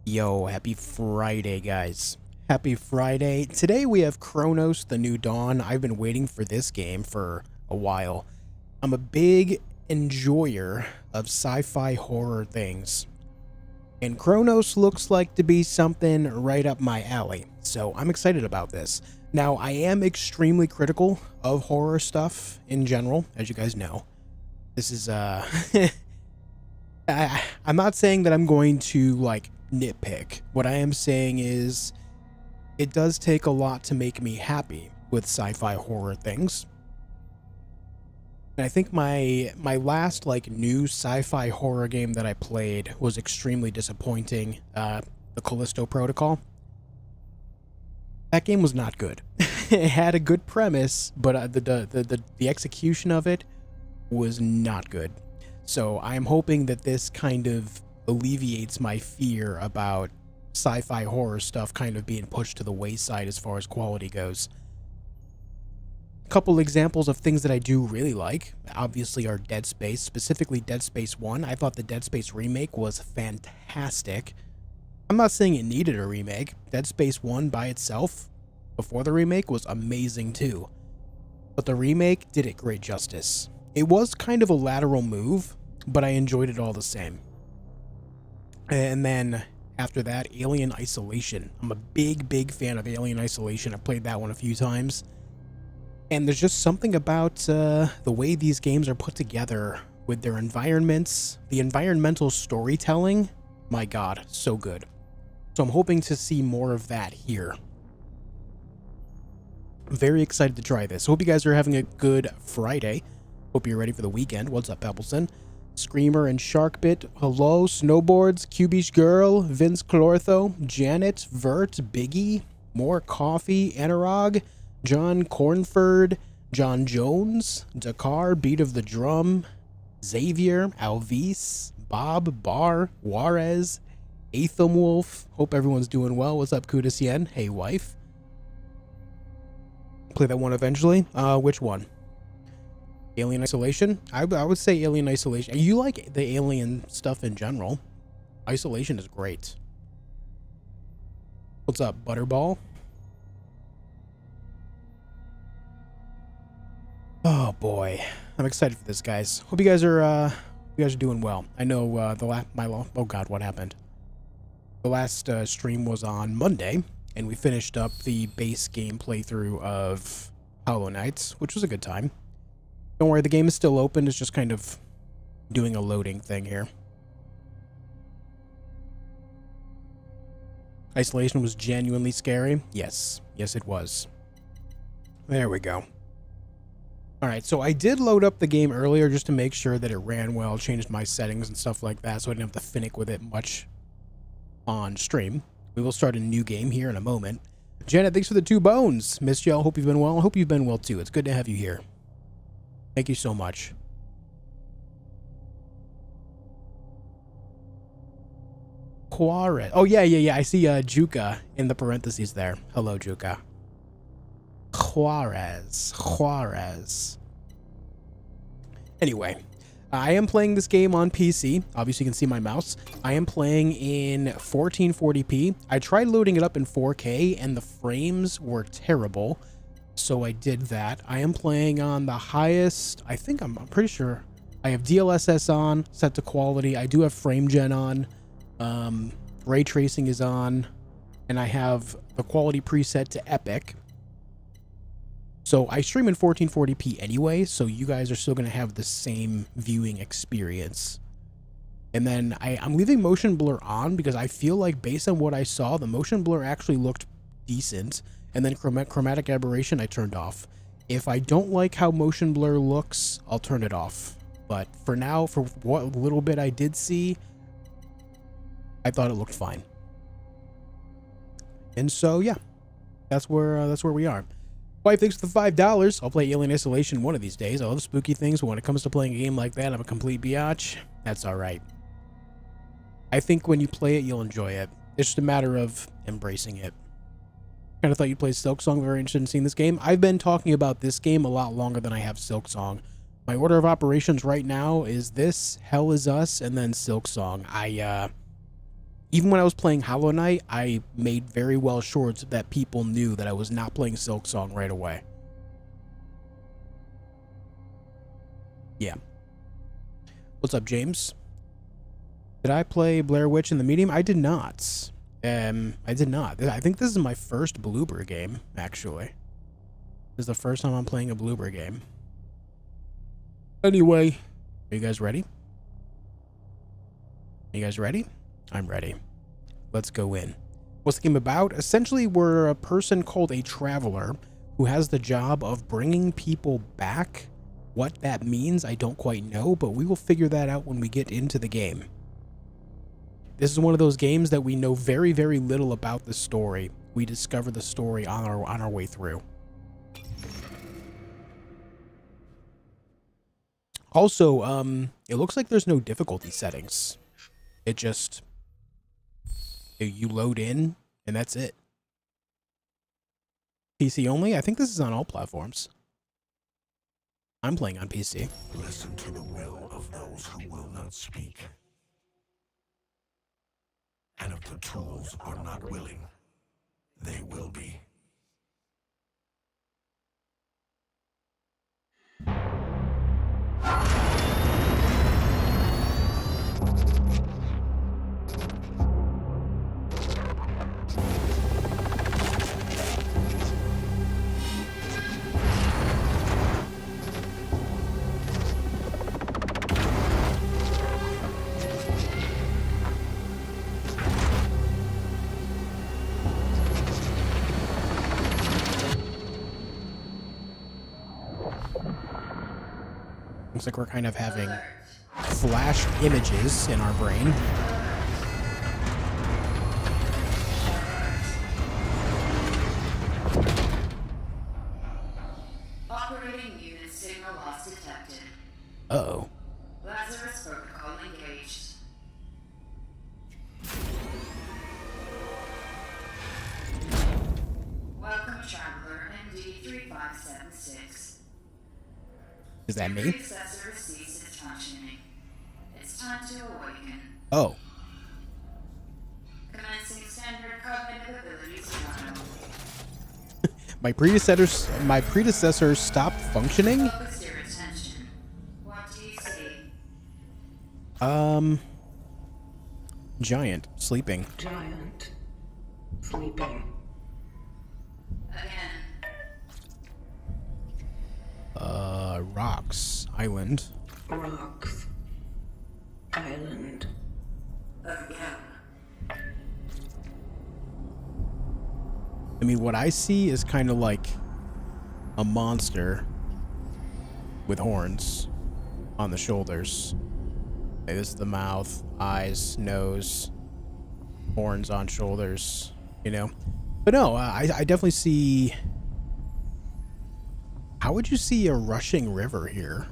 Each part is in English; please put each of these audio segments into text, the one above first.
Yo, happy Friday, guys. Happy Friday. Today we have Cronos The New Dawn. I've been waiting for this game for a while. I'm a big enjoyer of sci-fi horror things, and Cronos looks like to be something right up my alley, so I'm excited about this. Now, I am extremely critical of horror stuff in general, as you guys know. This is, I'm not saying that I'm going to, like, nitpick. What I am saying is it does take a lot to make me happy with sci-fi horror things. And I think my last like new sci-fi horror game that I played was extremely disappointing. The Callisto Protocol. That game was not good. It had a good premise, but the execution of it was not good. So I'm hoping that this kind of alleviates my fear about sci-fi horror stuff kind of being pushed to the wayside as far as quality goes. A couple examples of things that I do really like, obviously, are Dead Space, specifically Dead Space 1. I thought the Dead Space remake was fantastic. I'm not saying it needed a remake. Dead Space 1 by itself, before the remake, was amazing too. But the remake did it great justice. It was kind of a lateral move, but I enjoyed it all the same. And then after that, Alien Isolation. I'm a big fan of Alien Isolation. I've played that one a few times. And there's just something about the way these games are put together with their environments, the environmental storytelling. My God, so good. So I'm hoping to see more of that here. I'm very excited to try this. Hope you guys are having a good Friday. Hope you're ready for the weekend. What's up, Pebbleson? Screamer and Sharkbit, hello. Snowboards, Cubish Girl, Vince Clortho, Janet, Vert, Biggie, More Coffee, Anurag, John Cornford, John Jones, Dakar, Beat of the Drum, Xavier, Alvis, Bob, Bar, Juarez, Atham Wolf. Hope everyone's doing well. What's up, Kudasien? Hey, wife. Play that one eventually. Which one? Alien Isolation? I would say Alien Isolation. You like the alien stuff in general. Isolation is great. What's up, Butterball? Oh boy, I'm excited for this, guys. Hope you guys are doing well. I know oh god, what happened? The last stream was on Monday, and we finished up the base game playthrough of Hollow Knight, which was a good time. Don't worry, the game is still open. It's just kind of doing a loading thing here. Isolation was genuinely scary. Yes, it was. There we go. Alright, so I did load up the game earlier just to make sure that it ran well, changed my settings and stuff like that, so I didn't have to finick with it much on stream. We will start a new game here in a moment. Janet, thanks for the 2 bones. Missed y'all. Hope you've been well. I hope you've been well too. It's good to have you here. Thank you so much. Juarez. Oh, yeah. I see Juka in the parentheses there. Hello, Juka. Juarez. Anyway, I am playing this game on PC. Obviously, you can see my mouse. I am playing in 1440p. I tried loading it up in 4K, and the frames were terrible. So I did that. I am playing on the highest, I'm pretty sure I have DLSS on, set to quality. I do have frame gen on. Ray tracing is on. And I have the quality preset to epic. So I stream in 1440p anyway, so you guys are still going to have the same viewing experience. And then I'm leaving motion blur on because I feel like based on what I saw, the motion blur actually looked decent. And then chromatic aberration I turned off. If I don't like how motion blur looks, I'll turn it off. But for now, for what little bit I did see, I thought it looked fine. And so yeah, that's where we are. Wife, thanks for the $5. I'll play Alien Isolation one of these days. I love spooky things, but when it comes to playing a game like that, I'm a complete biatch. That's alright. I think when you play it, you'll enjoy it. It's just a matter of embracing it. Kind of thought you'd play Silksong. Very interested in seeing this game. I've been talking about this game a lot longer than I have Silksong. My order of operations right now is this, Hell Is Us, and then Silksong. Even when I was playing Hollow Knight, I made very well sure that people knew that I was not playing Silksong right away. Yeah. What's up, James? Did I play Blair Witch in the Medium? I did not. I did not. I think this is my first Bloober game, actually. This is the first time I'm playing a Bloober game. Anyway, are you guys ready? You guys ready? I'm ready. Let's go in. What's the game about? Essentially, we're a person called a traveler who has the job of bringing people back. What that means, I don't quite know, but we will figure that out when we get into the game. This is one of those games that we know very, very little about the story. We discover the story on our way through. Also, it looks like there's no difficulty settings. It just, you load in, and that's it. PC only? I think this is on all platforms. I'm playing on PC. Listen to the will of those who will not speak. And if the tools are not willing, they will be. Looks like we're kind of having flash images in our brain. Operating unit signal loss detected. Uh-oh. Lazarus protocol engaged. Welcome, traveler MD3576. Is that me? Predecessor has ceased its functioning. It's time to awaken. Oh. Commencing standard cognitive abilities trial. My predecessor stopped functioning? Focus your attention. What do you see? Giant sleeping. Giant sleeping. Again. Rocks. Island. Rocks. Island. Again. I mean, what I see is kind of like a monster with horns on the shoulders. Like, this is the mouth, eyes, nose, horns on shoulders, you know? But no, I definitely see... How would you see a rushing river here?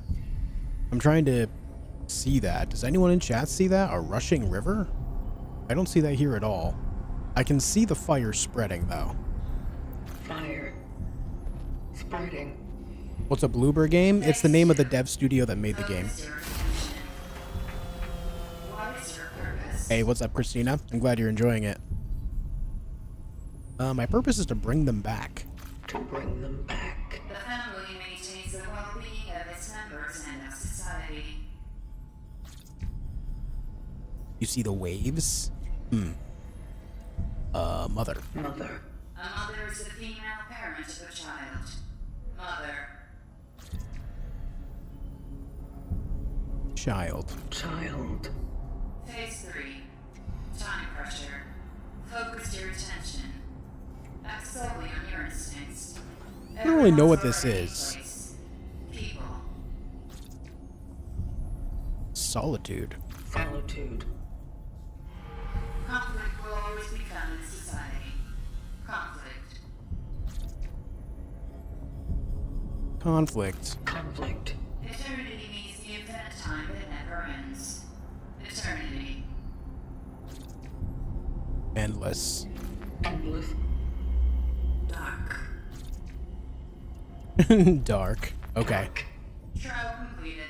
I'm trying to see that. Does anyone in chat see that? A rushing river? I don't see that here at all. I can see the fire spreading, though. Fire. Spreading. What's a Bloober game? It's the name of the dev studio that made the game. Focus your attention. What is your purpose? Hey, what's up, Christina? I'm glad you're enjoying it. My purpose is to bring them back. To bring them back. The family maintains the well-being of its members and of society. You see the waves? Mother. Mother. A mother is the female parent of a child. Mother. Child. Child. Phase 3. Time pressure. Focus your attention. Act solely on your instincts. I don't really know what Everyone's this already in is. place. People. Solitude. Solitude. Conflict will always be found in society. Conflict. Conflict. Conflict. Eternity means the infinite time that never ends. Eternity. Endless. Endless. Dark. Dark. Okay. Trial completed.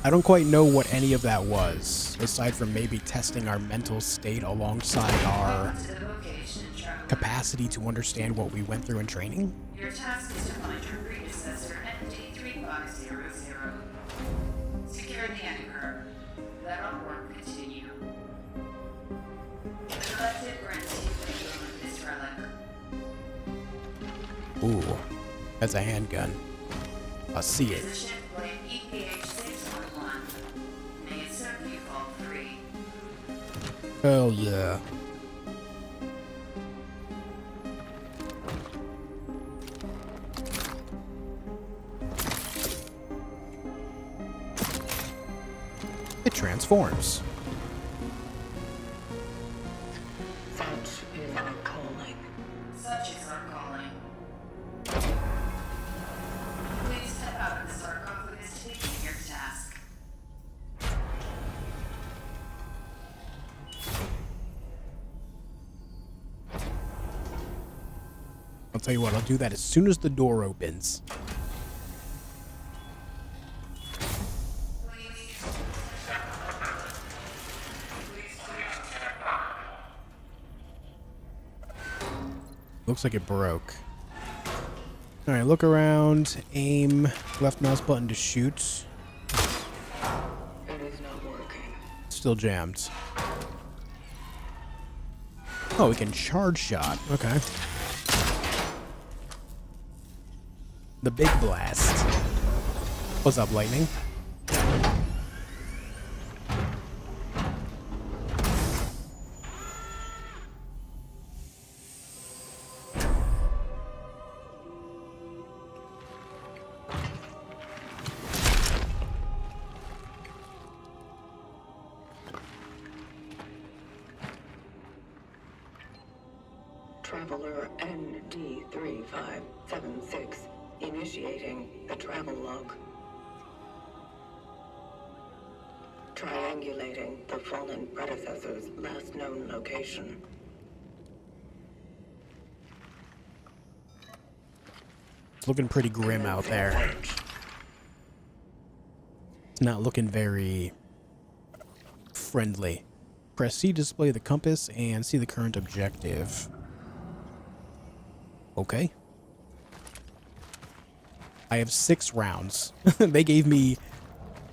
I don't quite know what any of that was, aside from maybe testing our mental state alongside our Welcome to the vocation, traveler. capacity to understand what we went through in training. Your task is to find your predecessor at D3500. Secure the anchor. Let our work continue. The collective grants you control of this relic. Ooh, that's a handgun. I see it. Position blade EPH 611. May it serve you all three. Hell yeah. It transforms. Such is our calling. Such is our calling. Please step out of the sarcophagus to begin your task. I'll tell you what, I'll do that as soon as the door opens. Looks like it broke. Alright, look around, aim, left mouse button to shoot. It is not working. Still jammed. Oh, we can charge shot. Okay. The big blast. What's up, lightning? Traveler ND3576 initiating the travel log. Triangulating the fallen predecessor's last known location. It's looking pretty grim out there. It's not looking very friendly. Press C to display the compass and see the current objective. Okay. I have 6 rounds. They gave me,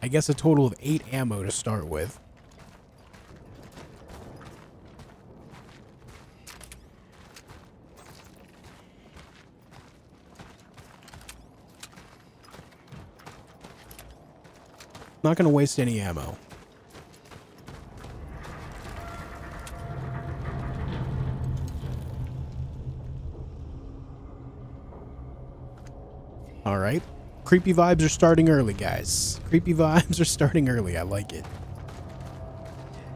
I guess, a total of 8 ammo to start with. Not gonna waste any ammo. Alright. Creepy vibes are starting early, guys. Creepy vibes are starting early. I like it.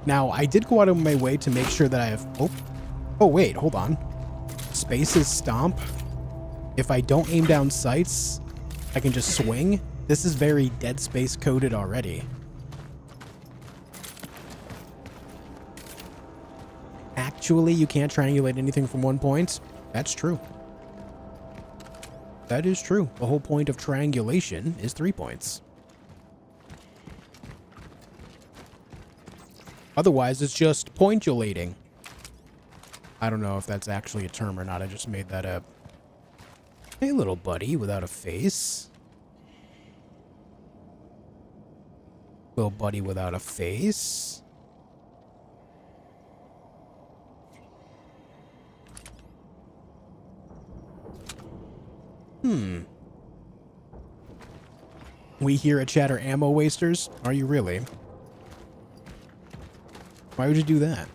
Now, I did go out of my way to make sure that I have... Oh, wait. Hold on. Spaces stomp. If I don't aim down sights, I can just swing. This is very Dead Space coded already. Actually, you can't triangulate anything from one point. That's true. That is true. The whole point of triangulation is 3 points. Otherwise, it's just pointulating. I don't know if that's actually a term or not. I just made that up. Hey, little buddy without a face. Little buddy without a face. We here at Chatter ammo wasters? Are you really? Why would you do that?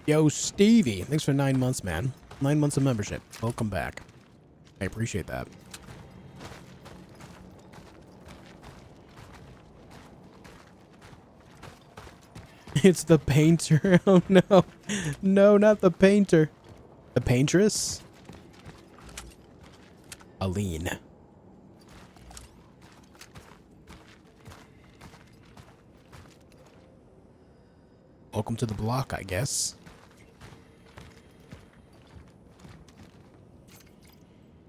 Yo, Stevie. Thanks for 9 months, man. 9 months of membership. Welcome back. I appreciate that. It's the painter. Oh, no. No, not the painter. The paintress? Aline. Welcome to the block, I guess.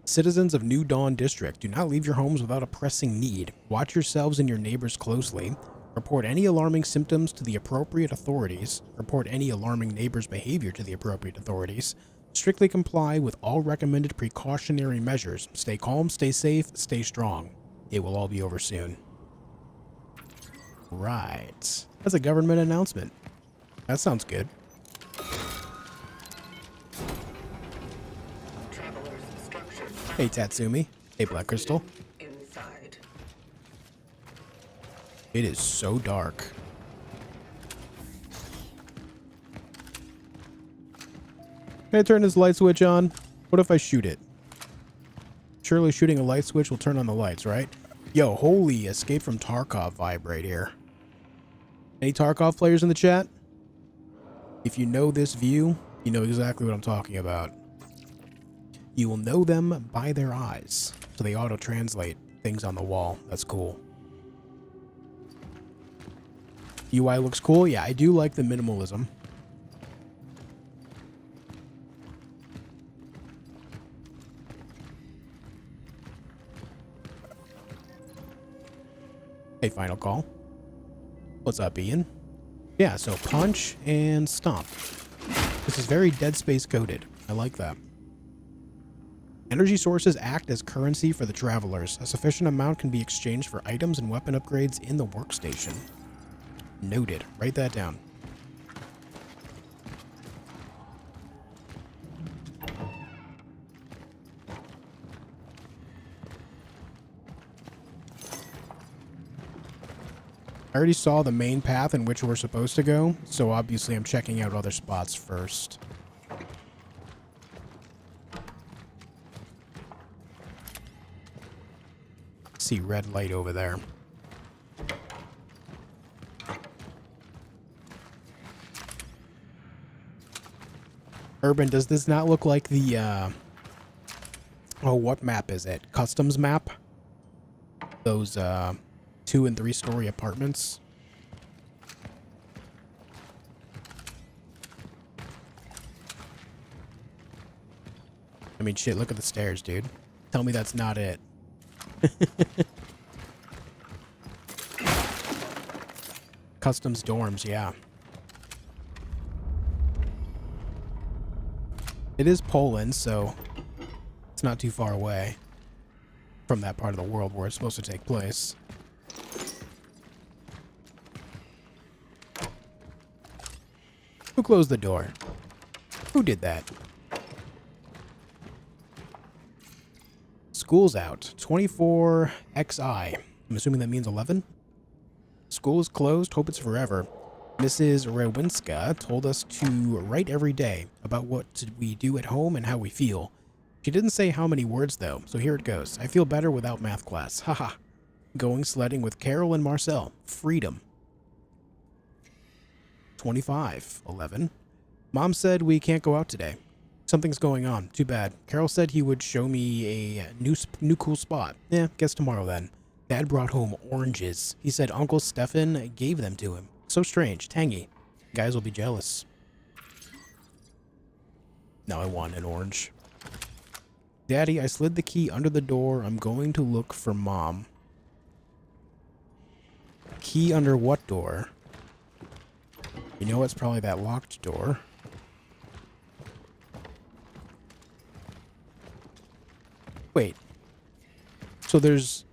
Citizens of New Dawn District, do not leave your homes without a pressing need. Watch yourselves and your neighbors closely. Report any alarming symptoms to the appropriate authorities. Report any alarming neighbor's behavior to the appropriate authorities. Strictly comply with all recommended precautionary measures. Stay calm, stay safe, stay strong. It will all be over soon. Right. That's a government announcement. That sounds good. Travelers structured Hey, Tatsumi. Hey, Black Crystal. inside. It is so dark. Can I turn this light switch on? What if I shoot it? Surely shooting a light switch will turn on the lights, right? Yo, holy Escape from Tarkov vibe right here. Any Tarkov players in the chat? If you know this view, you know exactly what I'm talking about. You will know them by their eyes. So they auto-translate things on the wall. That's cool. UI looks cool. Yeah, I do like the minimalism. Hey, Final Call. What's up, Ian? Yeah, so punch and stomp. This is very Dead Space coded. I like that. Energy sources act as currency for the travelers. A sufficient amount can be exchanged for items and weapon upgrades in the workstation. Noted. Write that down. I already saw the main path in which we're supposed to go, so obviously I'm checking out other spots first. See red light over there. Urban, does this not look like the, oh, what map is it? Customs map? Those, 2- and 3-story apartments. I mean, shit, look at the stairs, dude. Tell me that's not it. Customs dorms, yeah. It is Poland, so it's not too far away from that part of the world where it's supposed to take place. Who closed the door? Who did that? School's out. 24 XI. I'm assuming that means 11? School is closed. Hope it's forever. Mrs. Rewinska told us to write every day about what we do at home and how we feel. She didn't say how many words, though, so here it goes. I feel better without math class. Haha. Going sledding with Carol and Marcel. Freedom. 25. 11. Mom said we can't go out today. Something's going on. Too bad. Carol said he would show me a new cool spot. Guess tomorrow then. Dad brought home oranges. He said Uncle Stefan gave them to him. So strange. Tangy. Guys will be jealous. Now I want an orange. Daddy, I slid the key under the door. I'm going to look for Mom. Key under what door? You know it's probably that locked door. Wait. So there's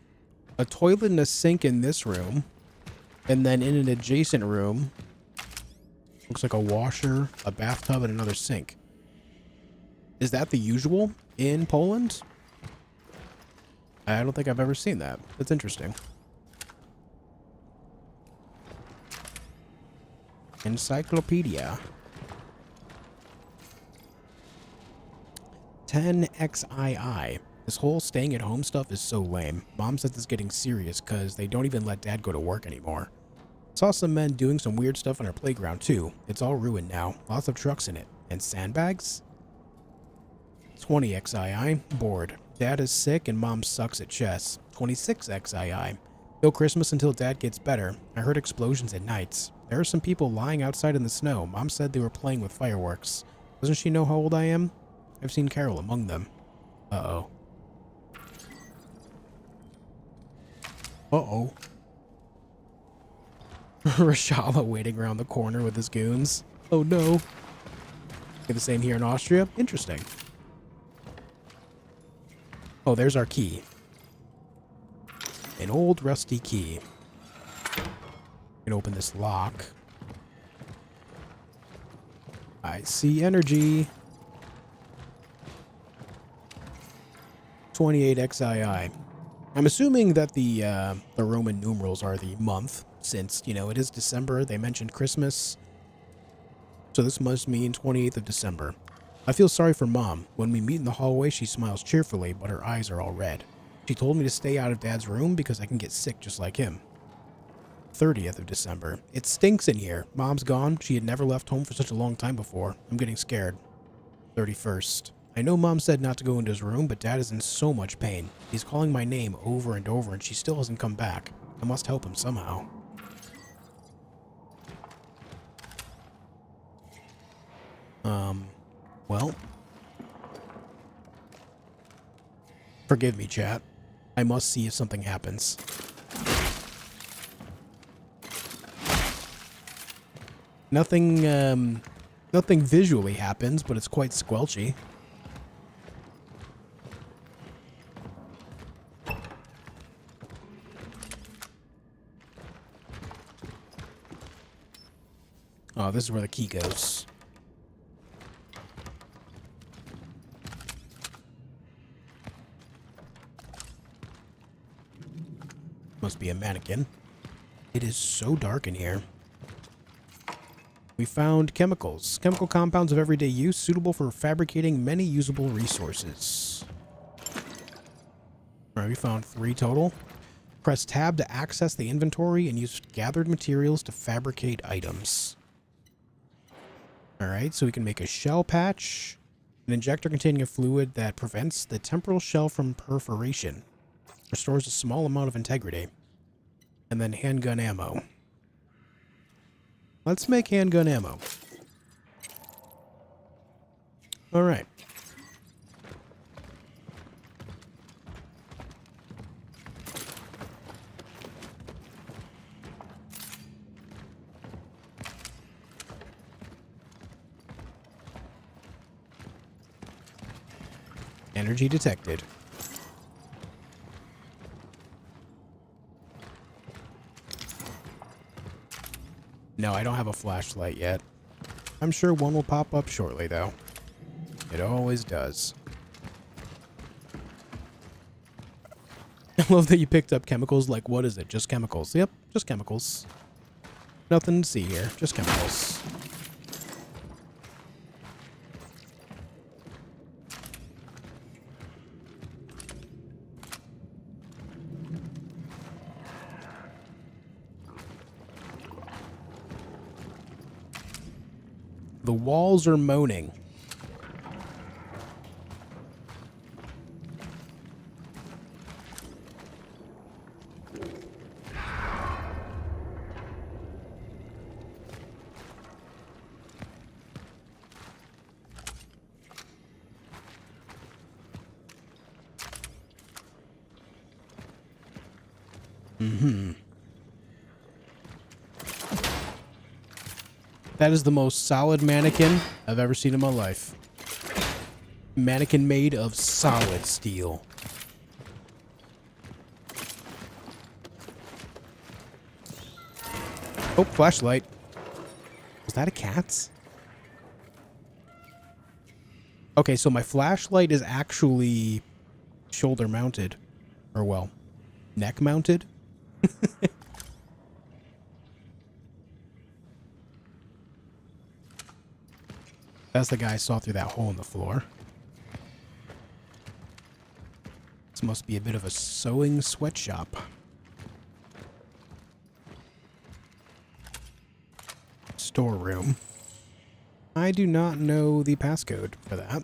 a toilet and a sink in this room. And then in an adjacent room, looks like a washer, a bathtub, and another sink. Is that the usual in Poland? I don't think I've ever seen that. That's interesting. Encyclopedia. 10 XII. This whole staying at home stuff is so lame. Mom says it's getting serious because they don't even let Dad go to work anymore. Saw some men doing some weird stuff on our playground too. It's all ruined now. Lots of trucks in it. And sandbags? 20 XII. Bored. Dad is sick and Mom sucks at chess. 26 XII. No Christmas until Dad gets better. I heard explosions at nights. There are some people lying outside in the snow. Mom said they were playing with fireworks. Doesn't she know how old I am? I've seen Carol among them. Uh-oh. Uh-oh. Rashala waiting around the corner with his goons. Oh no. Okay, the same here in Austria? Interesting. Oh, there's our key. An old rusty key. Can open this lock. I see energy. 28 XII. I'm assuming that the Roman numerals are the month, since, you know, it is December. They mentioned Christmas. So this must mean 28th of December. I feel sorry for Mom. When we meet in the hallway, she smiles cheerfully, but her eyes are all red. She told me to stay out of Dad's room because I can get sick just like him. 30th of December. It stinks in here. Mom's gone. She had never left home for such a long time before. I'm getting scared. 31st. I know Mom said not to go into his room, but Dad is in so much pain. He's calling my name over and over, and she still hasn't come back. I must help him somehow. Well. Forgive me, chat. I must see if something happens. Nothing visually happens, but it's quite squelchy. Oh, this is where the key goes. Must be a mannequin. It is so dark in here. We found chemicals. Chemical compounds of everyday use suitable for fabricating many usable resources. Alright, we found 3 total. Press tab to access the inventory and use gathered materials to fabricate items. Alright, so we can make a shell patch. An injector containing a fluid that prevents the temporal shell from perforation. Restores a small amount of integrity. And then handgun ammo. Let's make handgun ammo. Alright. Energy detected. No, I don't have a flashlight yet. I'm sure one will pop up shortly, though. It always does. I love that you picked up chemicals. Like, what is it? Just chemicals. Yep, just chemicals. Nothing to see here. Just chemicals. The walls are moaning. That is the most solid mannequin I've ever seen in my life. Mannequin made of solid steel. Oh, flashlight. Was that a cat's? Okay, so my flashlight is actually shoulder mounted. Or, well, neck mounted. That's the guy I saw through that hole in the floor. This must be a bit of a sewing sweatshop. Storeroom. I do not know the passcode for that.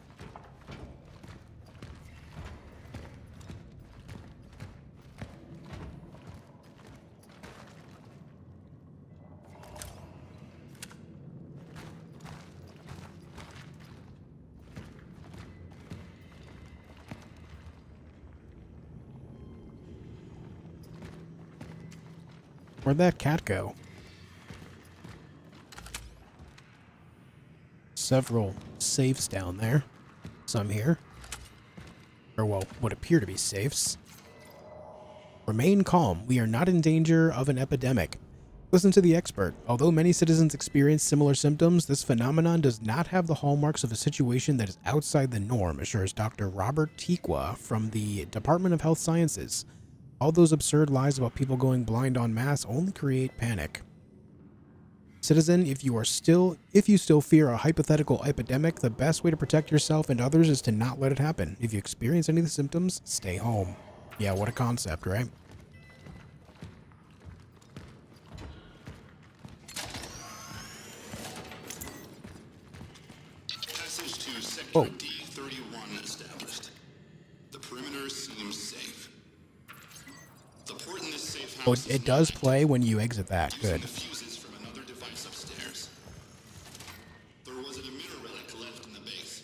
Where'd that cat go? Several safes down there. Some here. Or, well, what appear to be safes. Remain calm. We are not in danger of an epidemic. Listen to the expert. Although many citizens experience similar symptoms, this phenomenon does not have the hallmarks of a situation that is outside the norm, assures Dr. Robert Tikwa from the Department of Health Sciences. All those absurd lies about people going blind en masse only create panic. Citizen, if you still fear a hypothetical epidemic, the best way to protect yourself and others is to not let it happen. If you experience any of the symptoms, stay home. Yeah, what a concept, right? Passage to Sector D31 established. The perimeter seems safe. The port in this safe house Oh, it does play when you exit that. Good. the fuses from another device upstairs. There was an emitter relic left in the base.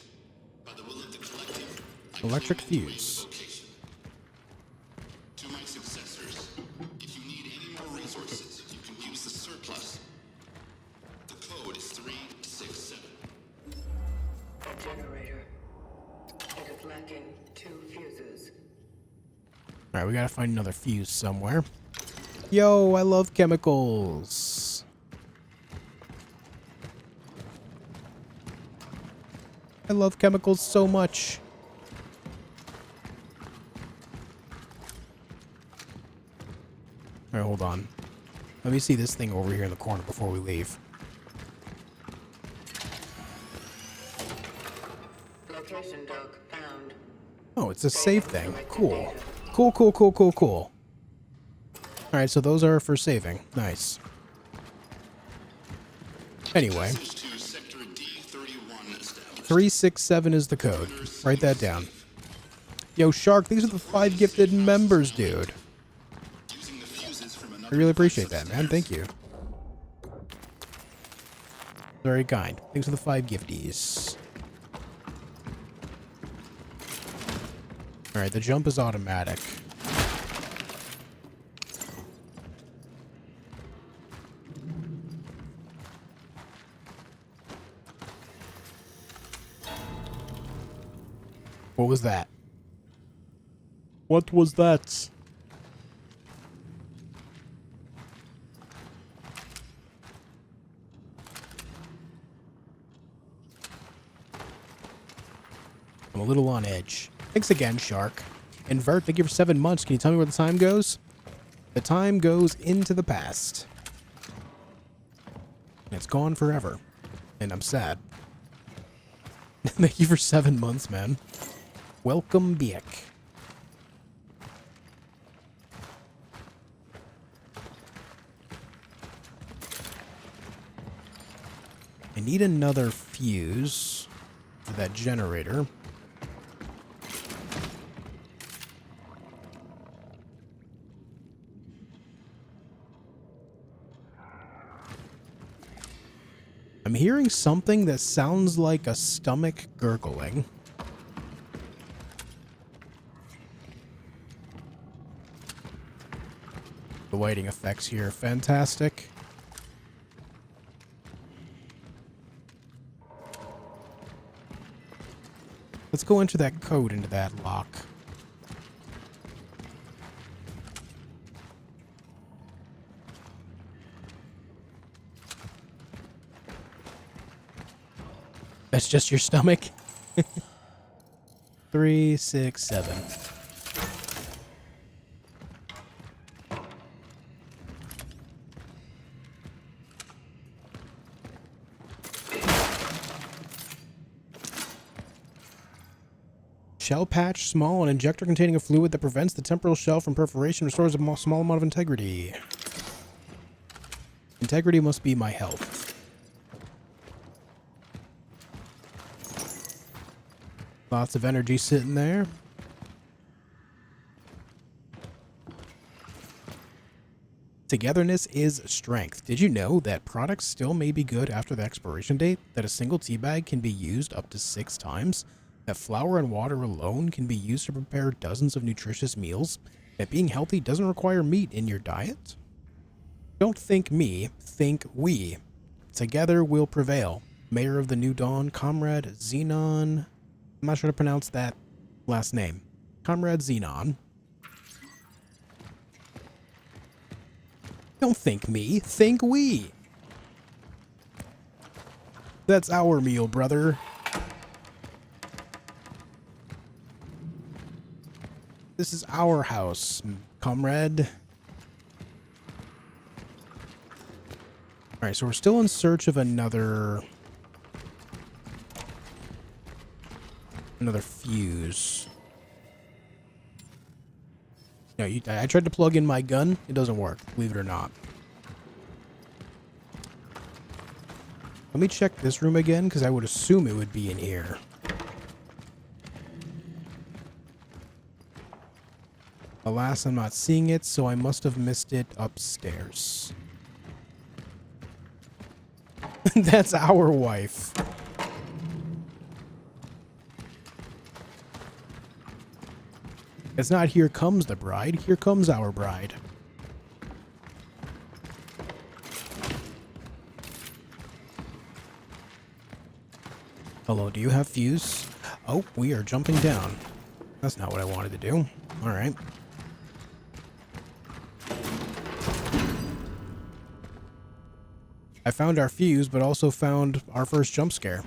By the will of the collective, I Electric claim and fuse. claim the location. To my successors, if you need any more resources, you can use the surplus. The code is 367. A generator. It is lacking 2 fuses. Alright, we gotta find another fuse somewhere. Yo, I love chemicals. I love chemicals so much. Alright, hold on. Let me see this thing over here in the corner before we leave. Location dock found. Oh, it's a save thing. Cool. Cool, cool, cool, cool, cool. Alright, so those are for saving. Nice. Anyway. Passage to Sector D31 established. 367 is the code. Write that down. Yo, Shark, these are the 5 gifted members, dude. Using the fuses from I another really device appreciate that, man. Thank you. Very kind. Thanks for the 5 gifties. Alright, the jump is automatic. What was that? What was that? I'm a little on edge. Thanks again, Shark. Invert, thank you for 7 months. Can you tell me where the time goes? The time goes into the past. It's gone forever. And I'm sad. Thank you for 7 months, man. Welcome back. I need another fuse for that generator. I'm hearing something that sounds like a stomach gurgling. The lighting effects here are fantastic. Let's go enter that code into that lock. That's just your stomach? 367. Shell patch, small, an injector containing a fluid that prevents the temporal shell from perforation, restores a small amount of integrity. Integrity must be my health. Lots of energy sitting there. Togetherness is strength. Did you know that products still may be good after the expiration date? That a single tea bag can be used up to 6 times? That flour and water alone can be used to prepare dozens of nutritious meals? That being healthy doesn't require meat in your diet? Don't think me, think we. Together we'll prevail. Mayor of the New Dawn, Comrade Xenon. I'm not sure to pronounce that last name. Comrade Xenon. Don't think me, think we. That's our meal, brother. This is our house, comrade. Alright, so we're still in search of another fuse. No, I tried to plug in my gun. It doesn't work, believe it or not. Let me check this room again, because I would assume it would be in here. Alas, I'm not seeing it, so I must have missed it upstairs. That's our wife. It's not here comes the bride, here comes our bride. Hello, do you have fuse? Oh, we are jumping down. That's not what I wanted to do. Alright. I found our fuse, but also found our first jump scare.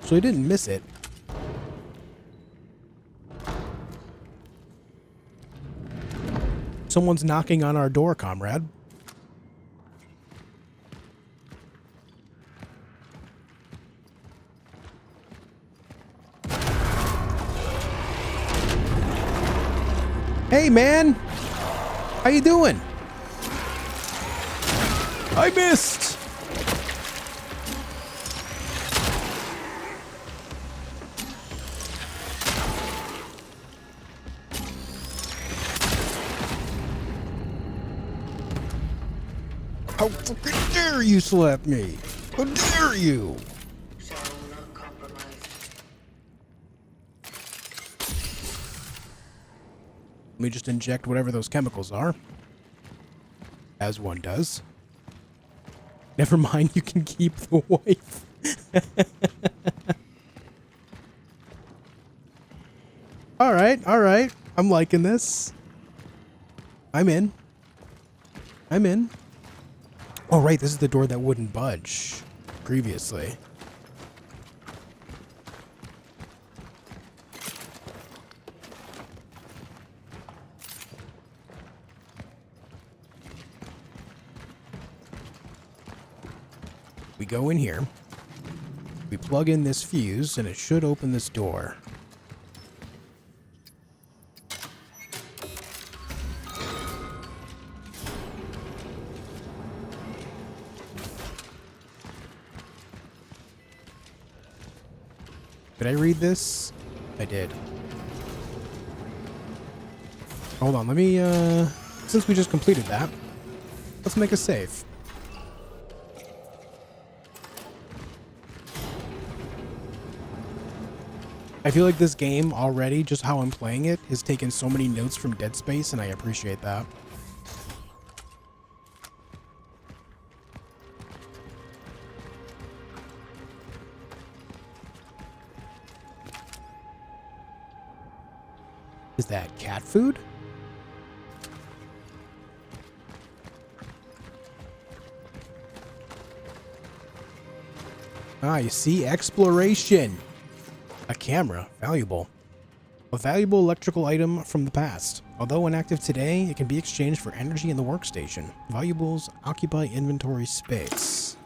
So I didn't miss it. Someone's knocking on our door, comrade. Hey, man! How you doing? I missed! How fucking dare you slap me? How dare you? Shall not compromise. Let me just inject whatever those chemicals are. As one does. Never mind, you can keep the wife. Alright, alright. I'm liking this. I'm in. I'm in. Oh, right, this is the door that wouldn't budge previously. We go in here, we plug in this fuse, and it should open this door. Did I read this? I did. Hold on, let me, since we just completed that, let's make a save. I feel like this game already, just how I'm playing it, has taken so many notes from Dead Space, and I appreciate that. Is that cat food? Ah, you see? Exploration! A camera. Valuable. A valuable electrical item from the past. Although inactive today, it can be exchanged for energy in the workstation. Valuables occupy inventory space.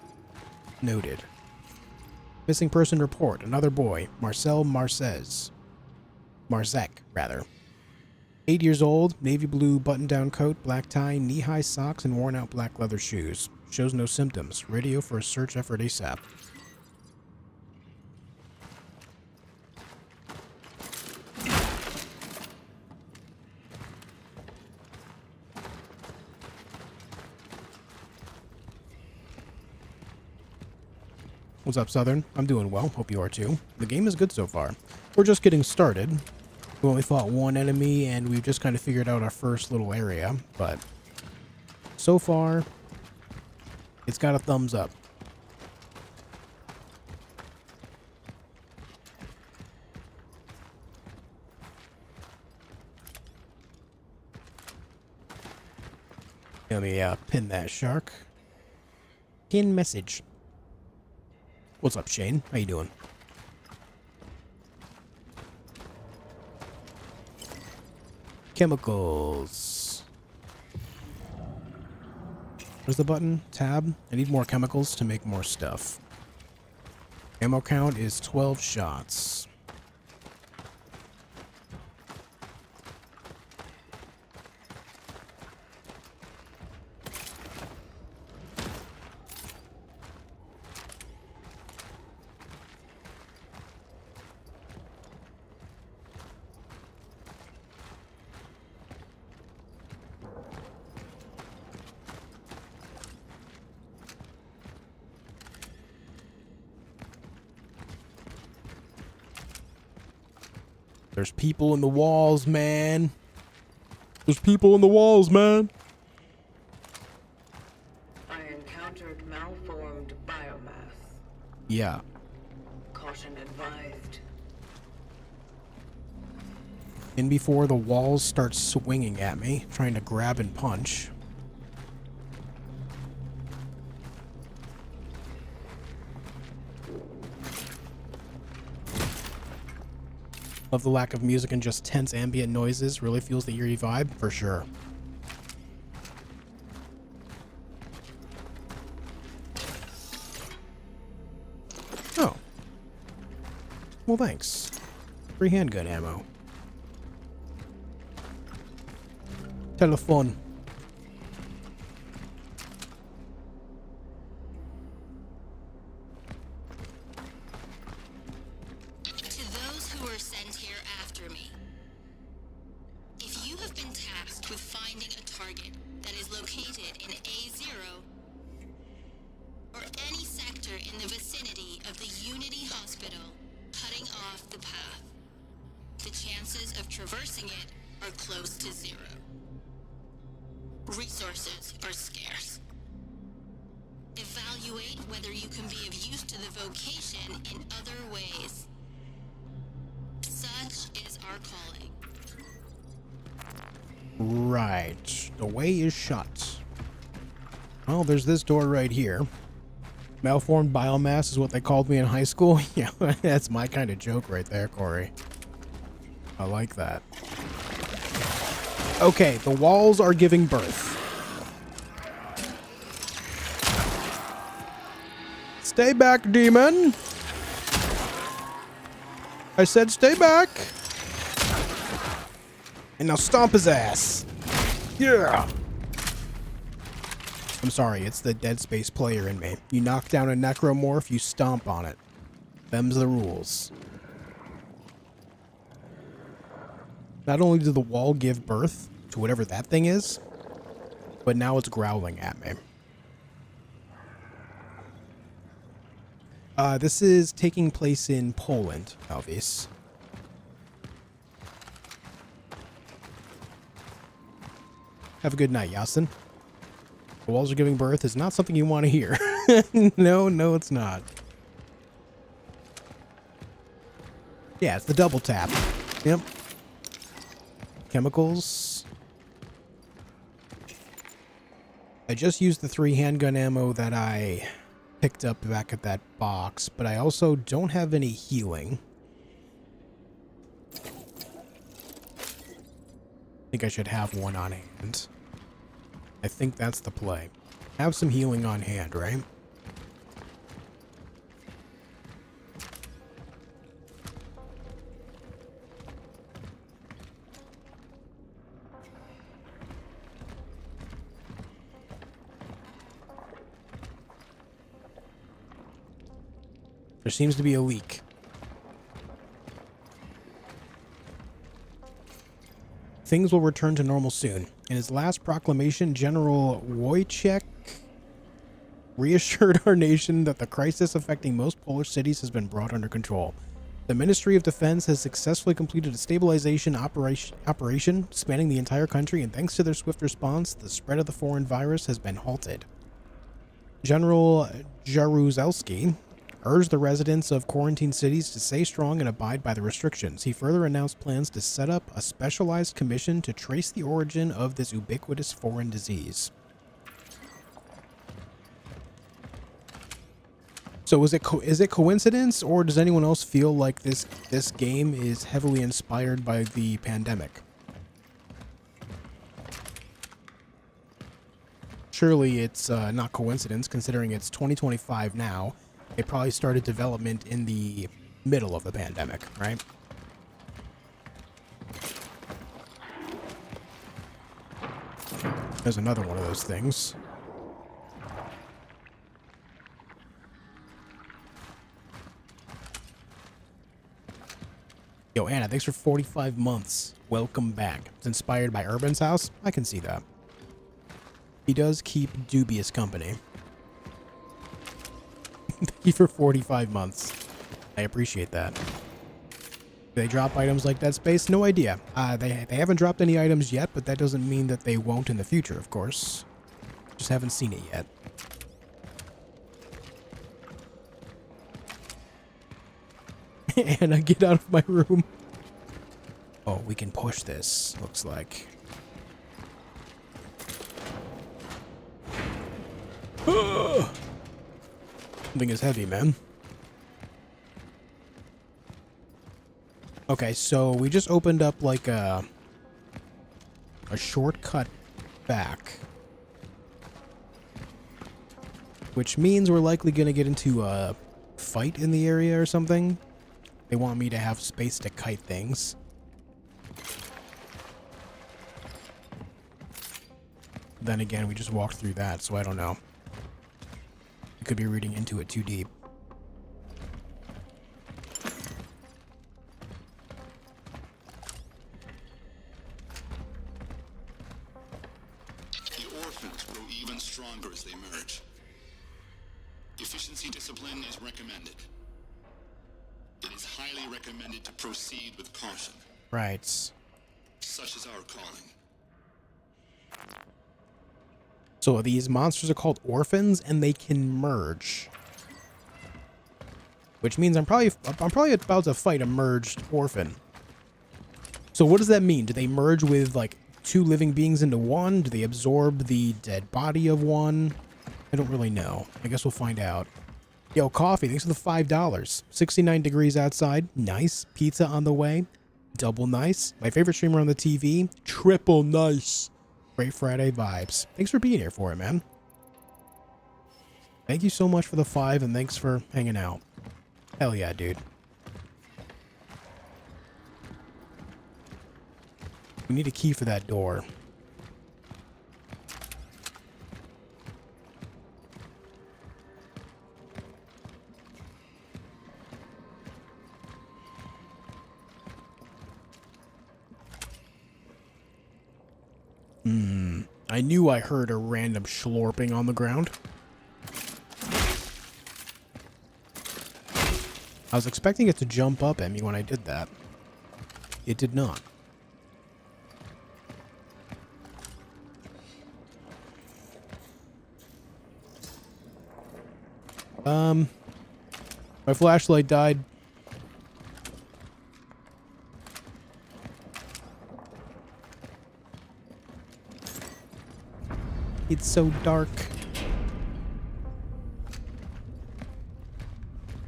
Noted. Missing person report. Another boy. Marcel Marcez. Marzek, rather. 8 years old, navy blue button-down coat, black tie, knee-high socks, and worn-out black leather shoes. Shows no symptoms. Radio for a search effort ASAP. What's up, Southern? I'm doing well. Hope you are too. The game is good so far. We're just getting started. We only fought one enemy, and we've just kind of figured out our first little area, but so far, it's got a thumbs up. Let me pin that shark. Pin message. What's up, Shane? How you doing? Chemicals. Where's the button? Tab. I need more chemicals to make more stuff. Ammo count is 12 shots. There's people in the walls, man. There's people in the walls, man. I encountered malformed biomass. Yeah. Caution advised. And before the walls start swinging at me, trying to grab and punch. Love the lack of music and just tense ambient noises. Really feels the eerie vibe, for sure. Oh. Well, thanks. Free handgun ammo. Telephone. To those who were sent here after me, if you have been tasked with finding a target that is located in A0 or any sector in the vicinity of the Unity Hospital, cutting off the path, the chances of traversing it are close to zero. Resources are scarce. Evaluate whether you can be of use to the vocation in other ways. Such is our calling. Right. The way is shut. Well, there's this door right here. Malformed biomass is what they called me in high school. Yeah, that's my kind of joke right there, Corey. I like that. Okay, the walls are giving birth. Stay back, demon. I said stay back. And now stomp his ass. Yeah. I'm sorry, it's the Dead Space player in me. You knock down a necromorph, you stomp on it. Them's the rules. Not only did the wall give birth to whatever that thing is, but now it's growling at me. This is taking place in Poland, Alvis. Have a good night, Yasin. The walls are giving birth is not something you want to hear. No, it's not. Yeah, it's the double tap. Yep. Chemicals. I just used the 3 handgun ammo that I picked up back at that box, but I also don't have any healing. I think I should have one on hand. I think that's the play. Have some healing on hand, right? There seems to be a leak. Things will return to normal soon. In his last proclamation, General Wojciech reassured our nation that the crisis affecting most Polish cities has been brought under control. The Ministry of Defense has successfully completed a stabilization operation spanning the entire country, and thanks to their swift response, the spread of the foreign virus has been halted. General Jaruzelski urged the residents of quarantine cities to stay strong and abide by the restrictions. He further announced plans to set up a specialized commission to trace the origin of this ubiquitous foreign disease. So is it coincidence, or does anyone else feel like this game is heavily inspired by the pandemic? Surely it's not coincidence, considering it's 2025 now. It probably started development in the middle of the pandemic, right? There's another one of those things. Yo, Anna, thanks for 45 months. Welcome back. It's inspired by Urban's house? I can see that. He does keep dubious company. Thank you for 45 months. I appreciate that. Do they drop items like Dead Space? No idea. They haven't dropped any items yet, but that doesn't mean that they won't in the future, of course. Just haven't seen it yet. Anna, get out of my room. Oh, we can push this, looks like. Something is heavy, man. Okay, so we just opened up like a shortcut back. Which means we're likely gonna get into a fight in the area or something. They want me to have space to kite things. Then again, we just walked through that, so I don't know. I could be reading into it too deep. The orphans grow even stronger as they merge. Efficiency discipline is recommended. It is highly recommended to proceed with caution. Right. Such is our calling. So these monsters are called orphans, and they can merge. Which means I'm probably about to fight a merged orphan. So what does that mean? Do they merge with like two living beings into one? Do they absorb the dead body of one? I don't really know. I guess we'll find out. Yo, coffee, thanks for the $5. 69 degrees outside. Nice. Pizza on the way. Double nice. My favorite streamer on the TV. Triple nice. Great Friday vibes. Thanks for being here for it, man. Thank you so much for the 5, and thanks for hanging out. Hell yeah, dude. We need a key for that door. I knew I heard a random schlorping on the ground. I was expecting it to jump up at me when I did that. It did not. My flashlight died. It's so dark.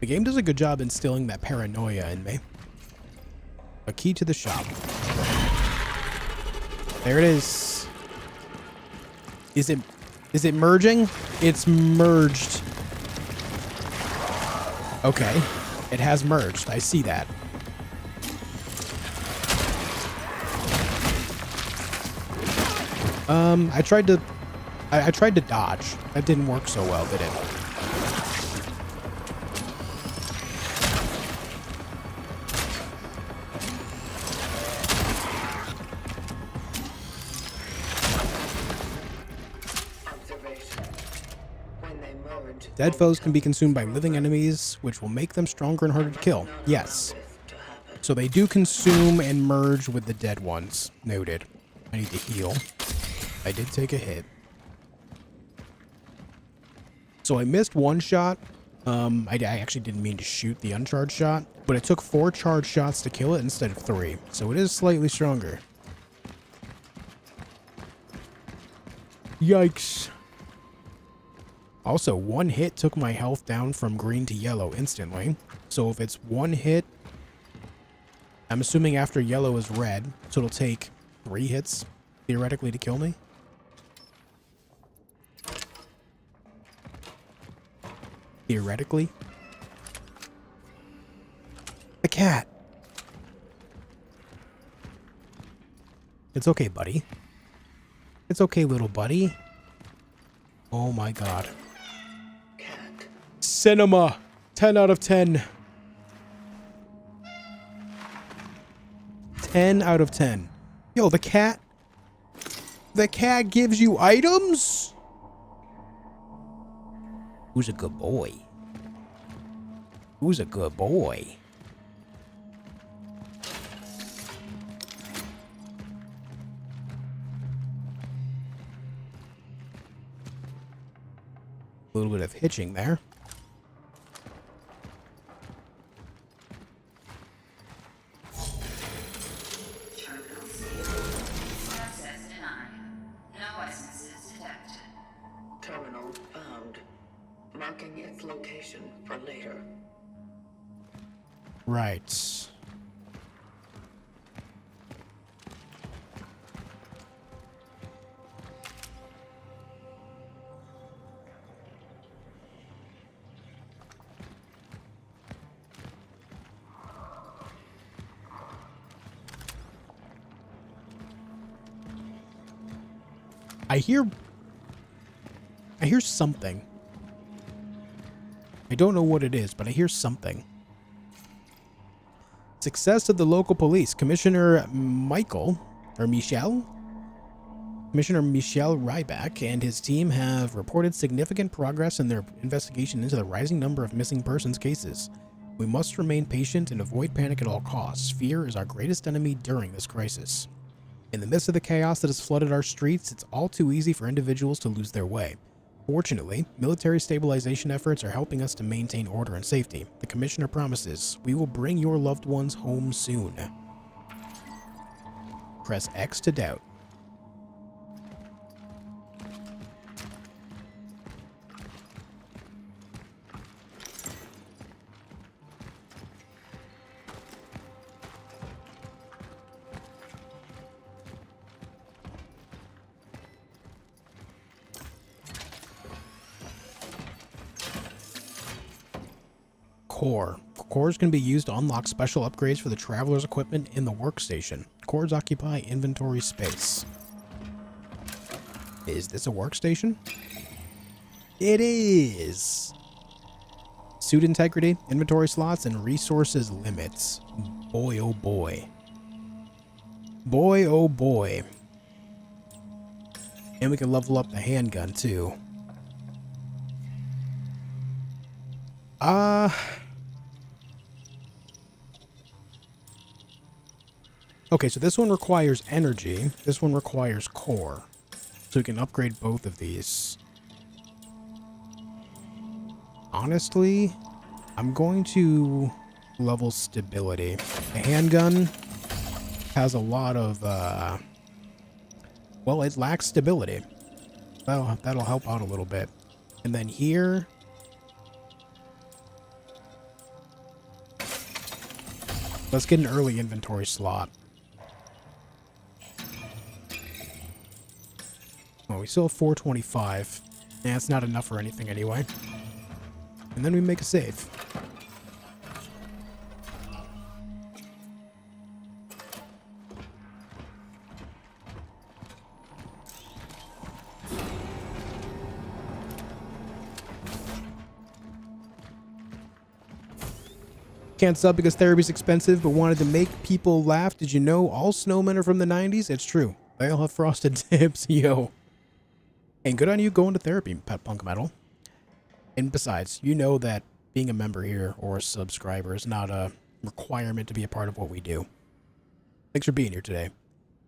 The game does a good job instilling that paranoia in me. A key to the shop. There it is. Is it merging? It's merged. Okay. It has merged. I see that. I tried to dodge. That didn't work so well, did it? Observation. When they merge, Dead foes can be consumed by living enemies, which will make them stronger and harder to kill. Yes. So they do consume and merge with the dead ones. Noted. I need to heal. I did take a hit. So I missed one shot. I actually didn't mean to shoot the uncharged shot, but it took 4 charged shots to kill it instead of 3. So it is slightly stronger. Yikes. Also, 1 hit took my health down from green to yellow instantly. So if it's 1 hit, I'm assuming after yellow is red, so it'll take 3 hits, theoretically, to kill me. Theoretically. The cat. It's okay, buddy. It's okay, little buddy. Oh my god. Cat. Cinema. 10 out of 10. 10 out of 10. Yo, the cat. The cat gives you items? Who's a good boy? Who's a good boy? A little bit of hitching there. Terminal sealed. Access denied. No essences detected. Terminal found. Marking its location for later. Right. I hear something. I don't know what it is, but I hear something. Success of the local police. Commissioner Michel Ryback and his team have reported significant progress in their investigation into the rising number of missing persons cases. We must remain patient and avoid panic at all costs. Fear is our greatest enemy during this crisis. In the midst of the chaos that has flooded our streets, it's all too easy for individuals to lose their way. Fortunately, military stabilization efforts are helping us to maintain order and safety. The Commissioner promises, we will bring your loved ones home soon. Press X to doubt. Core. Cores can be used to unlock special upgrades for the traveler's equipment in the workstation. Cores occupy inventory space. Is this a workstation? It is! Suit integrity, inventory slots, and resources limits. Boy, oh boy. Boy, oh boy. And we can level up the handgun, too. Okay, so this one requires energy. This one requires core. So we can upgrade both of these. Honestly, I'm going to level stability. The handgun has a lot of, well, it lacks stability. That'll help out a little bit. And then here, let's get an early inventory slot. Oh, we still have 425. Yeah, it's not enough for anything anyway. And then we make a save. Can't sub because therapy's expensive, but wanted to make people laugh. Did you know all snowmen are from the 90s? It's true. They all have frosted tips, yo. And good on you going to therapy, Pet Punk Metal. And besides, you know that being a member here or a subscriber is not a requirement to be a part of what we do. Thanks for being here today.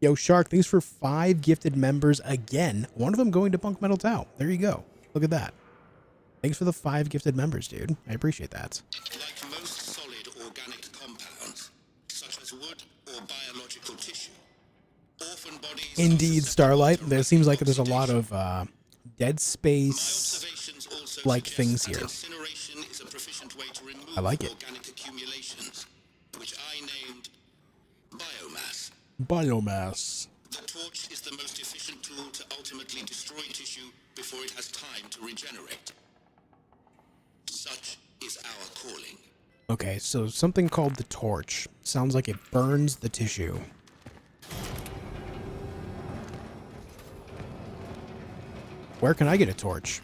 Yo, Shark, thanks for 5 gifted members again. One of them going to Punk Metal Tau. There you go. Look at that. Thanks for the 5 gifted members, dude. I appreciate that. Like most solid organic compounds, such as wood or biological tissue, orphan bodies... Indeed, Starlight. There seems like there's a lot of dead space like things here. Incineration is a proficient way to remove I like it. organic accumulations, which I named biomass. Biomass. The torch is the most efficient tool to ultimately destroy tissue before it has time to regenerate. Such is our calling. Okay, so something called the torch. Sounds like it burns the tissue. Where can I get a torch?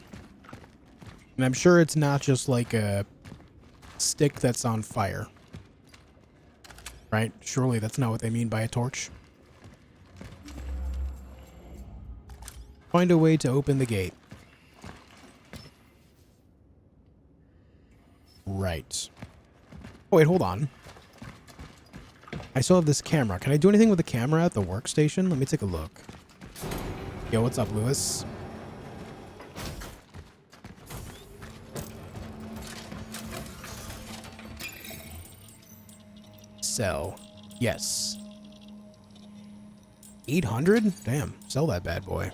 And I'm sure it's not just like a stick that's on fire. Right? Surely that's not what they mean by a torch. Find a way to open the gate. Right. Oh, wait, hold on. I still have this camera. Can I do anything with the camera at the workstation? Let me take a look. Yo, what's up, Lewis? Sell. Yes. 800? Damn, sell that bad boy.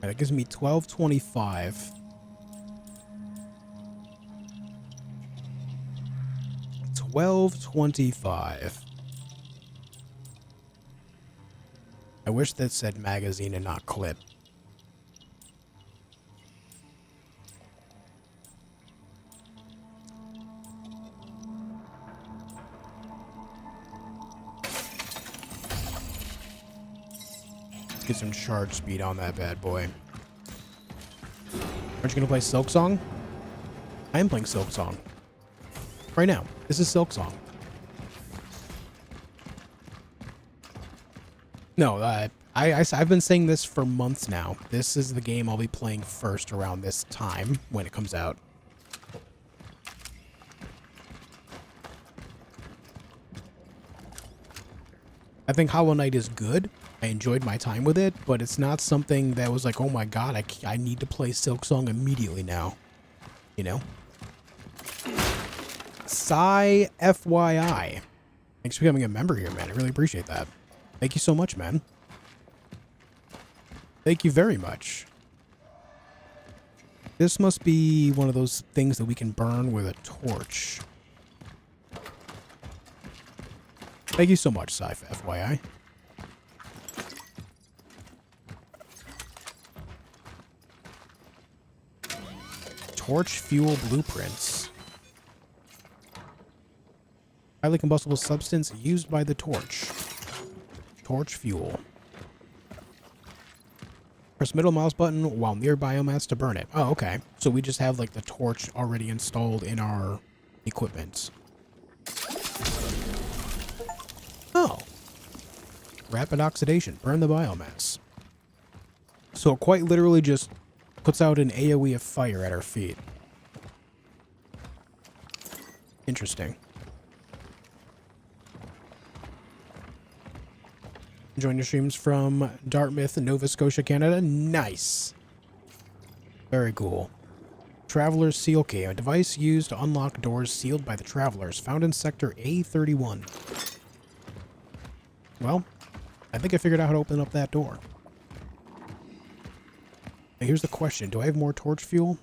That gives me 1225. 1225. I wish that said magazine and not clip. Let's get some charge speed on that bad boy. Aren't you gonna play Silk Song? I am playing Silk Song. Right now. This is Silk Song. No, I've been saying this for months now. This is the game I'll be playing first around this time when it comes out. I think Hollow Knight is good. I enjoyed my time with it, but it's not something that was like, oh my god, I need to play Silk Song immediately now. You know? FYI. Thanks for becoming a member here, man. I really appreciate that. Thank you so much, man. Thank you very much. This must be one of those things that we can burn with a torch. Thank you so much, FYI. Torch fuel blueprints. Highly combustible substance used by the torch. Torch fuel. Press middle mouse button while near biomass to burn it. Oh, okay. So we just have like the torch already installed in our equipment. Oh. Rapid oxidation. Burn the biomass. So it quite literally just puts out an AoE of fire at our feet. Interesting. Join your streams from Dartmouth, Nova Scotia, Canada. Nice. Very cool. Traveler's Seal Key, a device used to unlock doors sealed by the Travelers, found in Sector A31. Well, I think I figured out how to open up that door. Now here's the question. Do I have more torch fuel?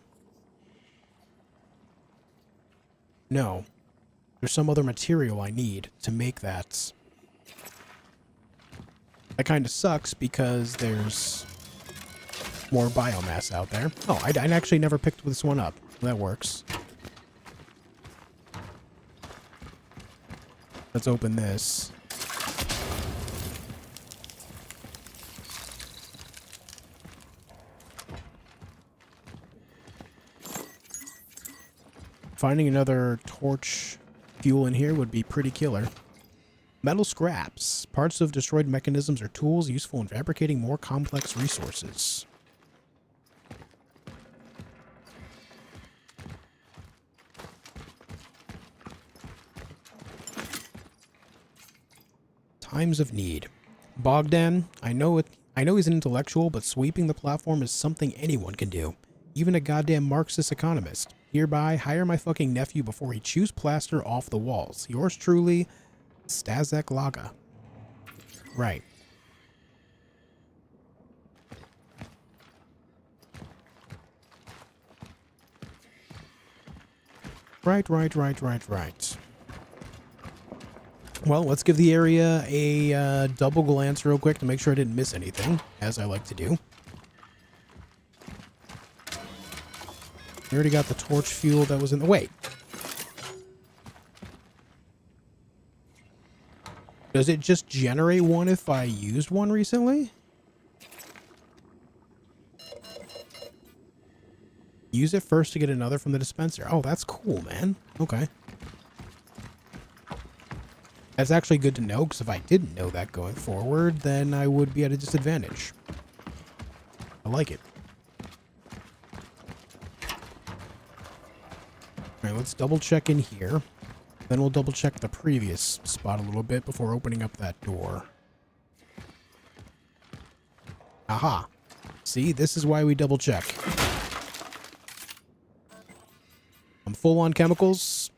No. There's some other material I need to make that. That kind of sucks because there's more biomass out there. Oh, I actually never picked this one up. That works. Let's open this. Finding another torch fuel in here would be pretty killer. Metal scraps. Parts of destroyed mechanisms are tools useful in fabricating more complex resources. Times of need. Bogdan, I know he's an intellectual, but sweeping the platform is something anyone can do. Even a goddamn Marxist economist. Hereby, hire my fucking nephew before he chews plaster off the walls. Yours truly, Stazek Laga. Right. Right. Well, let's give the area a double glance real quick to make sure I didn't miss anything, as I like to do. We already got the torch fuel that was in the... Wait. Does it just generate one if I used one recently? Use it first to get another from the dispenser. Oh, that's cool, man. Okay. That's actually good to know, because if I didn't know that going forward, then I would be at a disadvantage. I like it. Alright, let's double check in here. Then we'll double check the previous spot a little bit before opening up that door. Aha. See, this is why we double check. I'm full on chemicals.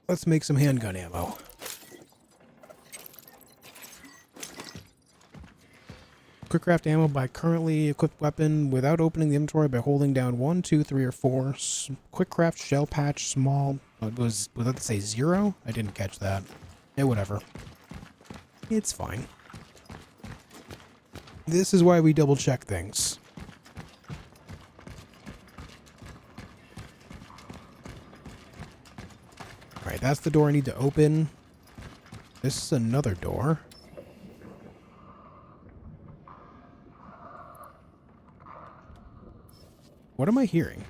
Let's make some handgun ammo. Quick craft ammo by currently equipped weapon without opening the inventory by holding down 1, 2, 3, or 4. Quick craft shell patch small. Was that to say 0? I didn't catch that. Yeah, whatever. It's fine. This is why we double check things. Alright, that's the door I need to open. This is another door. What am I hearing?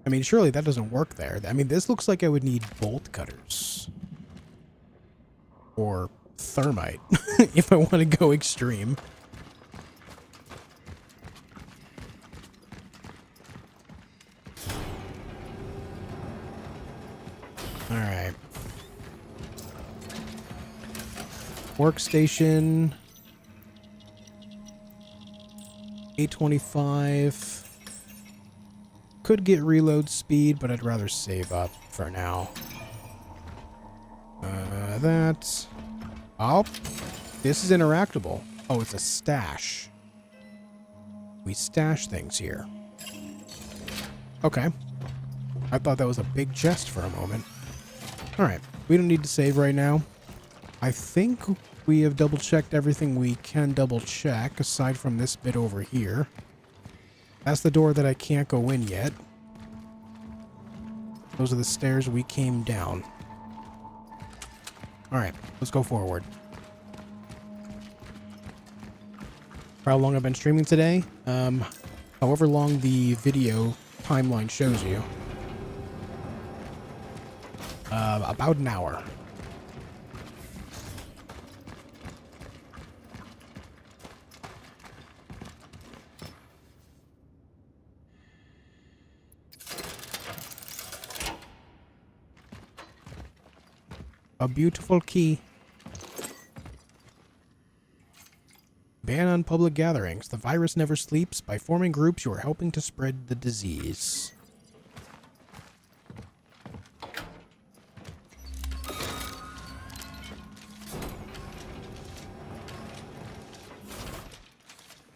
I mean, surely that doesn't work there. I mean, this looks like I would need bolt cutters. Or thermite, if I want to go extreme. Alright. Workstation. 825. Could get reload speed, but I'd rather save up for now. That. Oh, this is interactable. Oh, it's a stash. We stash things here. Okay. I thought that was a big chest for a moment. Alright, we don't need to save right now. I think we have double-checked everything we can double-check, aside from this bit over here. That's the door that I can't go in yet. Those are the stairs we came down. Alright, let's go forward. For how long I've been streaming today? However long the video timeline shows you. About an hour. A beautiful key. Ban on public gatherings. The virus never sleeps. By forming groups, you are helping to spread the disease.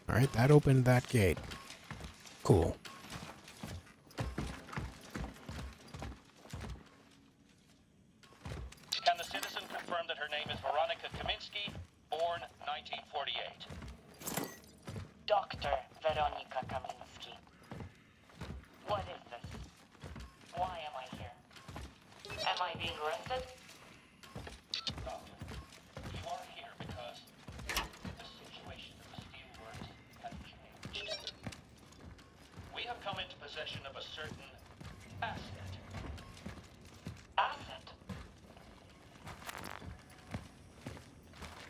Alright, that opened that gate. Cool. Can the citizen confirm that her name is Veronica Kaminsky, born 1948? Dr. Veronica Kaminsky. What is this? Why am I here? Am I being arrested? Doctor, you are here because the situation of the steelworks has changed. We have come into possession of a certain asset.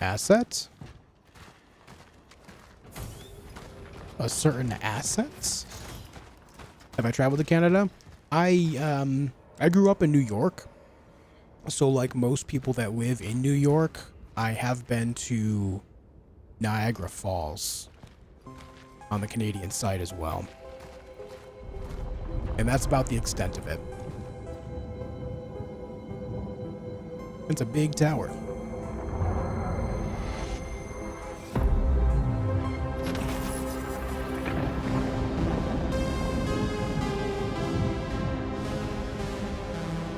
Asset? A certain assets? Have I traveled to Canada? I grew up in New York. So like most people that live in New York, I have been to Niagara Falls on the Canadian side as well. And that's about the extent of it. It's a big tower.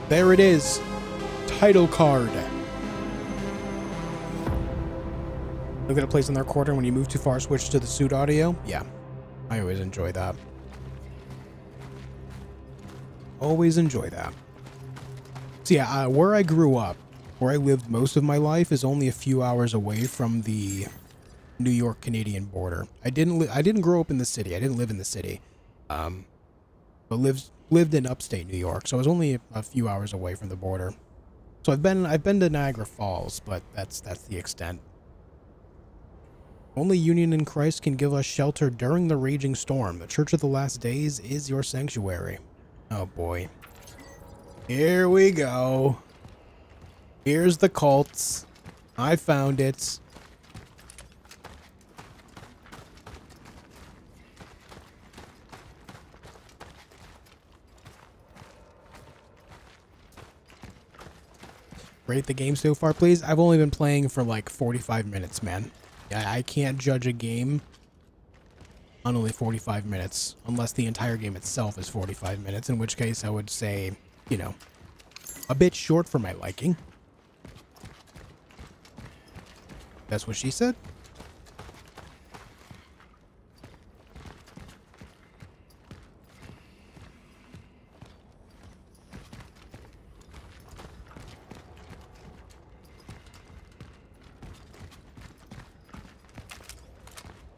There it is. Title card. Look at a place on the recorder. When you move too far, switch to the suit audio. Yeah, I always enjoy that. Always enjoy that. So yeah, where I grew up, where I lived most of my life, is only a few hours away from the New York Canadian border. I didn't grow up in the city. I didn't live in the city, but lived in upstate New York. So I was only a few hours away from the border. So I've been to Niagara Falls, but that's the extent. Only Union in Christ can give us shelter during the raging storm. The Church of the Last Days is your sanctuary. Oh boy. Here we go. Here's the cults. I found it. Rate the game so far, please. I've only been playing for like 45 minutes, man. I can't judge a game on only 45 minutes, unless the entire game itself is 45 minutes, in which case I would say, you know, a bit short for my liking. That's what she said.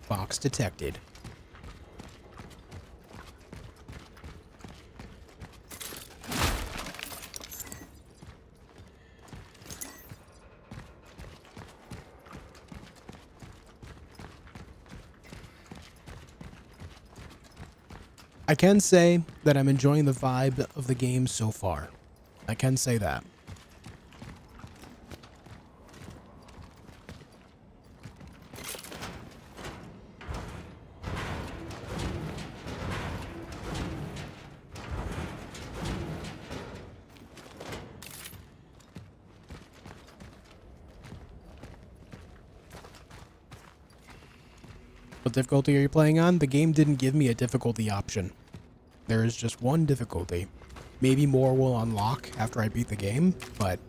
Box detected. I can say that I'm enjoying the vibe of the game so far. I can say that. What difficulty are you playing on? The game didn't give me a difficulty option. There is just one difficulty. Maybe more will unlock after I beat the game, but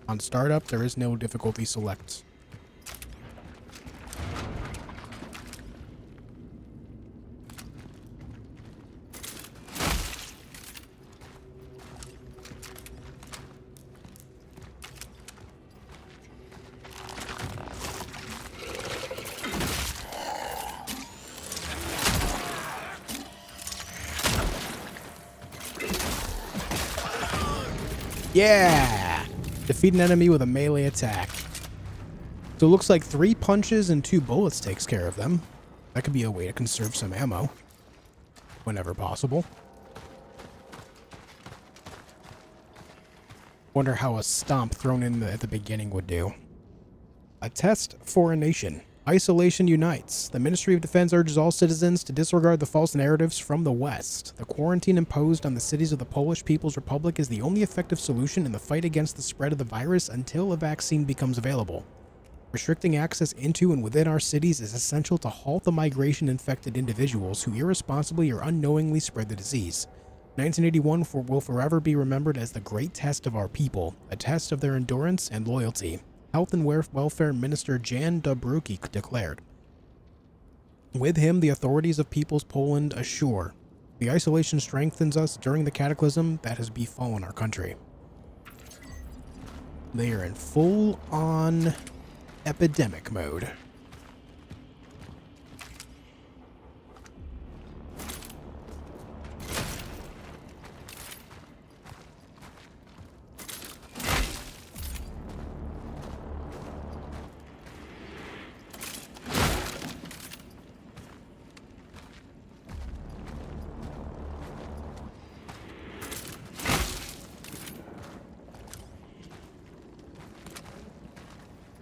on startup, there is no difficulty select. Yeah! Defeat an enemy with a melee attack. So it looks like 3 punches and 2 bullets takes care of them. That could be a way to conserve some ammo. Whenever possible. Wonder how a stomp thrown in at the beginning would do. A test for a nation. Isolation unites. The Ministry of Defense urges all citizens to disregard the false narratives from the West. The quarantine imposed on the cities of the Polish People's Republic is the only effective solution in the fight against the spread of the virus until a vaccine becomes available. Restricting access into and within our cities is essential to halt the migration of infected individuals who irresponsibly or unknowingly spread the disease. 1981 will forever be remembered as the great test of our people, a test of their endurance and loyalty. Health and Welfare Minister Jan Dobrucki declared. With him, the authorities of People's Poland assure the isolation strengthens us during the cataclysm that has befallen our country. They are in full-on epidemic mode.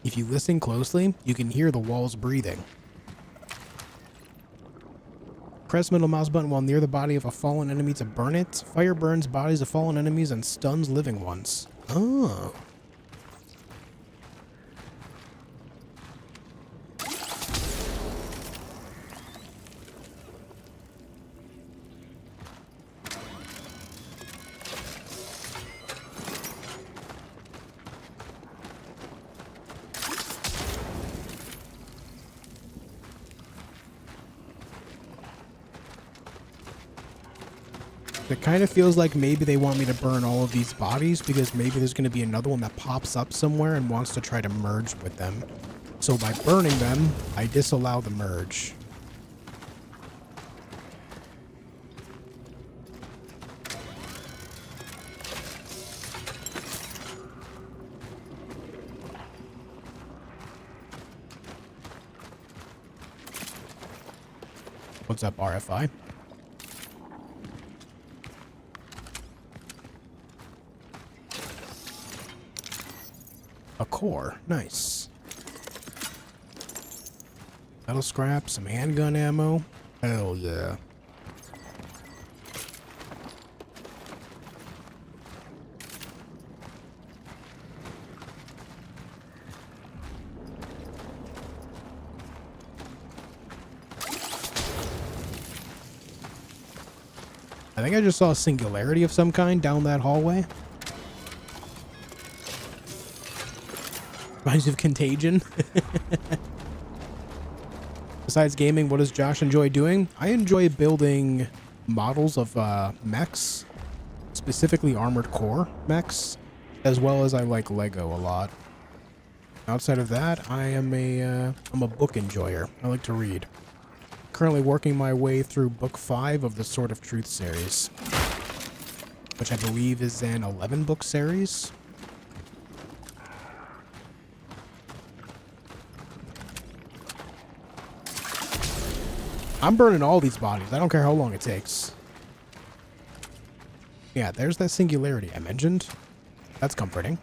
If you listen closely, you can hear the walls breathing. Press middle mouse button while near the body of a fallen enemy to burn it. Fire burns bodies of fallen enemies and stuns living ones. Oh. It kind of feels like maybe they want me to burn all of these bodies because maybe there's going to be another one that pops up somewhere and wants to try to merge with them. So by burning them, I disallow the merge. What's up, RFI? A core. Nice. Metal scrap, some handgun ammo. Hell yeah. I think I just saw a singularity of some kind down that hallway. Reminds me of Contagion. Besides gaming, what does Josh enjoy doing? I enjoy building models of mechs, specifically armored core mechs, as well as I like Lego a lot. Outside of that, I'm a book enjoyer. I like to read. Currently working my way through book 5 of the Sword of Truth series, which I believe is an 11-book series. I'm burning all these bodies. I don't care how long it takes. Yeah, there's that singularity I mentioned. That's comforting.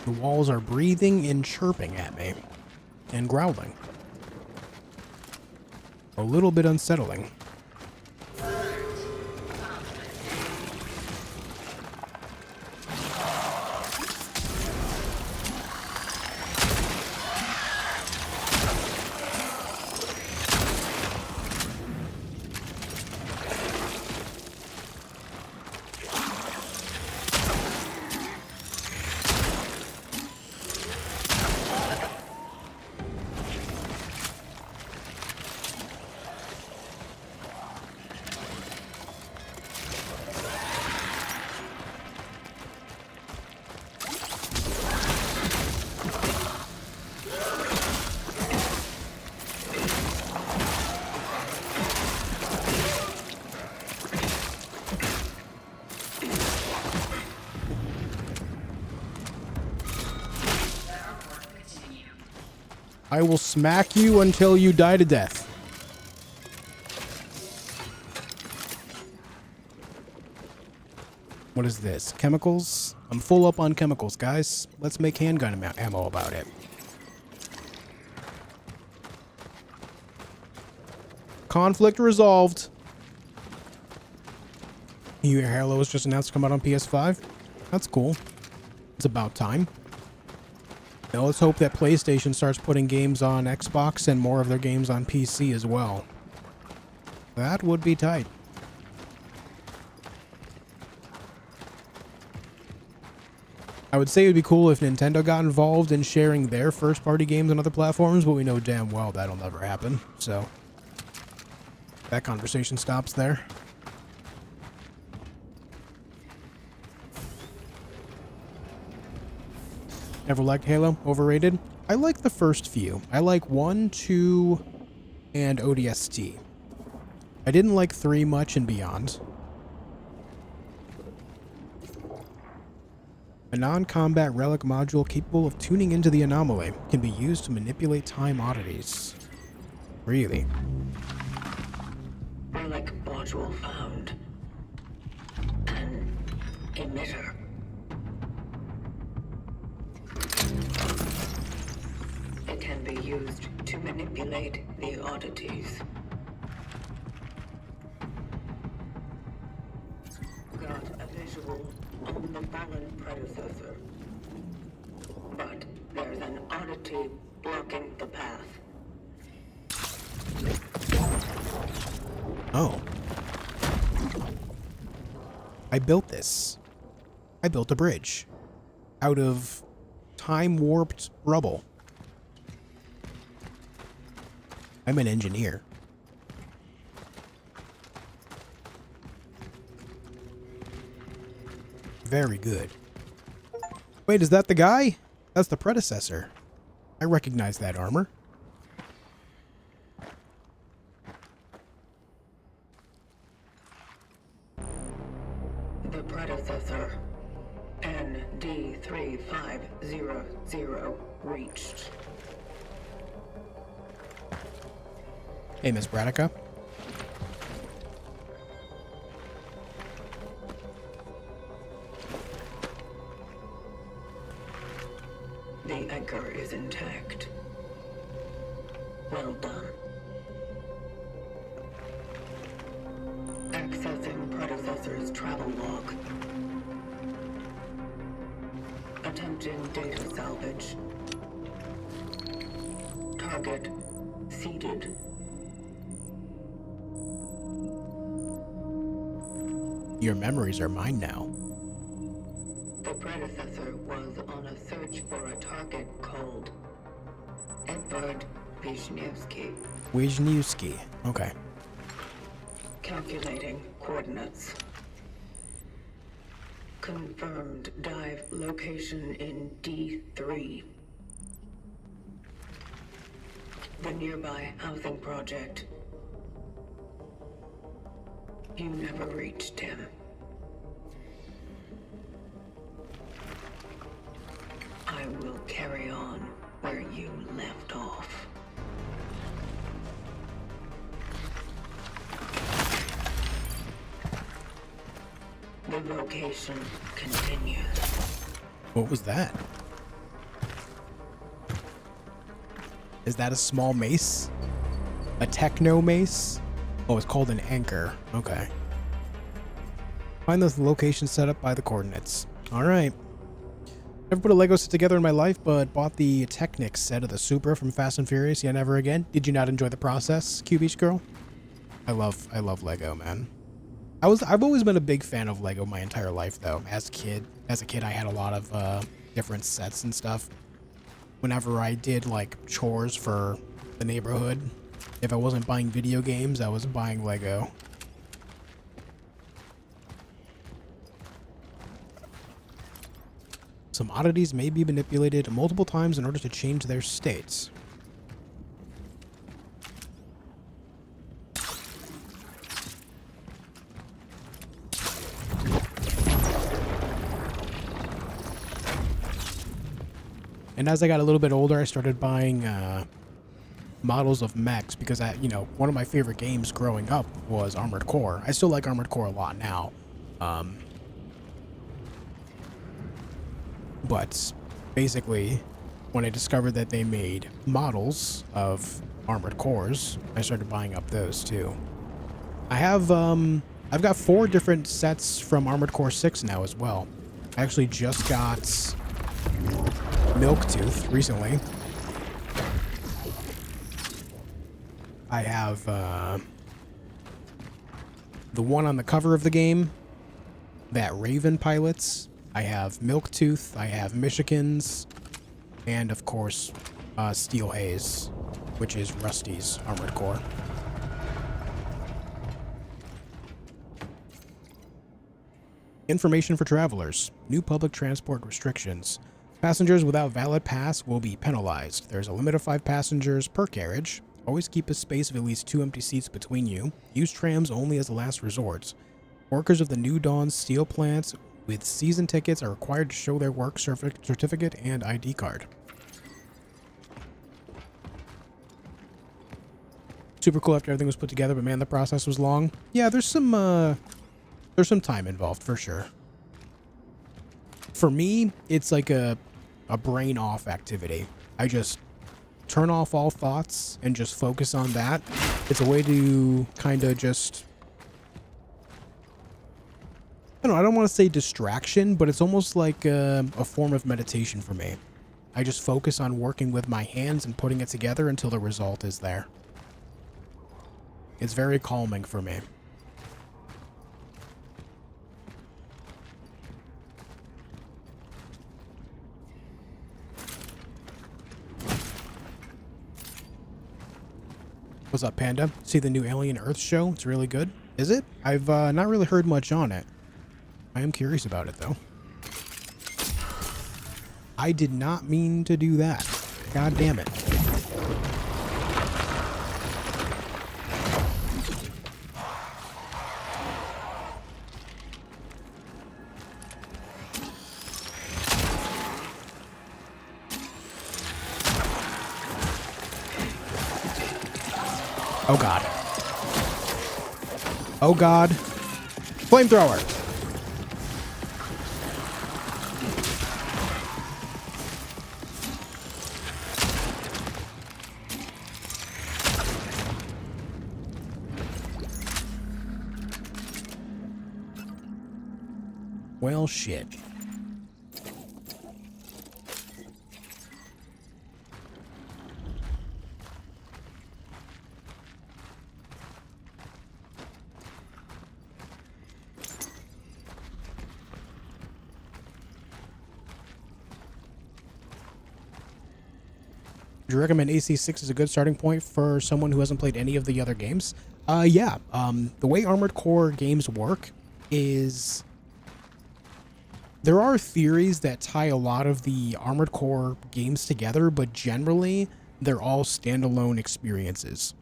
The walls are breathing and chirping at me, and growling. A little bit unsettling. I will smack you until you die to death. What is this? Chemicals? I'm full up on chemicals, guys. Let's make handgun ammo about it. Conflict resolved. You hear Halo was just announced to come out on PS5? That's cool. It's about time. Now let's hope that PlayStation starts putting games on Xbox and more of their games on PC as well. That would be tight. I would say it would be cool if Nintendo got involved in sharing their first-party games on other platforms, but we know damn well that'll never happen, so that conversation stops there. Never liked Halo. Overrated. I like the first few. I like 1, 2, and ODST. I didn't like 3 much and Beyond. A non-combat relic module capable of tuning into the anomaly can be used to manipulate time oddities. Really? Relic module found. An emitter. It can be used to manipulate the oddities. Got a visual on the fallen predecessor. But there's an oddity blocking the path. Oh. I built this. I built a bridge out of time-warped rubble. I'm an engineer. Very good. Wait, is that the guy? That's the predecessor. I recognize that armor. The predecessor, ND3500, reached. Hey, Miss Bradica. The anchor is intact. Well done. Accessing predecessor's travel log. Attempting data salvage. Target seeded. Your memories are mine now. The predecessor was on a search for a target called Edward Wisniewski. Wisniewski. Okay. Calculating coordinates. Confirmed dive location in D3. The nearby housing project. You never reached him. I will carry on where you left off. The vocation continues. What was that? Is that a small mace? A techno mace? Oh, it's called an anchor. Okay. Find the location set up by the coordinates. Alright. Never put a Lego set together in my life, but bought the Technics set of the Supra from Fast and Furious. Yeah, never again. Did you not enjoy the process, Q Beach Girl? I love Lego, man. I've always been a big fan of Lego my entire life, though. As a kid, I had a lot of different sets and stuff. Whenever I did like chores for the neighborhood, if I wasn't buying video games, I was buying Lego. Some oddities may be manipulated multiple times in order to change their states. And as I got a little bit older, I started buying models of mechs because one of my favorite games growing up was Armored Core. I still like Armored Core a lot now. But basically, when I discovered that they made models of Armored Cores, I started buying up those too. I've got 4 different sets from Armored Core 6 now as well. I actually just got Milktooth recently. I have the one on the cover of the game that Raven pilots. I have Milktooth, I have Michigans, and of course, Steel Haze, which is Rusty's Armored Core. Information for travelers. New public transport restrictions. Passengers without valid pass will be penalized. There's a limit of 5 passengers per carriage. Always keep a space of at least 2 empty seats between you. Use trams only as a last resort. Workers of the New Dawn steel plants with season tickets are required to show their work certificate and ID card. Super cool after everything was put together, but man, the process was long. Yeah, there's some time involved for sure. For me, it's like a brain off activity. I just turn off all thoughts and just focus on that. It's a way to kind of just, I don't want to say distraction, but it's almost like a form of meditation for me. I just focus on working with my hands and putting it together until the result is there. It's very calming for me. What's up, Panda? See the new Alien Earth show? It's really good. Is it? I've not really heard much on it. I am curious about it, though. I did not mean to do that. God damn it. Oh god. Oh god. Flamethrower. Well, shit. Do you recommend AC6 as a good starting point for someone who hasn't played any of the other games? Yeah. The way Armored Core games work is there are theories that tie a lot of the Armored Core games together, but generally they're all standalone experiences.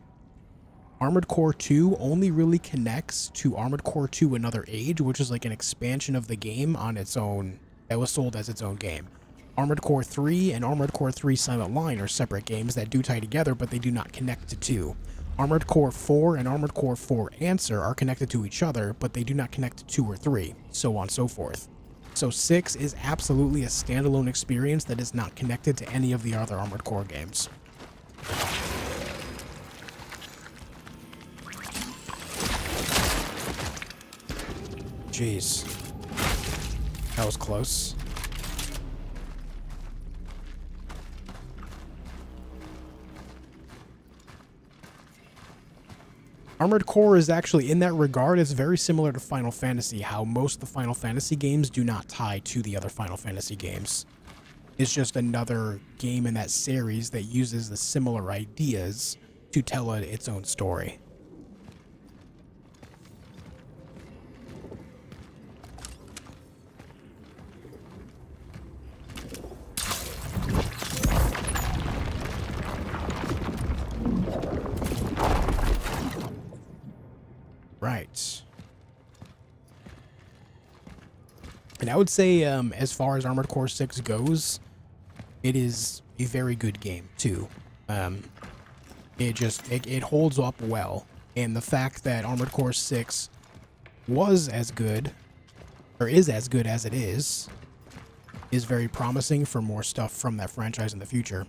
Armored Core 2 only really connects to Armored Core 2 Another Age, which is like an expansion of the game on its own, that was sold as its own game. Armored Core 3 and Armored Core 3 Silent Line are separate games that do tie together, but they do not connect to 2. Armored Core 4 and Armored Core 4 Answer are connected to each other, but they do not connect to 2 or 3, so on and so forth. So 6 is absolutely a standalone experience that is not connected to any of the other Armored Core games. Jeez. That was close. Armored Core is actually, in that regard, it's very similar to Final Fantasy, how most of the Final Fantasy games do not tie to the other Final Fantasy games. It's just another game in that series that uses the similar ideas to tell its own story. Right. And I would say, as far as Armored Core 6 goes, it is a very good game, too. It holds up well. And the fact that Armored Core 6 was as good, or is as good as it is very promising for more stuff from that franchise in the future.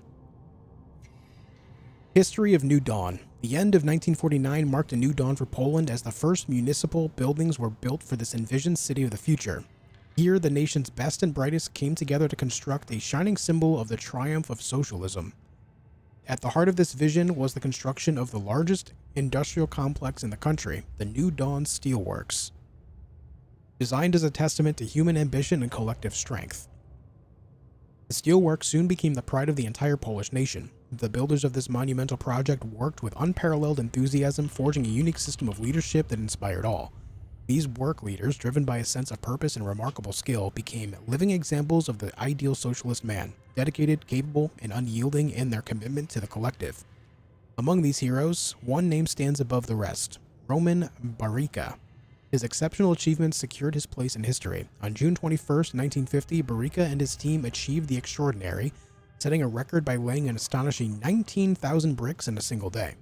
History of New Dawn. The end of 1949 marked a new dawn for Poland as the first municipal buildings were built for this envisioned city of the future. Here, the nation's best and brightest came together to construct a shining symbol of the triumph of socialism. At the heart of this vision was the construction of the largest industrial complex in the country, the New Dawn Steelworks. Designed as a testament to human ambition and collective strength. The steelworks soon became the pride of the entire Polish nation. The builders of this monumental project worked with unparalleled enthusiasm, forging a unique system of leadership that inspired all. These work leaders, driven by a sense of purpose and remarkable skill, became living examples of the ideal socialist man, dedicated, capable, and unyielding in their commitment to the collective. Among these heroes, one name stands above the rest: Roman Barica. His exceptional achievements secured his place in history. On June 21st, 1950, Barica and his team achieved the extraordinary, setting a record by laying an astonishing 19,000 bricks in a single day.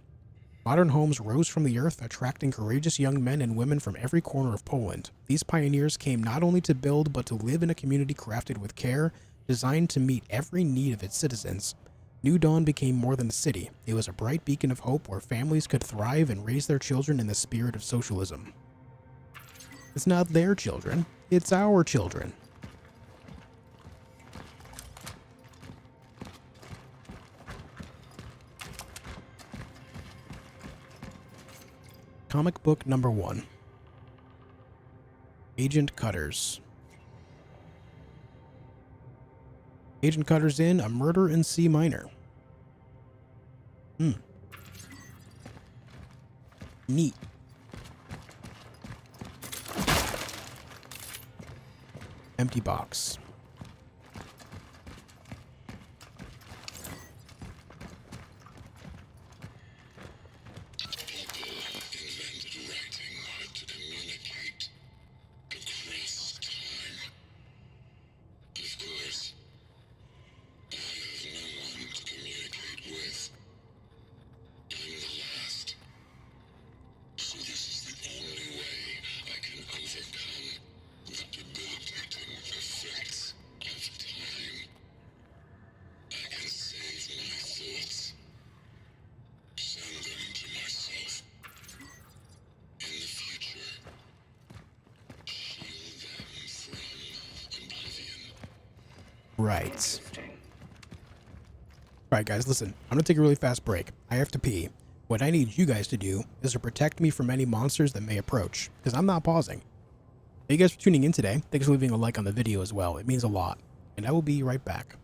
Modern homes rose from the earth, attracting courageous young men and women from every corner of Poland. These pioneers came not only to build, but to live in a community crafted with care, designed to meet every need of its citizens. New Dawn became more than a city. It was a bright beacon of hope where families could thrive and raise their children in the spirit of socialism. It's not their children, it's our children. Comic book number 1. Agent Cutters. Agent Cutters in A Murder in C Minor. Neat. Empty box. Right. Alright guys, listen, I'm gonna take a really fast break. I have to pee. What I need you guys to do is to protect me from any monsters that may approach, because I'm not pausing. Thank you guys for tuning in today. Thanks for leaving a like on the video as well. It means a lot. And I will be right back.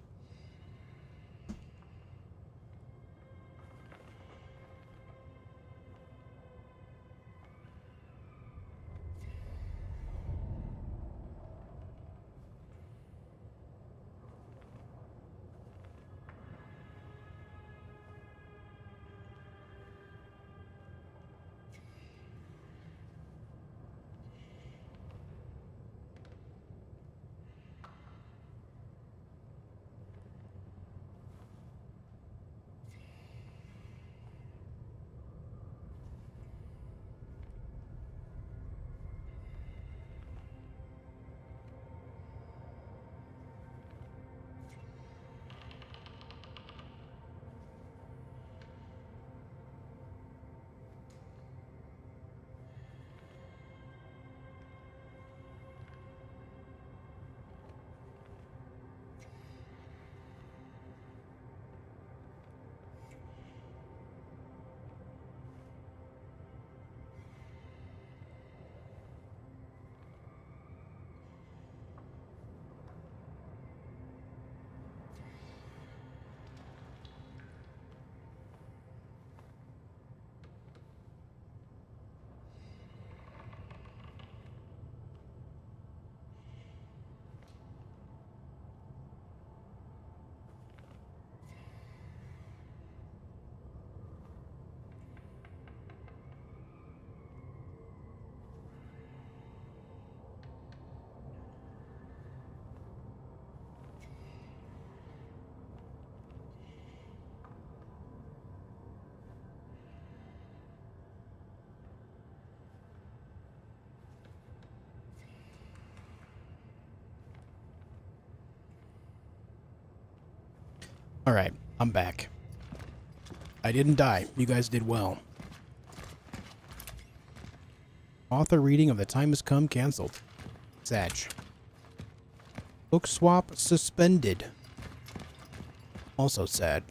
Alright, I'm back. I didn't die. You guys did well. Author reading of The Time Has Come canceled. Sag. Book swap suspended. Also sad.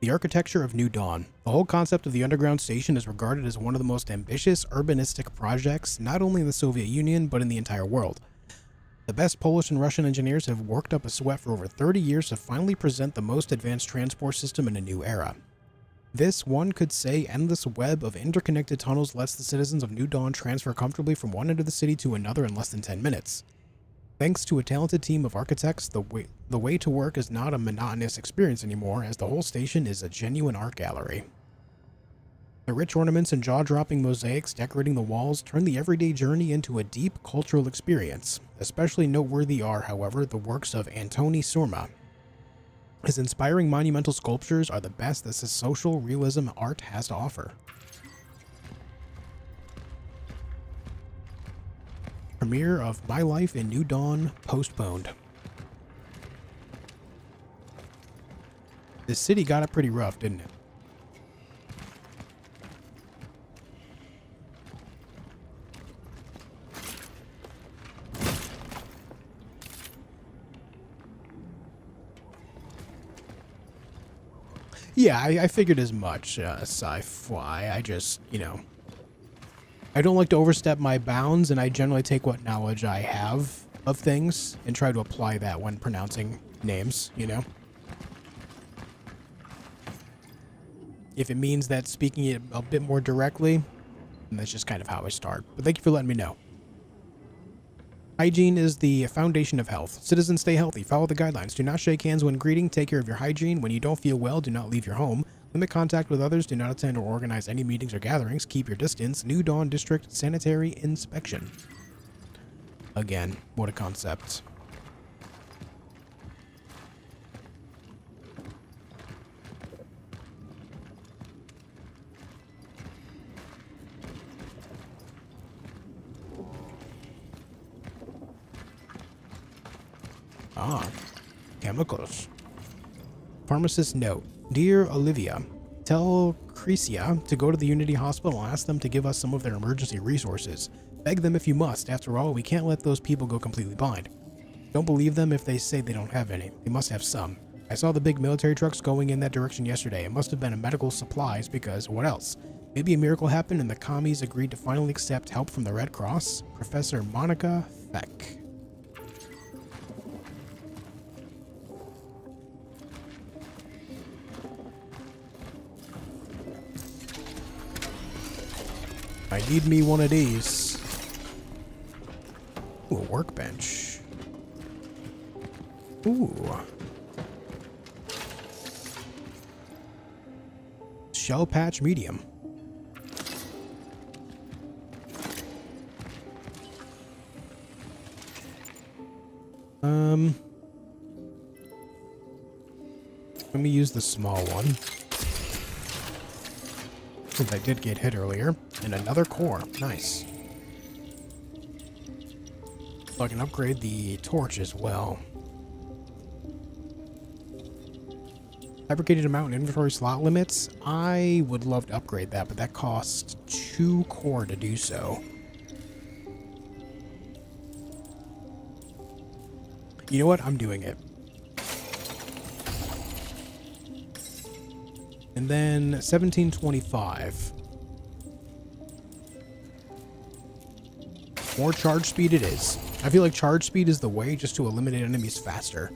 The architecture of New Dawn. The whole concept of the underground station is regarded as one of the most ambitious urbanistic projects not only in the Soviet Union but in the entire world. The best Polish and Russian engineers have worked up a sweat for over 30 years to finally present the most advanced transport system in a new era. This, one could say, endless web of interconnected tunnels lets the citizens of New Dawn transfer comfortably from one end of the city to another in less than 10 minutes. Thanks to a talented team of architects, the way to work is not a monotonous experience anymore, as the whole station is a genuine art gallery. The rich ornaments and jaw-dropping mosaics decorating the walls turn the everyday journey into a deep cultural experience. Especially noteworthy are, however, the works of Antoni Surma. His inspiring monumental sculptures are the best that this social realism art has to offer. Premiere of My Life in New Dawn postponed. This city got it pretty rough, didn't it? Yeah, I figured as much, sci-fi. I just, I don't like to overstep my bounds, and I generally take what knowledge I have of things and try to apply that when pronouncing names, If it means that speaking it a bit more directly, that's just kind of how I start. But thank you for letting me know. Hygiene is the foundation of health. Citizens, stay healthy. Follow the guidelines. Do not shake hands when greeting. Take care of your hygiene. When you don't feel well, do not leave your home. Limit contact with others. Do not attend or organize any meetings or gatherings. Keep your distance. New Dawn District Sanitary Inspection. Again, what a concept. Chemicals. Pharmacist note. Dear Olivia, tell Crecia to go to the Unity Hospital and ask them to give us some of their emergency resources. Beg them if you must. After all, we can't let those people go completely blind. Don't believe them if they say they don't have any. They must have some. I saw the big military trucks going in that direction yesterday. It must have been a medical supplies because what else? Maybe a miracle happened and the commies agreed to finally accept help from the Red Cross. Professor Monica Feck. I need me one of these. Ooh, a workbench. Ooh. Shell patch medium. Let me use the small one. Since I did get hit earlier. And another core. Nice. So I can upgrade the torch as well. Fabricated amount and inventory slot limits. I would love to upgrade that, but that costs 2 core to do so. You know what? I'm doing it. And then 1725. More charge speed it is. I feel like charge speed is the way just to eliminate enemies faster.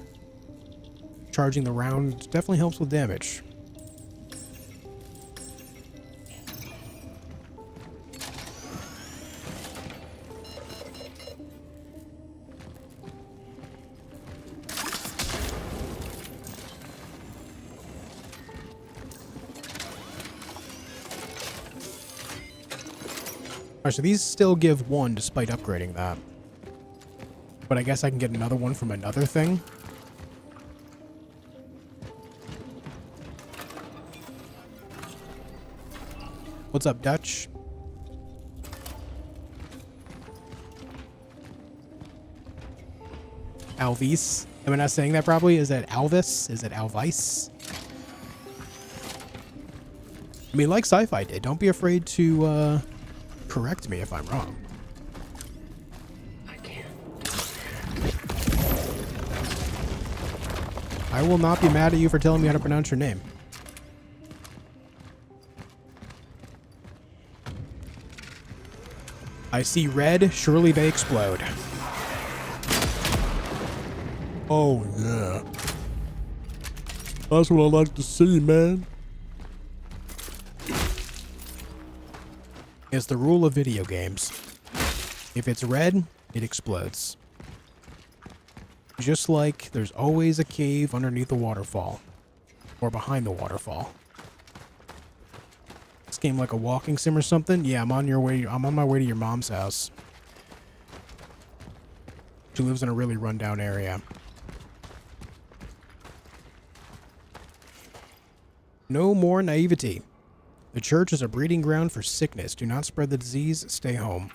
Charging the round definitely helps with damage. Alright, so these still give 1 despite upgrading that. But I guess I can get another one from another thing. What's up, Dutch? Alvis. Am I not saying that properly? Is that Alvis? Is it Alvice? I mean, like Sci-Fi did. Don't be afraid to, correct me if I'm wrong. I can't. I will not be mad at you for telling me how to pronounce your name. I see red. Surely they explode. Oh, yeah. That's what I like to see, man. It's the rule of video games. If it's red, it explodes. Just like there's always a cave underneath a waterfall. Or behind the waterfall. This game like a walking sim or something? Yeah, I'm on my way to your mom's house. She lives in a really rundown area. No more naivety. The church is a breeding ground for sickness. Do not spread the disease. Stay home.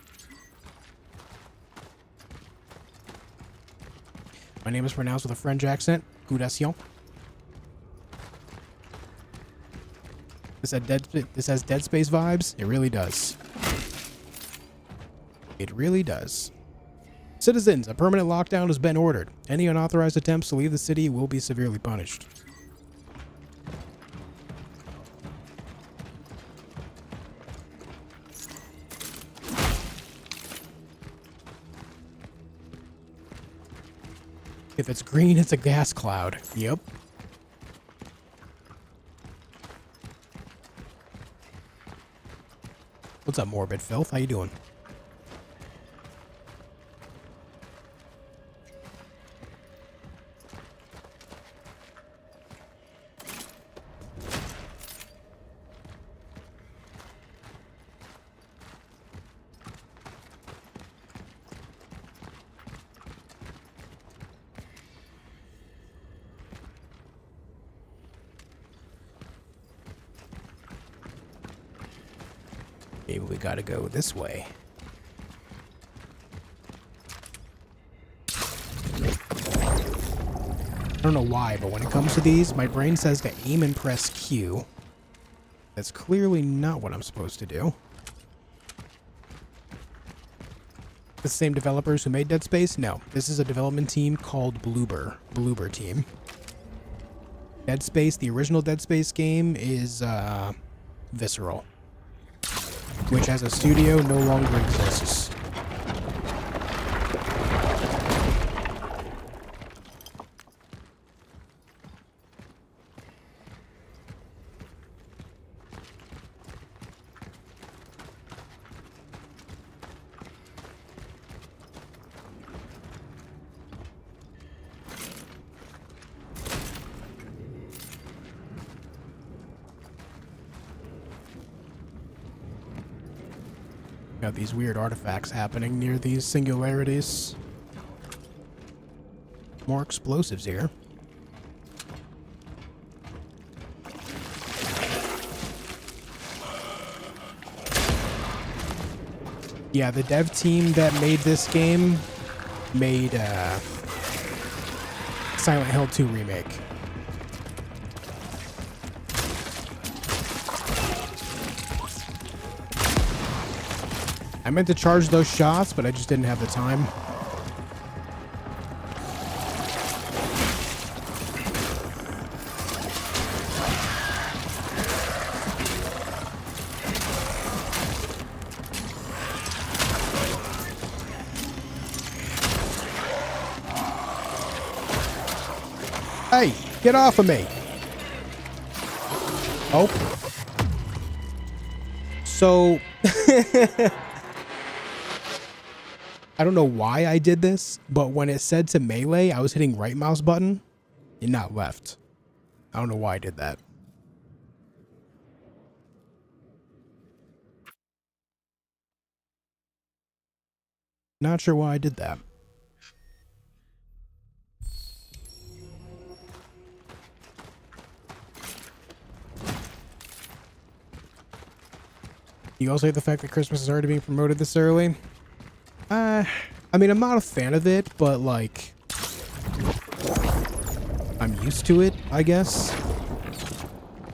My name is pronounced with a French accent. Goudation. This has Dead Space vibes. It really does. It really does. Citizens, a permanent lockdown has been ordered. Any unauthorized attempts to leave the city will be severely punished. If it's green, it's a gas cloud. Yep. What's up, Morbid Filth? How you doing? Maybe we gotta go this way. I don't know why, but when it comes to these, my brain says to aim and press Q. That's clearly not what I'm supposed to do. The same developers who made Dead Space? No. This is a development team called Bloober Team. Dead Space, the original Dead Space game, is Visceral, which as a studio no longer exists. Got these weird artifacts happening near these singularities. More explosives here. Yeah, the dev team that made this game made Silent Hill 2 remake. I meant to charge those shots, but I just didn't have the time. Hey, get off of me. Oh. So... I don't know why I did this, but when it said to melee, I was hitting right mouse button and not left. I don't know why I did that. Not sure why I did that. You also hate the fact that Christmas is already being promoted this early? I mean, I'm not a fan of it, but, like, I'm used to it, I guess.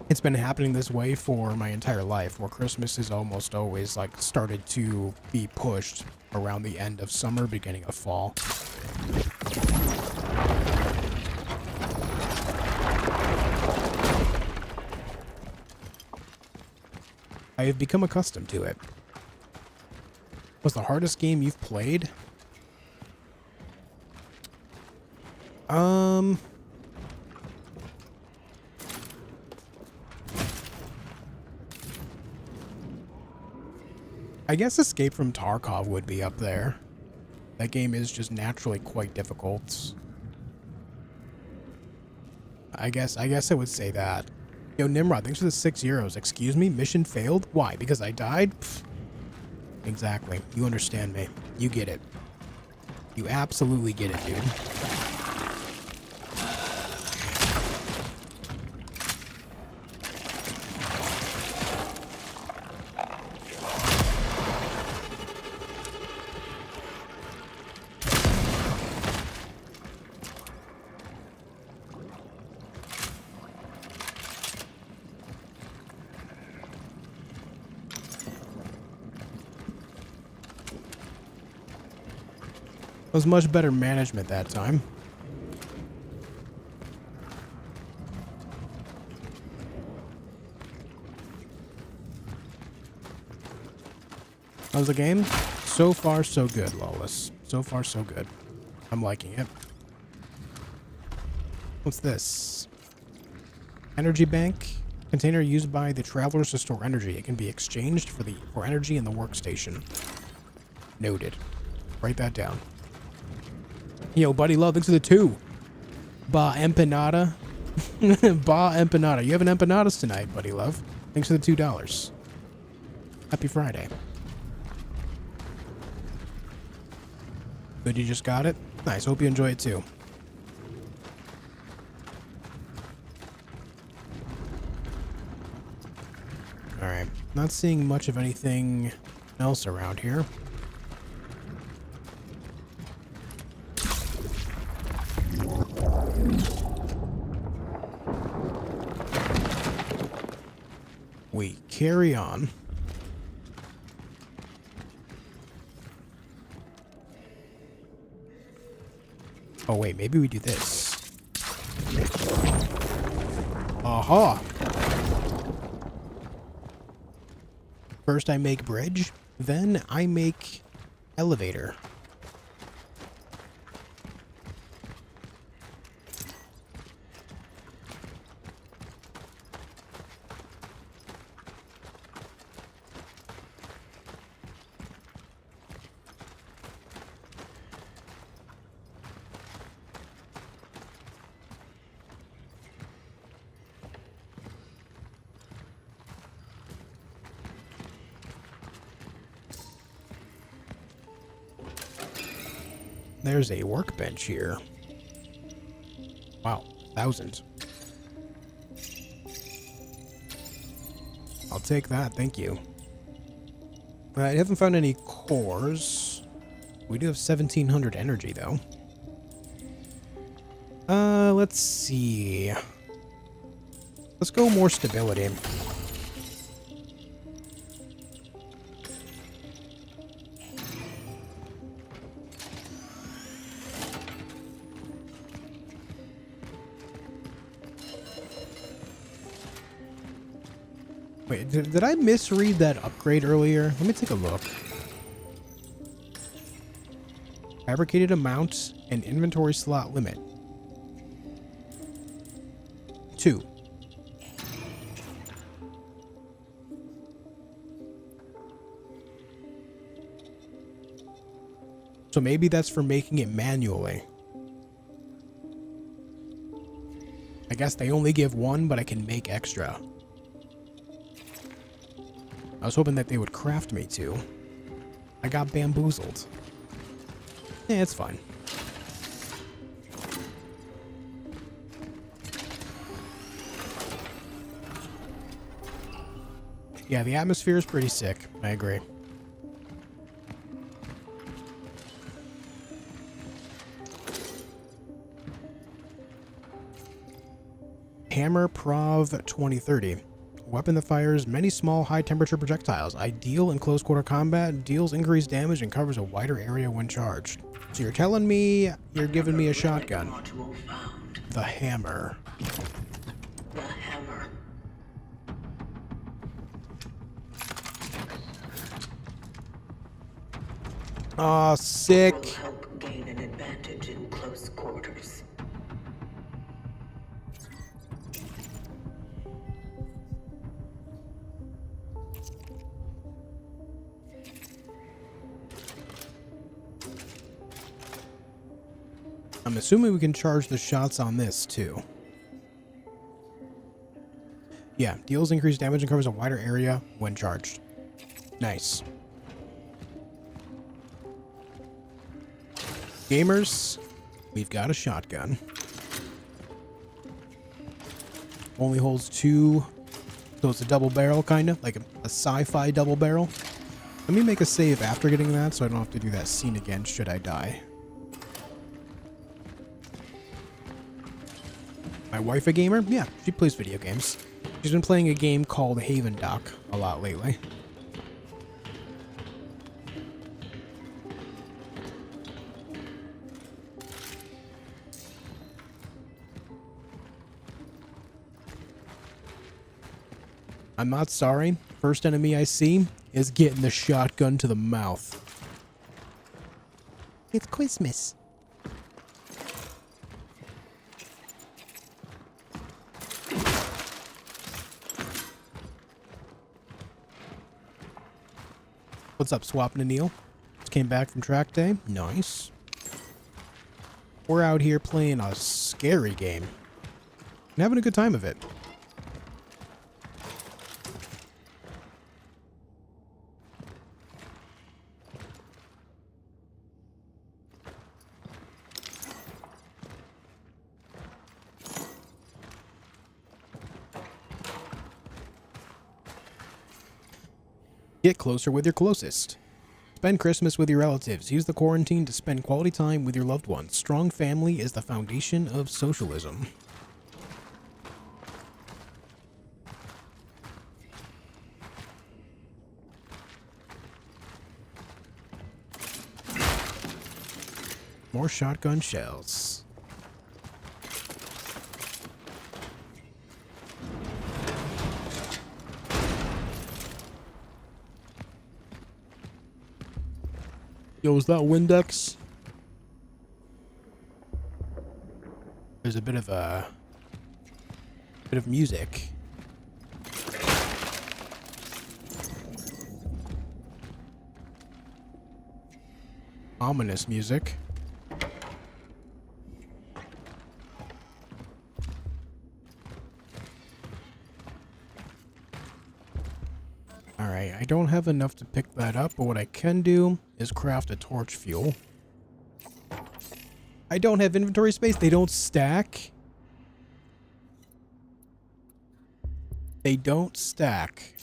It's been happening this way for my entire life, where Christmas is almost always, like, started to be pushed around the end of summer, beginning of fall. I have become accustomed to it. What's the hardest game you've played? I guess Escape from Tarkov would be up there. That game is just naturally quite difficult. I guess I would say that. Yo, Nimrod, thanks for the €6. Excuse me? Mission failed? Why? Because I died? Pfft. Exactly. You understand me. You get it. You absolutely get it, dude. It was much better management that time. How's the game? So far, so good, Lawless. So far, so good. I'm liking it. What's this? Energy bank. Container used by the travelers to store energy. It can be exchanged for energy in the workstation. Noted. Write that down. Yo, buddy love, thanks for the 2. Ba empanada. Ba empanada. You having empanadas tonight, buddy love. Thanks for the $2. Happy Friday. Good, you just got it? Nice, hope you enjoy it too. Alright, not seeing much of anything else around here. We carry on. Oh wait, maybe we do this. Aha! First I make bridge, then I make elevator. There's a workbench here. Wow, thousands. I'll take that, thank you. I haven't found any cores. We do have 1,700 energy, though. Let's see. Let's go more stability. Wait, did I misread that upgrade earlier? Let me take a look. Fabricated amount and inventory slot limit. 2. So maybe that's for making it manually. I guess they only give 1, but I can make extra. I was hoping that they would craft me to. I got bamboozled. Yeah, it's fine. Yeah, the atmosphere is pretty sick. I agree. Hammer Prov 2030. Weapon that fires many small high-temperature projectiles. Ideal in close-quarter combat, deals increased damage, and covers a wider area when charged. So you're telling me you're giving me a shotgun. The hammer. The hammer. Aw, sick. Will help gain an advantage in close quarters. I'm assuming we can charge the shots on this too. Yeah, deals increased damage and covers a wider area when charged. Nice. Gamers, we've got a shotgun. Only holds 2, so it's a double barrel, kind of like a sci-fi double barrel. Let me make a save after getting that so I don't have to do that scene again should I die. My wife a gamer? Yeah, she plays video games. She's been playing a game called Haven Dock a lot lately. I'm not sorry. First enemy I see is getting the shotgun to the mouth. It's Christmas. What's up, Swap and Neil? Just came back from track day. Nice. We're out here playing a scary game and having a good time of it. Get closer with your closest. Spend Christmas with your relatives. Use the quarantine to spend quality time with your loved ones. Strong family is the foundation of socialism. More shotgun shells. Yo, is that Windex? There's a bit of music. Ominous music. Alright, I don't have enough to pick that up, but what I can do is craft a torch fuel. I don't have inventory space. They don't stack. They don't stack.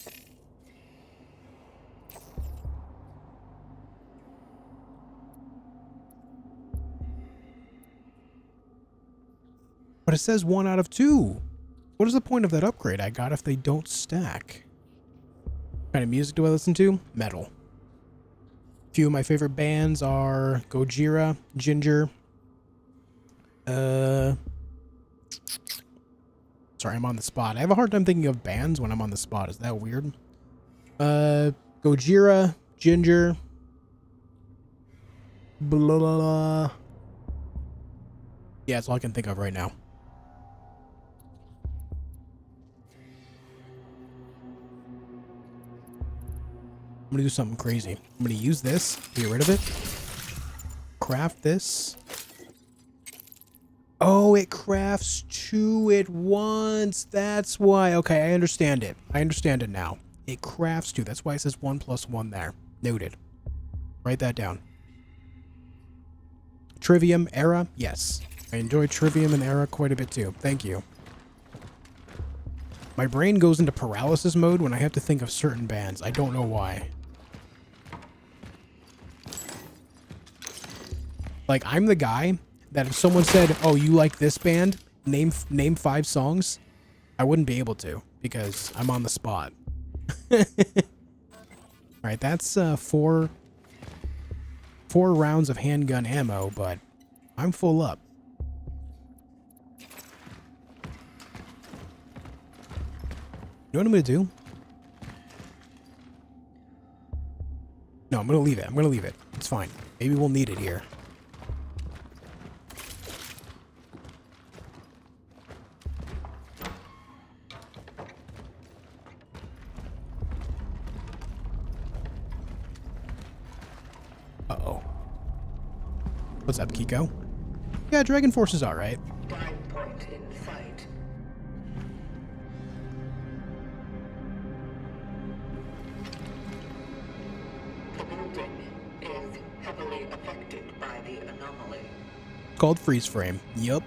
But it says 1 out of 2. What is the point of that upgrade I got if they don't stack? What kind of music do I listen to? Metal. Few of my favorite bands are Gojira, Ginger. Sorry, I'm on the spot. I have a hard time thinking of bands when I'm on the spot. Is that weird? Gojira, Ginger. Blah, blah, blah. Yeah, that's all I can think of right now. I'm gonna do something crazy. I'm gonna use this, get rid of it. Craft this. Oh, it crafts 2 at once. That's why. Okay, I understand it. I understand it now. It crafts 2. That's why it says 1 + 1 there. Noted. Write that down. Trivium era? Yes. I enjoy Trivium and era quite a bit too. Thank you. My brain goes into paralysis mode when I have to think of certain bands. I don't know why. Like, I'm the guy that if someone said, oh, you like this band, name 5 songs, I wouldn't be able to because I'm on the spot. Alright, that's 4 rounds of handgun ammo, but I'm full up. You know what I'm going to do? No, I'm going to leave it. I'm going to leave it. It's fine. Maybe we'll need it here. Uh-oh. What's up, Kiko? Yeah, Dragon Force is alright. Dive point in sight. The building is heavily affected by the anomaly. Called freeze frame. Yup.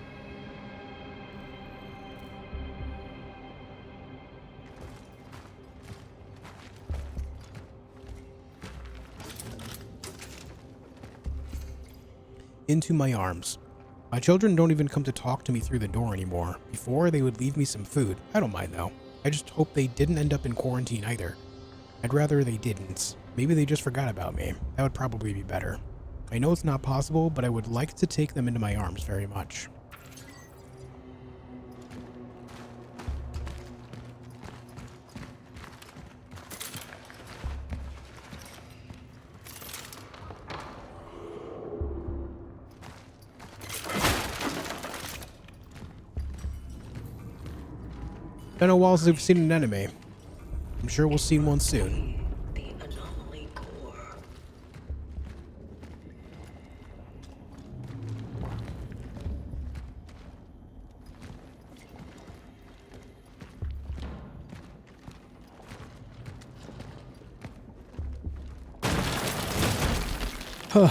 Into my arms. My children don't even come to talk to me through the door anymore. Before, they would leave me some food. I don't mind though. I just hope they didn't end up in quarantine either. I'd rather they didn't. Maybe they just forgot about me. That would probably be better. I know it's not possible, but I would like to take them into my arms very much. Been a while since we've seen an enemy. I'm sure we'll see one soon. The anomaly core. Huh.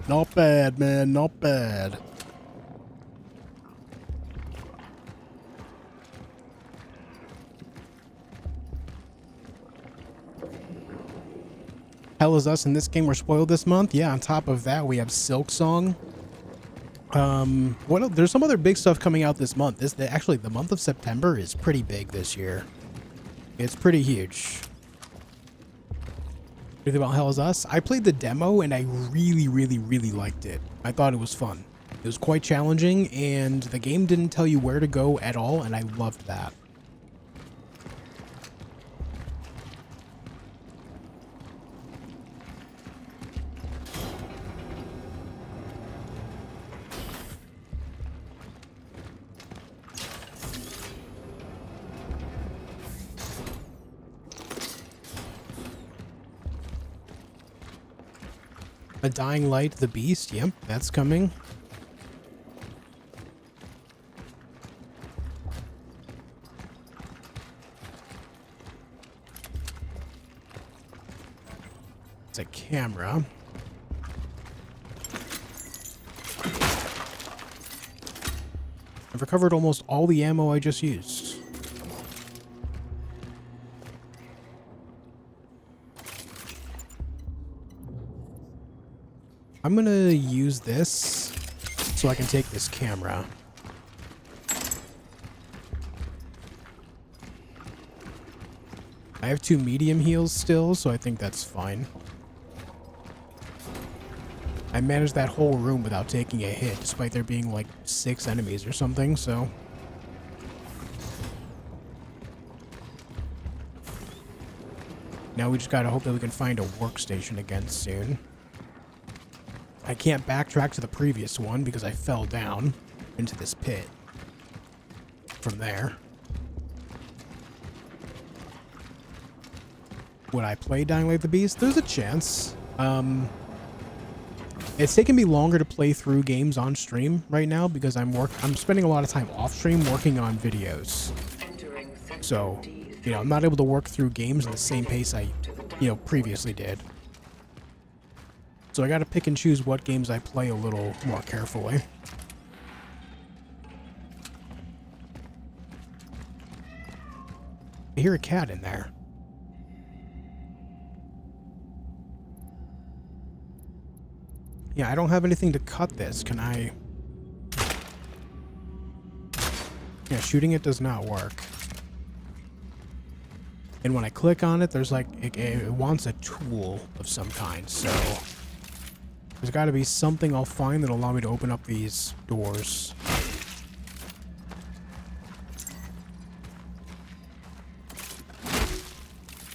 Not bad, man. Not bad. Hell is Us in this game were spoiled this month. Yeah, on top of that, we have Silk Song. What else? There's some other big stuff coming out this month. Actually, the month of September is pretty big this year. It's pretty huge. What do you think about Hell is Us? I played the demo and I really liked it. I thought it was fun. It was quite challenging and the game didn't tell you where to go at all, and I loved that. A Dying Light, the Beast. Yep, that's coming. It's a camera. I've recovered almost all the ammo I just used. I'm gonna use this so I can take this camera. I have 2 medium heals still, so I think that's fine. I I managed that whole room without taking a hit, despite there being like 6 enemies or something, so... Now we just gotta hope that we can find a workstation again soon. I can't backtrack to the previous one because I fell down into this pit from there. Would I play Dying Light the Beast? There's a chance. It's taken me longer to play through games on stream right now because I'm spending a lot of time off stream working on videos. So, you know, I'm not able to work through games at the same pace I, previously did. So I gotta pick and choose what games I play a little more carefully. I hear a cat in there. Yeah, I don't have anything to cut this. Can I... Yeah, shooting it does not work. And when I click on it, there's like... It wants a tool of some kind, so... There's got to be something I'll find that'll allow me to open up these doors.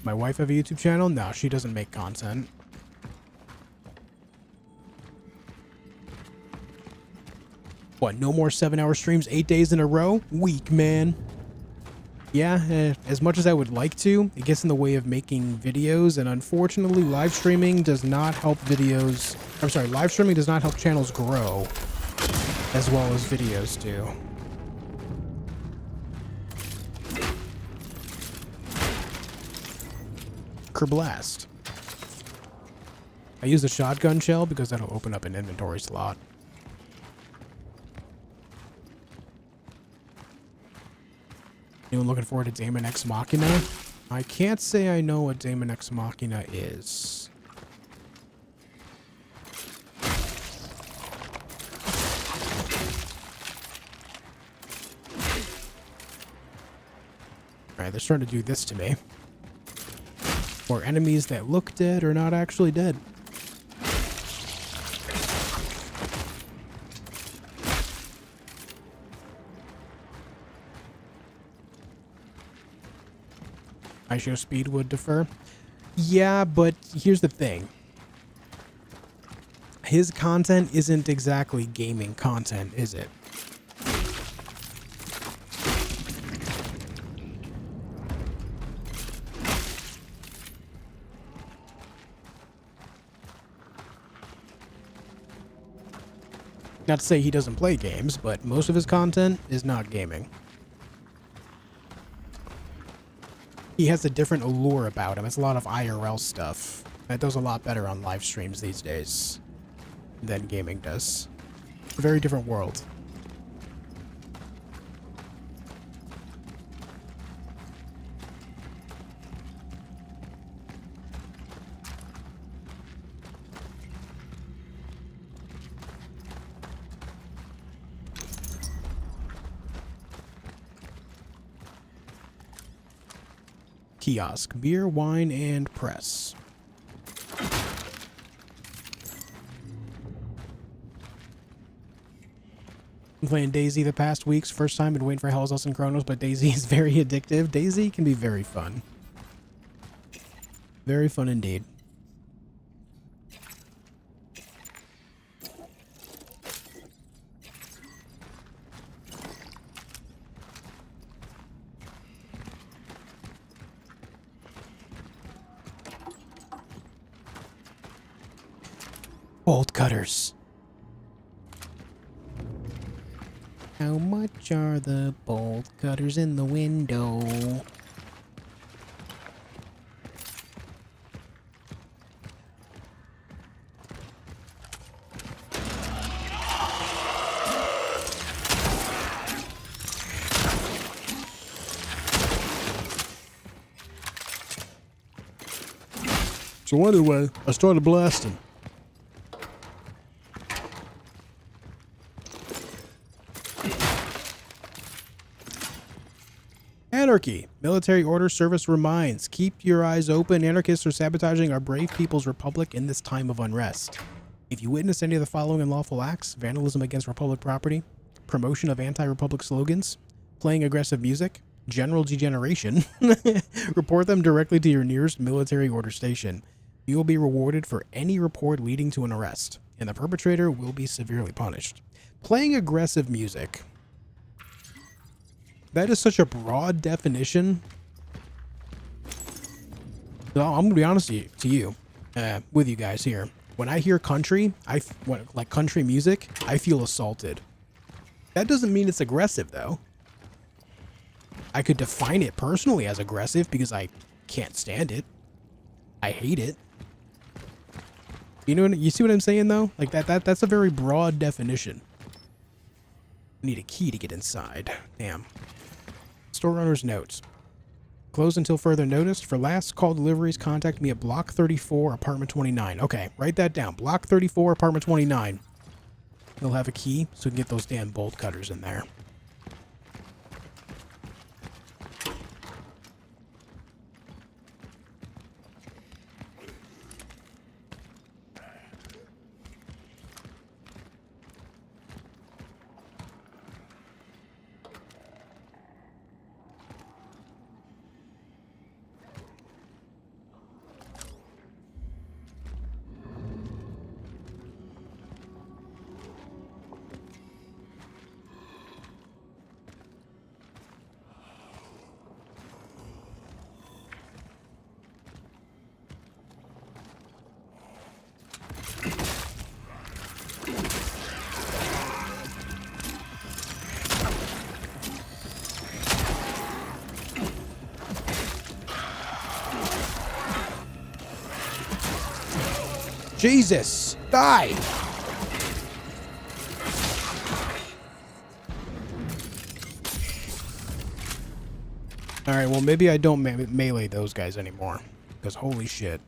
My wife have a YouTube channel? No, she doesn't make content. What, no more 7-hour streams 8 days in a row? Weak, man. Yeah, as much as I would like to, it gets in the way of making videos, and unfortunately, live streaming does not help videos... I'm sorry, live streaming does not help channels grow as well as videos do. Kerblast. I use the shotgun shell because that'll open up an inventory slot. Anyone looking forward to Daemon X Machina? I can't say I know what Daemon X Machina is. Alright, they're starting to do this to me. Or enemies that look dead are not actually dead. theJOSHfeed would defer. Yeah, but here's the thing. His content isn't exactly gaming content, is it? Not to say he doesn't play games, but most of his content is not gaming. He has a different allure about him. It's a lot of IRL stuff. That does a lot better on live streams these days than gaming does. A very different world. Kiosk, beer, wine, and press. I'm playing Daisy the past weeks. First time been waiting for Hell's Us and Cronos, but Daisy is very addictive. Daisy can be very fun. Very fun indeed. Bolt cutters. How much are the bolt cutters in the window? So anyway, I started blasting. Anarchy. Military order service reminds. Keep your eyes open. Anarchists are sabotaging our brave people's republic in this time of unrest. If you witness any of the following unlawful acts: vandalism against Republic property, promotion of anti-Republic slogans, playing aggressive music, general degeneration, report them directly to your nearest military order station. You will be rewarded for any report leading to an arrest, and the perpetrator will be severely punished. Playing aggressive music. That is such a broad definition. So I'm gonna be honest with you guys here. When I hear country, like country music, I feel assaulted. That doesn't mean it's aggressive, though. I could define it personally as aggressive because I can't stand it. I hate it. You know, you see what I'm saying, though? Like that's a very broad definition. I need a key to get inside. Damn. Store owner's notes. Closed until further notice. For last call deliveries, contact me at Block 34, Apartment 29. Okay, write that down. Block 34, Apartment 29. He'll have a key so we can get those damn bolt cutters in there. Jesus! Die! Alright, well maybe I don't melee those guys anymore. Because holy shit.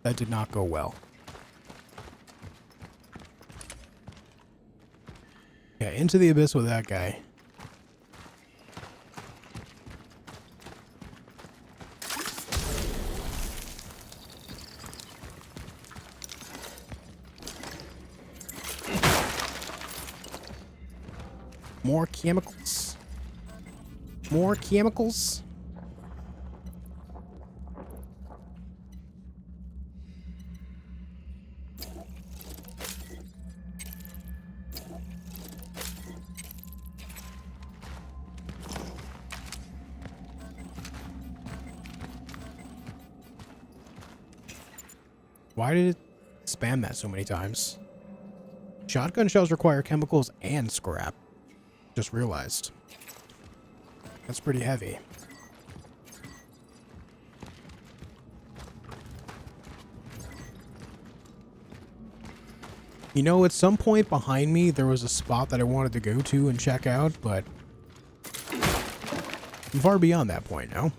That did not go well. Yeah, into the abyss with that guy. More chemicals. More chemicals. Why did it spam that so many times? Shotgun shells require chemicals and scrap. Just realized. That's pretty heavy. You know, at some point behind me, there was a spot that I wanted to go to and check out, but I'm far beyond that point now.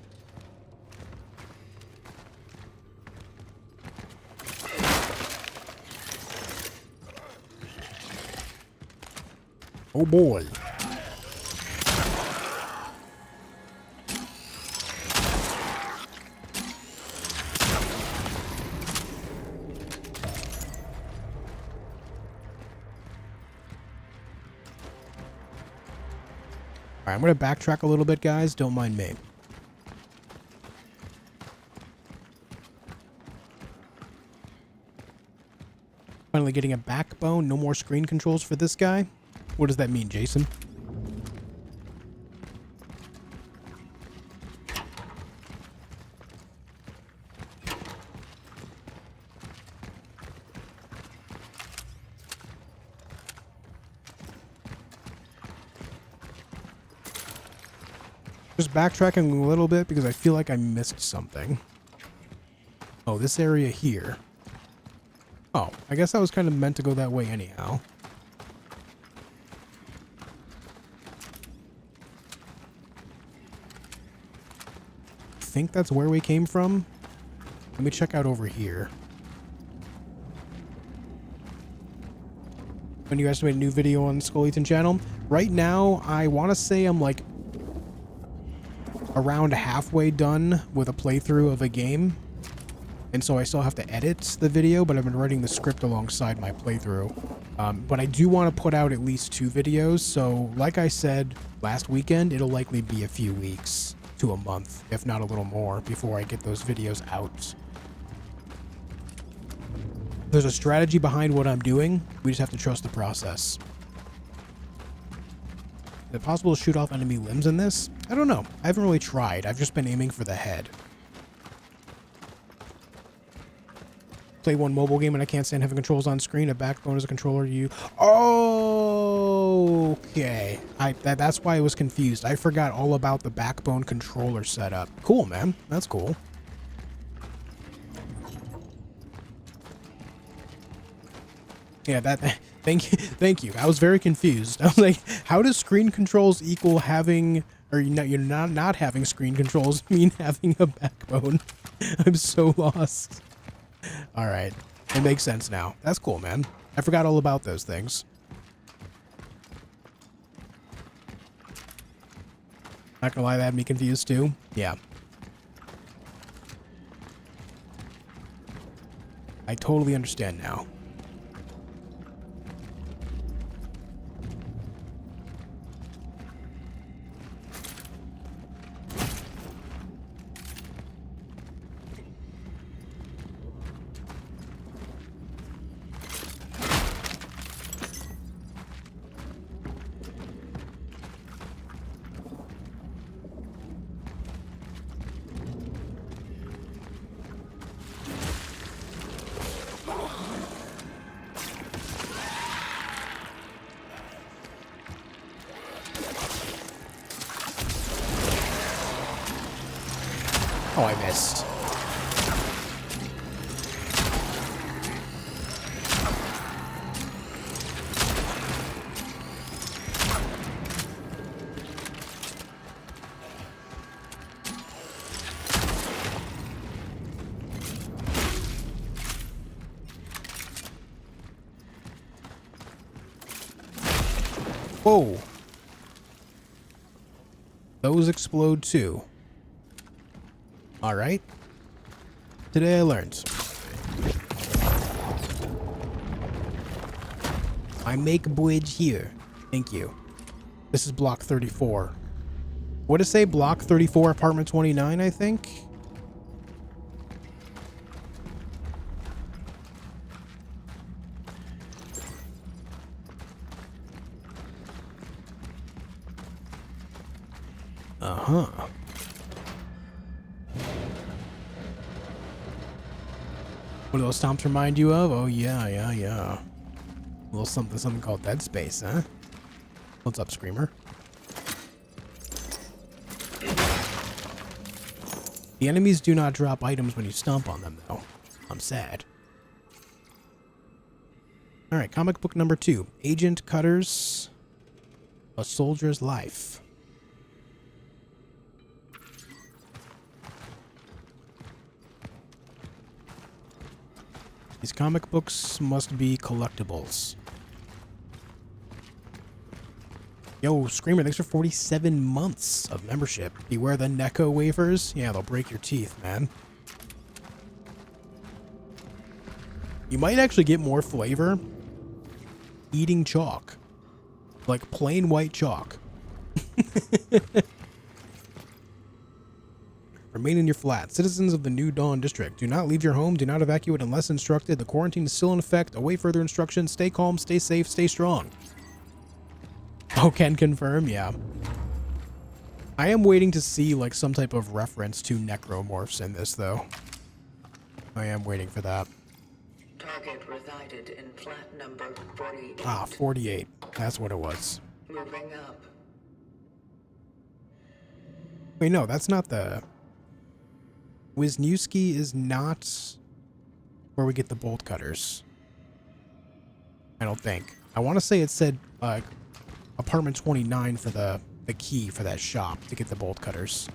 Oh boy. Alright, I'm going to backtrack a little bit, guys. Don't mind me. Finally getting a backbone. No more screen controls for this guy. What does that mean, Jason? Just backtracking a little bit because I feel like I missed something. Oh, this area here. Oh, I guess I was kind of meant to go that way anyhow. I think that's where we came from. Let me check out over here. When you guys made a new video on the Skull-Eaton channel. Right now, I want to say I'm like around halfway done with a playthrough of a game. and so I still have to edit the video, but I've been writing the script alongside my playthrough. But I do want to put out at least 2 videos, so like I said last weekend, it'll likely be a few weeks to a month, if not a little more, before I get those videos out. There's a strategy behind what I'm doing, we just have to trust the process. Is it possible to shoot off enemy limbs in this? I don't know. I haven't really tried. I've just been aiming for the head. Play one mobile game and I can't stand having controls on screen. A backbone is a controller you... Oh, okay. That's why I was confused. I forgot all about the backbone controller setup. Cool, man. That's cool. Yeah, thank you. I was very confused. I was like, how does screen controls equal having, or you're not having screen controls mean having a backbone? I'm so lost. All right, it makes sense now. That's cool, man. I forgot all about those things. Not gonna lie, that had me confused too. Yeah. I totally understand now. Oh, I missed. Whoa. Those explode too. All right. Today I learned. I make bridge here. Thank you. This is block 34. What did it say? Block 34, apartment 29, I think? Uh-huh. What do those stomps remind you of? Oh, yeah. A little something called Dead Space, huh? What's up, Screamer? The enemies do not drop items when you stomp on them, though. I'm sad. Alright, comic book number 2. Agent Cutter's A Soldier's Life. These comic books must be collectibles. Yo, Screamer, thanks for 47 months of membership. Beware the Necco wafers. Yeah, they'll break your teeth, man. You might actually get more flavor eating chalk. Like plain white chalk. Remain in your flat. Citizens of the New Dawn district, do not leave your home. Do not evacuate unless instructed. The quarantine is still in effect. Await further instructions. Stay calm, stay safe, stay strong. Oh, can confirm? Yeah. I am waiting to see like some type of reference to necromorphs in this, though. I am waiting for that. Target resided in flat number 48. Ah, 48. That's what it was. Moving up. Wait, no, that's not the... Wisniewski is not where we get the bolt cutters. I don't think. I want to say it said apartment 29 for the key for that shop to get the bolt cutters.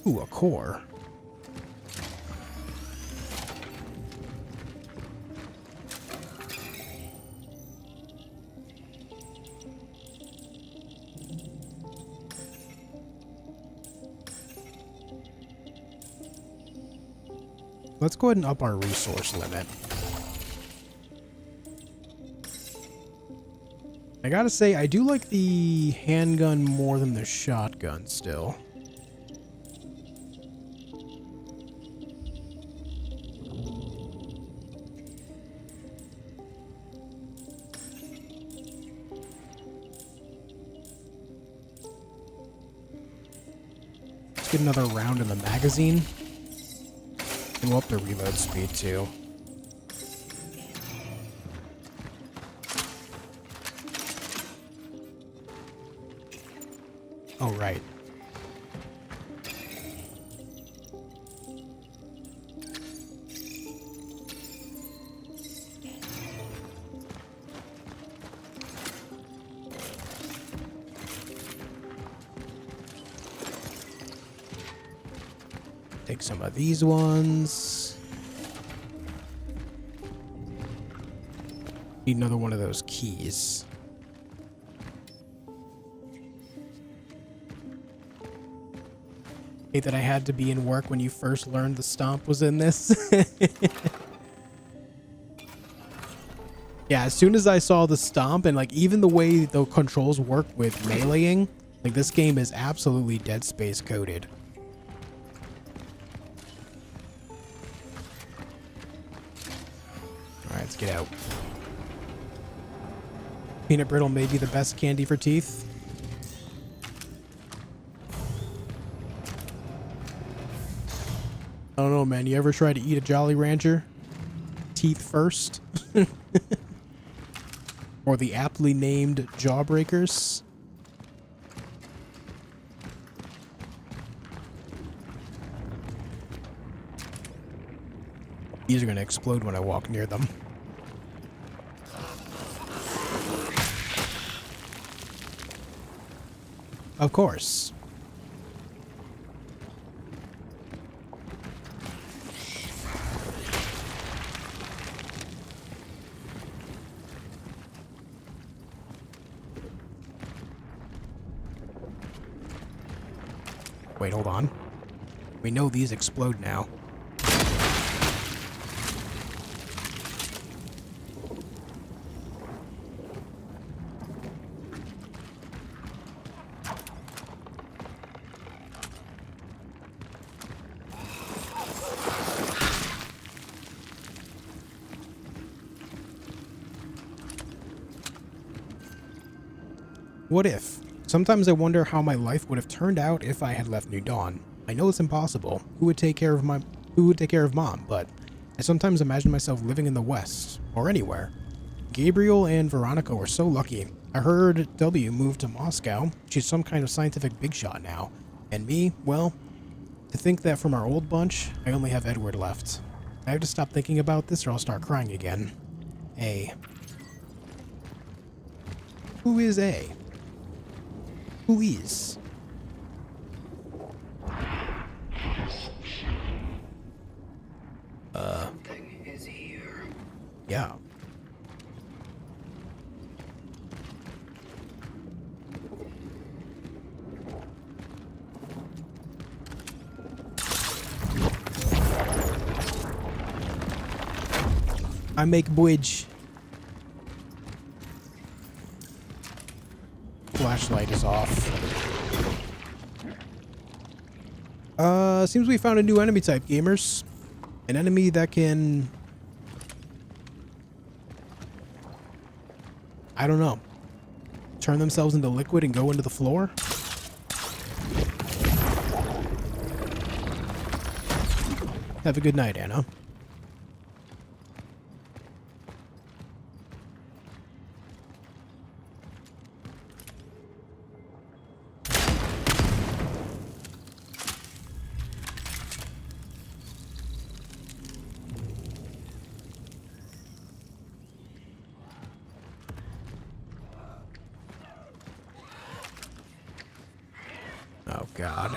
Ooh, a core. Let's go ahead and up our resource limit. I gotta say, I do like the handgun more than the shotgun still. Let's get another round in the magazine. And we'll up the reload speed too. Oh, right. Take some of these ones. Need another one of those keys. Hate that I had to be in work when you first learned the stomp was in this. Yeah, as soon as I saw the stomp and like even the way the controls work with meleeing, like this game is absolutely Dead Space coded. Alright, let's get out. Peanut brittle may be the best candy for teeth. I don't know, man. You ever try to eat a Jolly Rancher? Teeth first? Or the aptly named Jawbreakers? These are going to explode when I walk near them. Of course. Wait, hold on. We know these explode now. What if? Sometimes I wonder how my life would have turned out if I had left New Dawn. I know it's impossible. Who would take care of Mom? But I sometimes imagine myself living in the West or anywhere. Gabriel and Veronica were so lucky. I heard W moved to Moscow. She's some kind of scientific big shot now. And me, well, to think that from our old bunch, I only have Edward left. I have to stop thinking about this or I'll start crying again. A. Who is A? Who is? Something is here. Yeah. I make bridge. Flashlight is off. Seems we found a new enemy type, gamers. An enemy that can... I don't know. Turn themselves into liquid and go into the floor? Have a good night, Anna. Oh, God.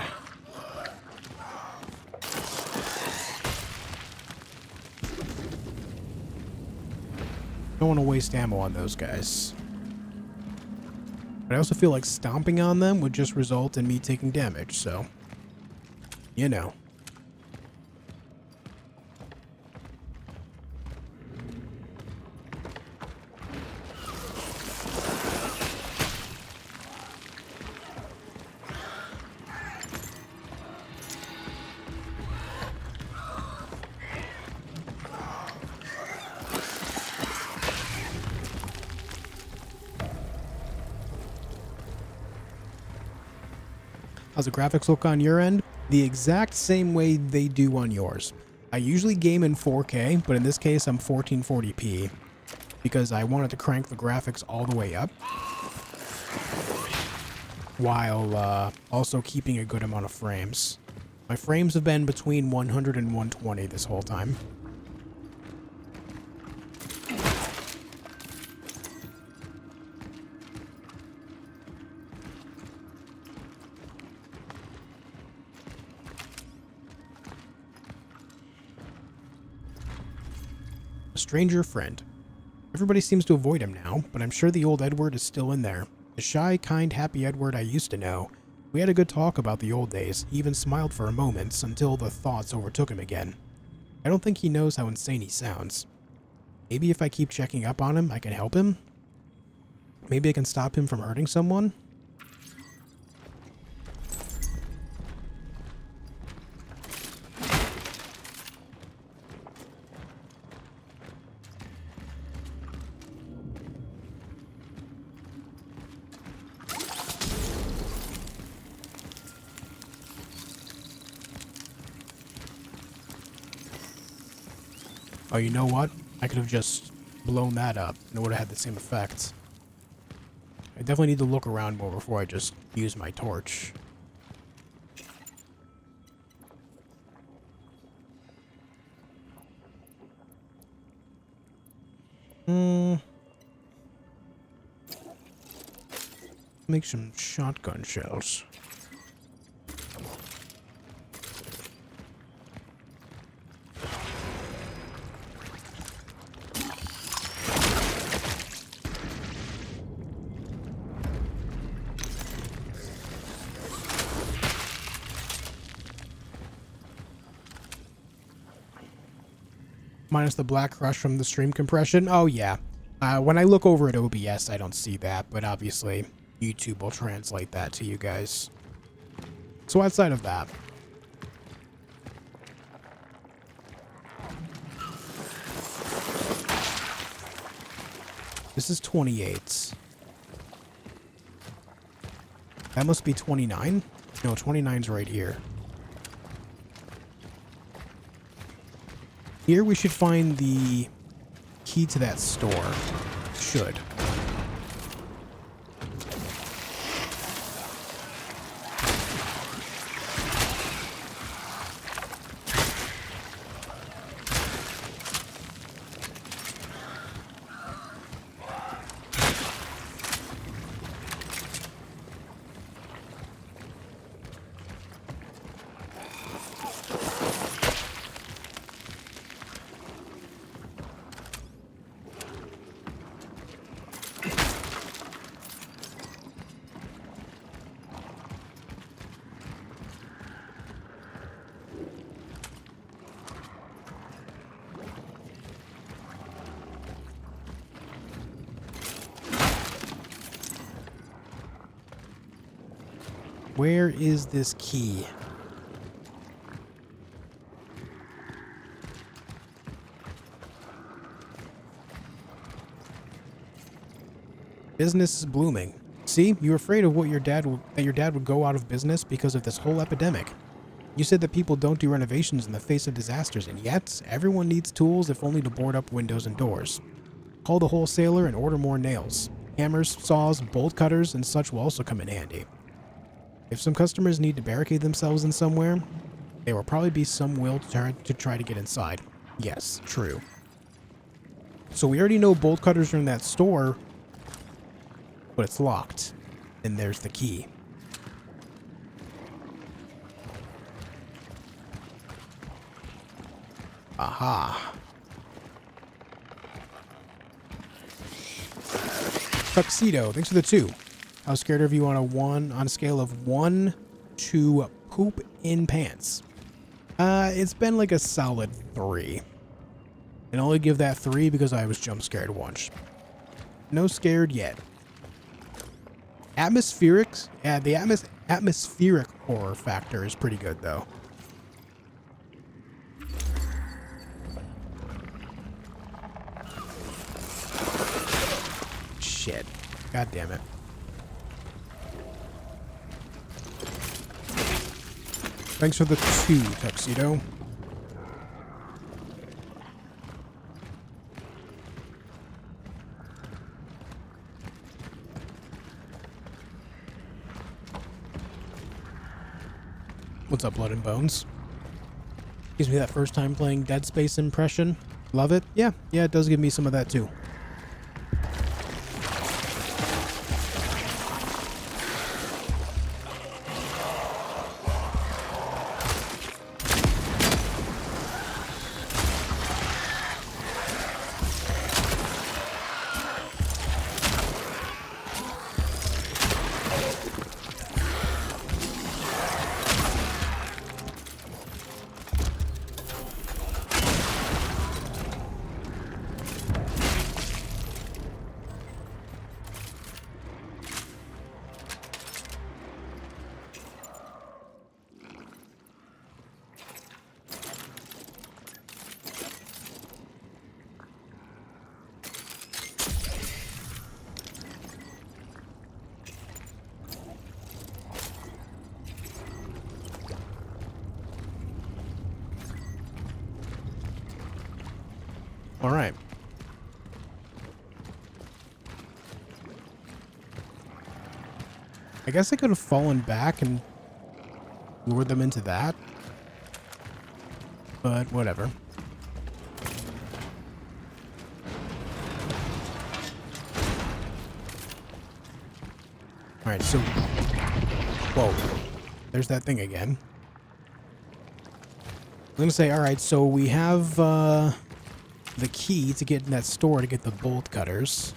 Don't want to waste ammo on those guys. But I also feel like stomping on them would just result in me taking damage, so... You know. How's the graphics look on your end? The exact same way they do on yours. I usually game in 4K, but in this case I'm 1440p because I wanted to crank the graphics all the way up while also keeping a good amount of frames. My frames have been between 100 and 120 this whole time. A stranger friend. Everybody seems to avoid him now, but I'm sure the old Edward is still in there. The shy, kind, happy Edward I used to know. We had a good talk about the old days. He even smiled for a moment until the thoughts overtook him again. I don't think he knows how insane he sounds. Maybe if I keep checking up on him, I can help him? Maybe I can stop him from hurting someone? Oh, you know what? I could have just blown that up and it would have had the same effect. I definitely need to look around more before I just use my torch. Make some shotgun shells. Minus the black crush from the stream compression. Oh yeah. When I look over at OBS, I don't see that, but obviously YouTube will translate that to you guys. So outside of that, this is 28. That must be 29. No, 29's right here. Here we should find the key to that store. Should. Where is this key? Business is blooming. See, you were afraid of what your dad would go out of business because of this whole epidemic. You said that people don't do renovations in the face of disasters, and yet everyone needs tools if only to board up windows and doors. Call the wholesaler and order more nails. Hammers, saws, bolt cutters, and such will also come in handy. If some customers need to barricade themselves in somewhere, there will probably be some will to try to get inside. Yes, true. So we already know bolt cutters are in that store, but it's locked. And there's the key. Aha. Tuxedo, thanks for the 2. How scared are you on a scale of 1 to poop in pants? It's been like a solid 3. And I only give that 3 because I was jump scared once. No scared yet. Atmospheric? Yeah, the atmospheric horror factor is pretty good though. Shit. God damn it. Thanks for the 2, Tuxedo. What's up, Blood and Bones? Gives me that first time playing Dead Space impression. Love it. Yeah, it does give me some of that too. All right. I guess I could have fallen back and lured them into that. But whatever. All right, so... Whoa. There's that thing again. I'm going to say, all right, so we have the key to get in that store to get the bolt cutters.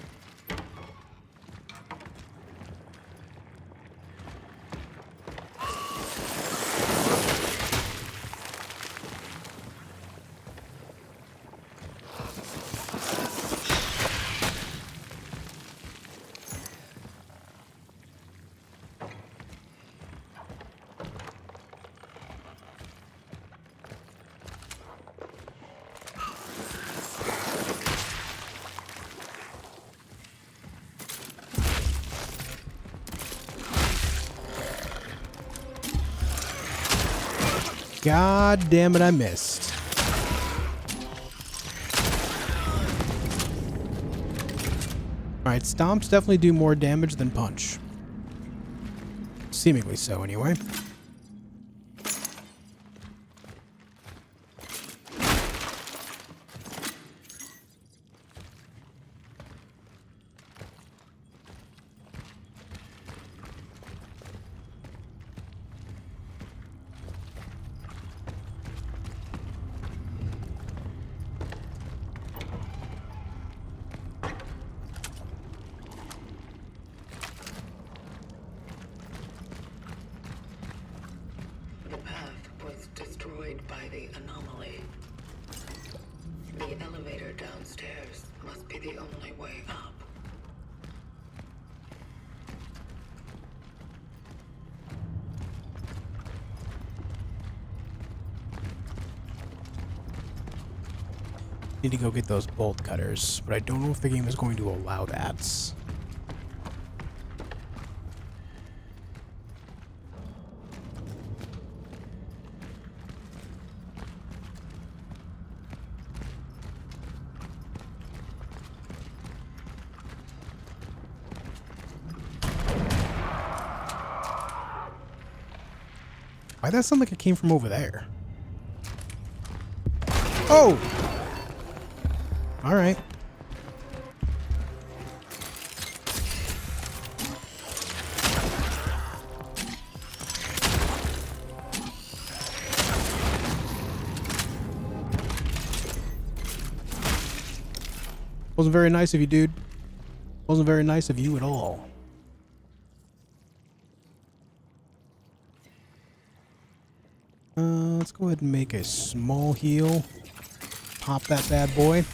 God damn it, I missed. Alright, stomps definitely do more damage than punch. Seemingly so, anyway. The path was destroyed by the anomaly. The elevator downstairs must be the only way up. Need to go get those bolt cutters, but I don't know if the game is going to allow that. Why that sound like it came from over there? Oh! Alright. Wasn't very nice of you, dude. Wasn't very nice of you at all. Let's go ahead and make a small heal. Pop that bad boy.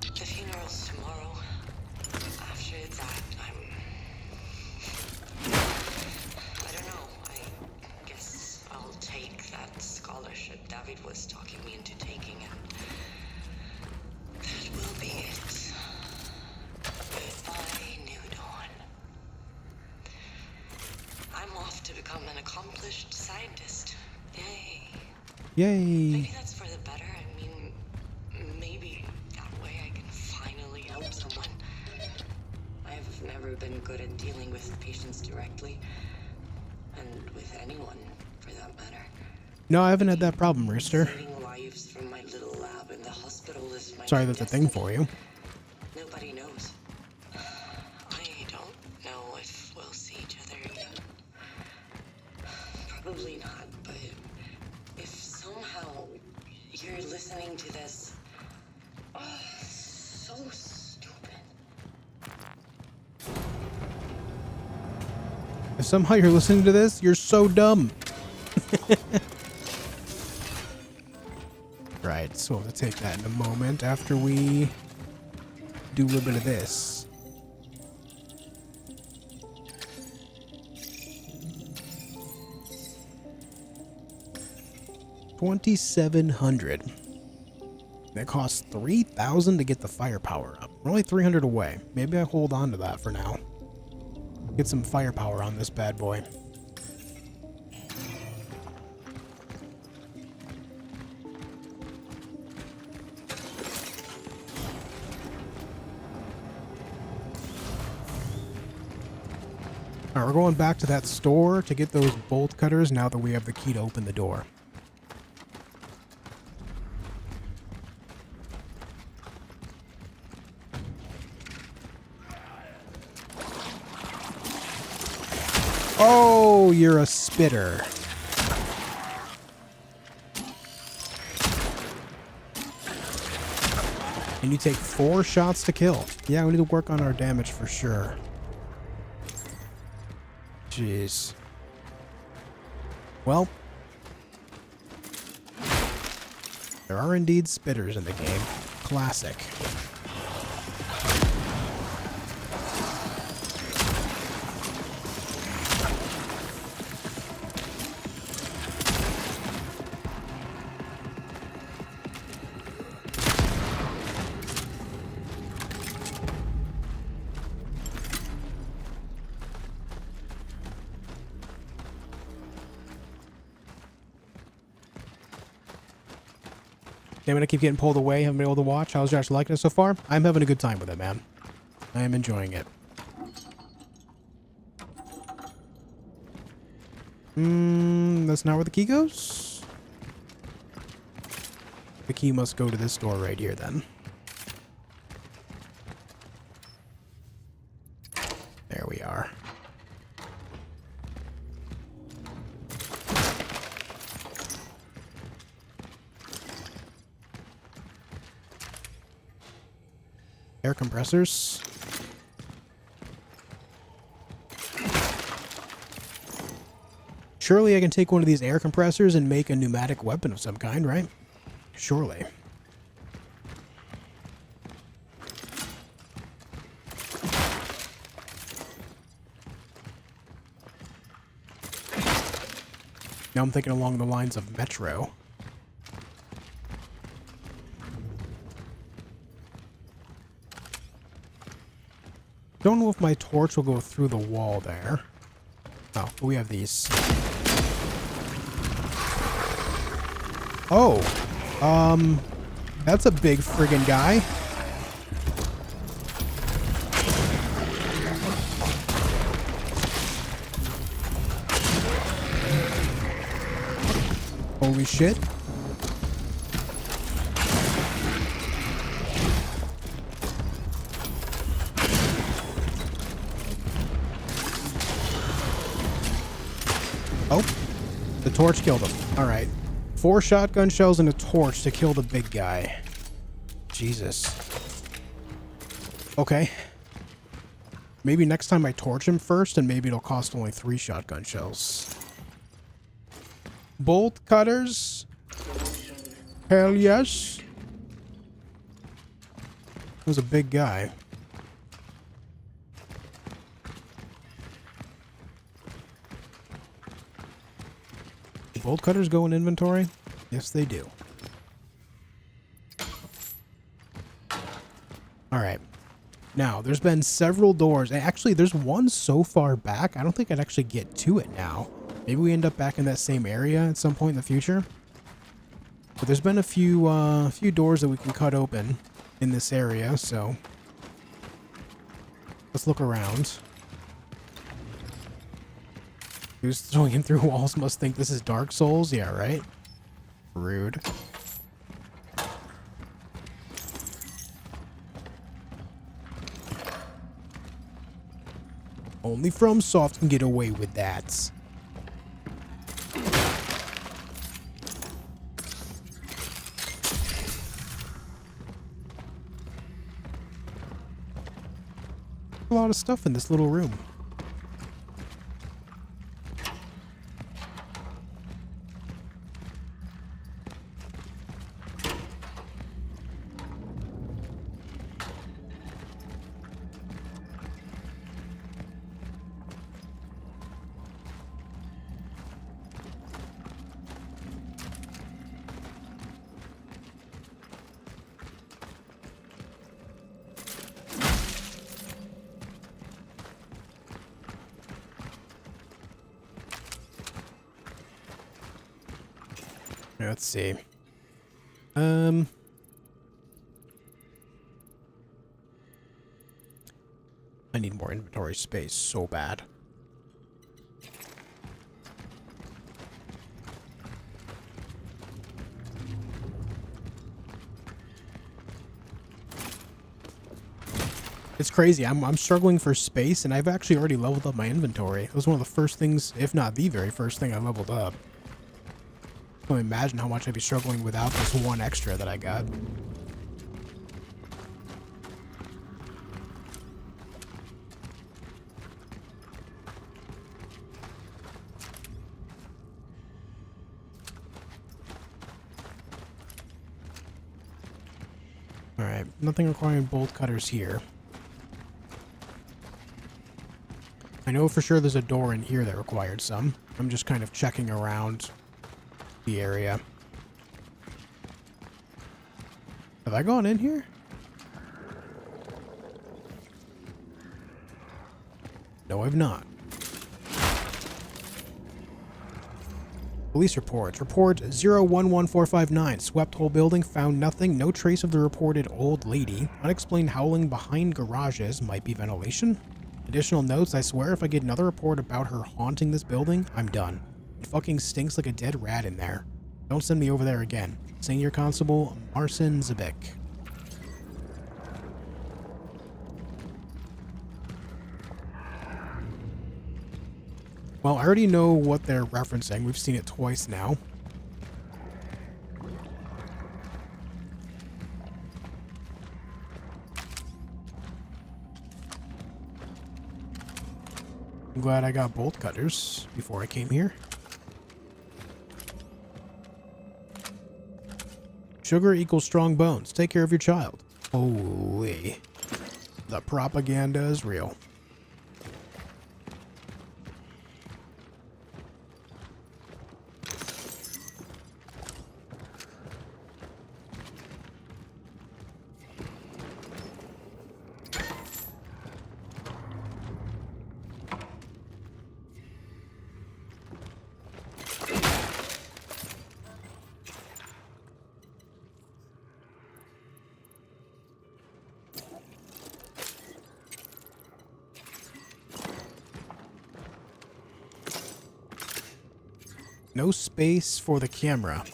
The funeral's tomorrow. After that, I don't know. I guess I'll take that scholarship David was talking me into taking, and that will be it. Goodbye, New to become an accomplished scientist. Yay. Yay. Maybe that's for the better. I mean, maybe that way I can finally help someone. I've never been good at dealing with patients directly, and with anyone, for that matter. No, I haven't had that problem, Rooster. Saving lives from my little lab in the hospital is my Sorry, that's a thing destiny. for you. Nobody knows. I don't know if we'll see each other again. Probably not, but if somehow you're listening to this, so stupid. If somehow you're listening to this, you're so dumb. Right, so we'll take that in a moment after we do a little bit of this. $2,700. That costs $3,000 to get the firepower up. We're only 300 away. Maybe I hold on to that for now. Get some firepower on this bad boy. Alright, we're going back to that store to get those bolt cutters now that we have the key to open the door. Oh, you're a spitter. And you take 4 shots to kill. Yeah, we need to work on our damage for sure. Jeez. Well, there are indeed spitters in the game. Classic. I'm gonna keep getting pulled away. Haven't been able to watch. How's Josh liking it so far? I'm having a good time with it, man. I am enjoying it. That's not where the key goes. The key must go to this door right here, then. There we are. Air compressors. Surely I can take one of these air compressors and make a pneumatic weapon of some kind, right? Surely. Now I'm thinking along the lines of Metro. Don't know if my torch will go through the wall there. Oh, we have these. Oh, that's a big friggin' guy. Holy shit. Oh, the torch killed him. All right. 4 shotgun shells and a torch to kill the big guy. Jesus. Okay. Maybe next time I torch him first, and maybe it'll cost only 3 shotgun shells. Bolt cutters? Hell yes. That was a big guy. Bolt cutters go in inventory? Yes, they do. Alright. Now, there's been several doors. Actually, there's one so far back, I don't think I'd actually get to it now. Maybe we end up back in that same area at some point in the future. But there's been a few doors that we can cut open in this area, so let's look around. Who's throwing in through walls must think this is Dark Souls? Yeah, right? Rude. Only FromSoft can get away with that. A lot of stuff in this little room. Let's see. I need more inventory space so bad. It's crazy. I'm struggling for space, and I've actually already leveled up my inventory. It was one of the first things, if not the very first thing I leveled up. I can't imagine how much I'd be struggling without this one extra that I got. Alright, nothing requiring bolt cutters here. I know for sure there's a door in here that required some. I'm just kind of checking around the area. Have I gone in here? No, I've not. Police reports. Report 011459. Swept whole building, found nothing. No trace of the reported old lady. Unexplained howling behind garages. Might be ventilation. Additional notes. I swear if I get another report about her haunting this building, I'm done. It fucking stinks like a dead rat in there. Don't send me over there again. Senior Constable Marcin Zabik. Well, I already know what they're referencing. We've seen it twice now. I'm glad I got bolt cutters before I came here. Sugar equals strong bones. Take care of your child. Holy. The propaganda is real. No space for the camera.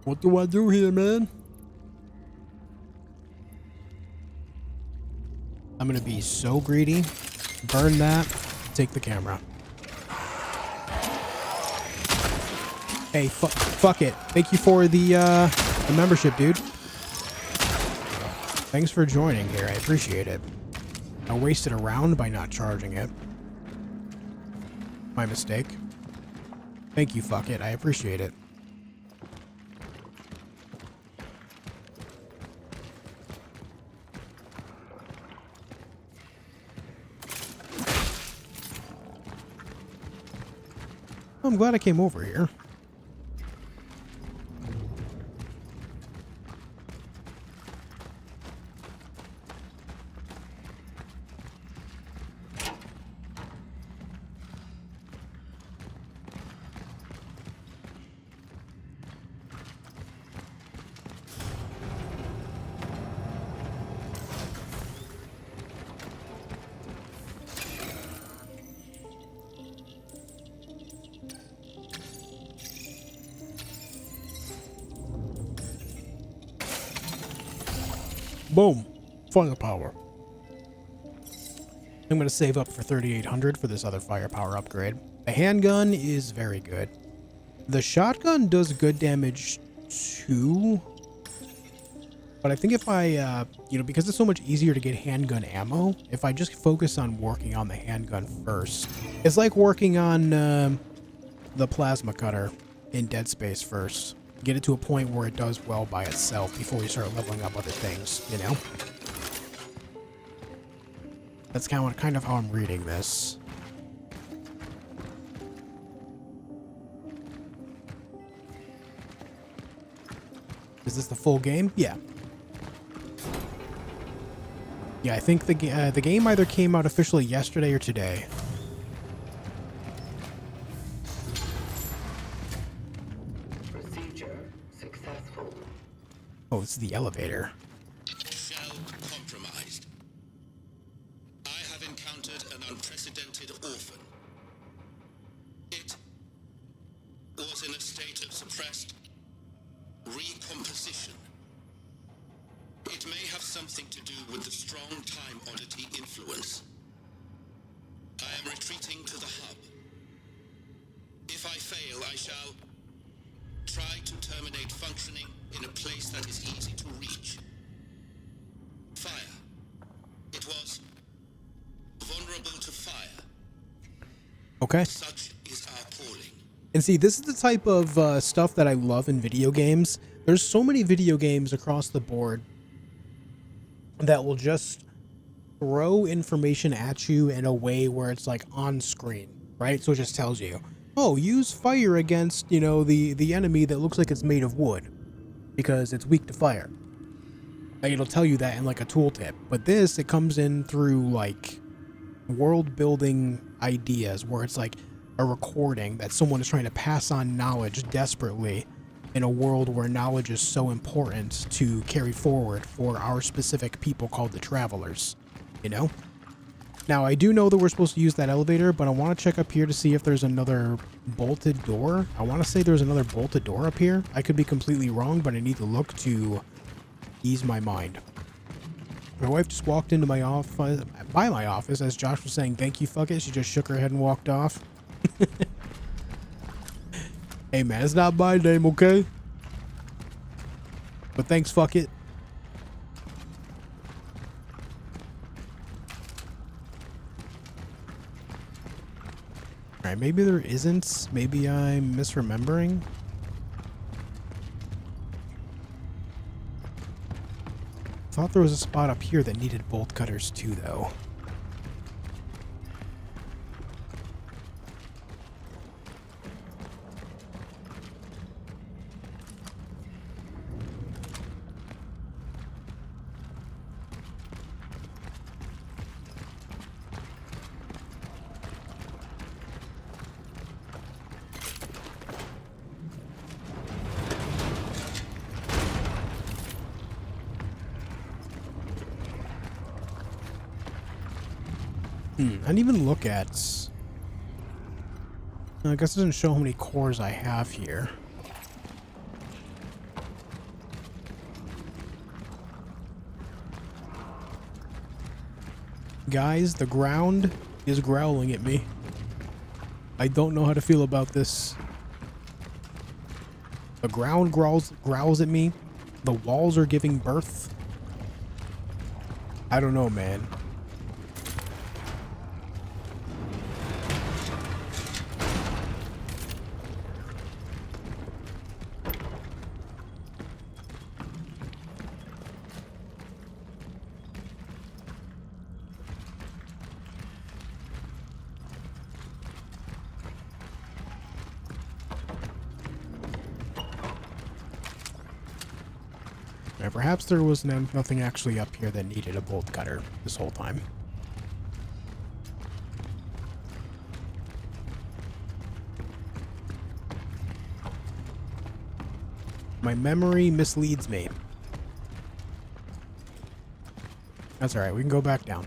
What do I do here, man? I'm gonna be so greedy. Burn that. Take the camera. Hey, fuck it. Thank you for the membership, dude. Thanks for joining here. I appreciate it. I wasted a round by not charging it. My mistake. Thank you, fuck it. I appreciate it. I'm glad I came over here. Boom. Firepower. I'm going to save up for 3,800 for this other firepower upgrade. The handgun is very good. The shotgun does good damage too. But I think if I, because it's so much easier to get handgun ammo, if I just focus on working on the handgun first. It's like working on the plasma cutter in Dead Space first. Get it to a point where it does well by itself before you start leveling up other things, you know? That's kind of how I'm reading this. Is this the full game? Yeah. Yeah, I think the game either came out officially yesterday or today. Procedure successful. Oh, it's the elevator. Shell compromised. I have encountered an unprecedented orphan. It was in a state of suppressed recomposition. It may have something to do with the strong time oddity influence. I am retreating to the hub. If I fail, I shall try to terminate functioning in a place that is easy to reach. Fire. It was vulnerable to fire. Okay. Such is our calling. And see, this is the type of stuff that I love in video games. There's so many video games across the board that will just throw information at you in a way where it's like on screen, right? So it just tells you, oh, use fire against, the enemy that looks like it's made of wood because it's weak to fire. Like, it'll tell you that in like a tooltip. But this, it comes in through like world building ideas where it's like a recording that someone is trying to pass on knowledge desperately in a world where knowledge is so important to carry forward for our specific people called the Travelers, Now, I do know that we're supposed to use that elevator, but I want to check up here to see if there's another bolted door. I want to say there's another bolted door up here. I could be completely wrong, but I need to look to ease my mind. My wife just walked into my office, by my office, as Josh was saying, thank you, fuck it. She just shook her head and walked off. Hey man, it's not my name, okay? But thanks, fuck it. Alright, maybe there isn't. Maybe I'm misremembering. Thought there was a spot up here that needed bolt cutters too, though. I didn't even look at... I guess it doesn't show how many cores I have here. Guys, the ground is growling at me. I don't know how to feel about this. The ground growls at me. The walls are giving birth. I don't know, man. Perhaps there was nothing actually up here that needed a bolt cutter this whole time. My memory misleads me. That's alright, we can go back down.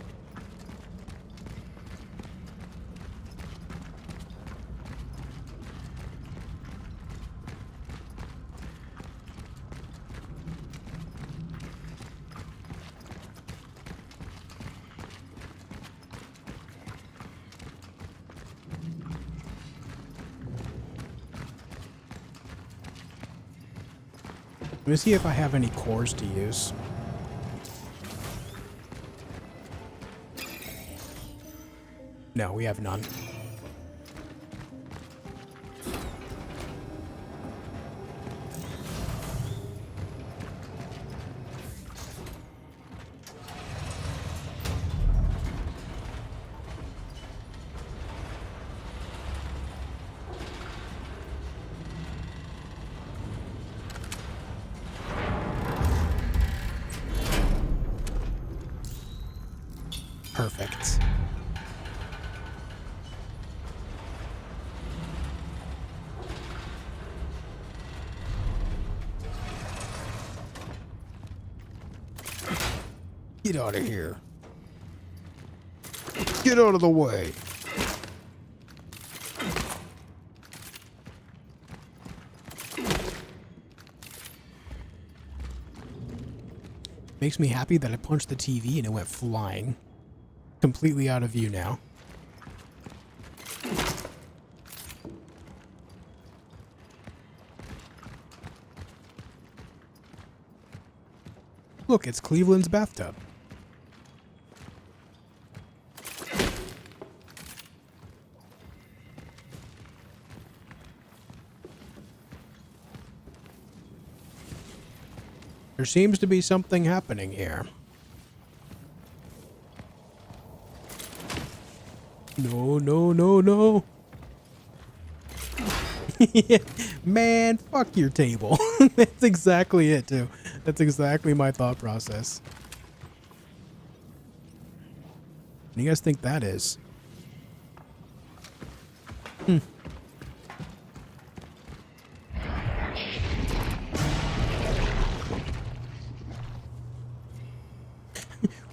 me see if I have any cores to use. No, we have none. Perfect. Get out of here. Get out of the way. Makes me happy that I punched the TV and it went flying. Completely out of view now. Look, it's Cleveland's bathtub. There seems to be something happening here. No, no, no, no. Man, fuck your table. That's exactly it, too. That's exactly my thought process. What do you guys think that is?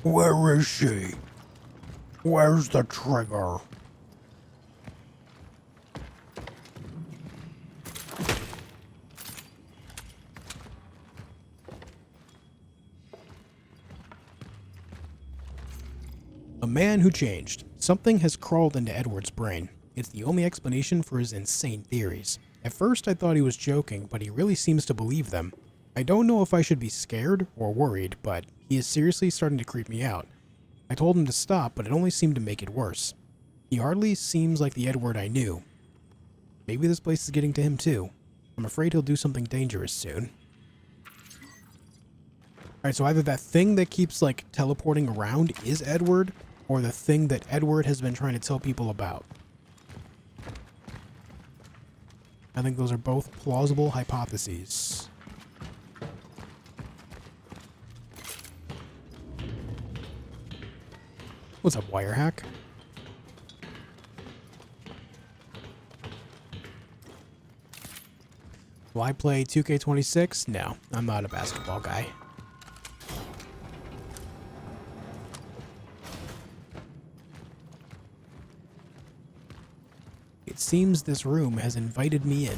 Where is she? Where's the trigger? A man who changed. Something has crawled into Edward's brain. It's the only explanation for his insane theories. At first I thought he was joking, but he really seems to believe them. I don't know if I should be scared or worried, but he is seriously starting to creep me out. I told him to stop, but it only seemed to make it worse. He hardly seems like the Edward I knew. Maybe this place is getting to him too. I'm afraid he'll do something dangerous soon. Alright, so either that thing that keeps, like, teleporting around is Edward, or the thing that Edward has been trying to tell people about. I think those are both plausible hypotheses. What's up, Wirehack? Will I play 2K26? No, I'm not a basketball guy. It seems this room has invited me in.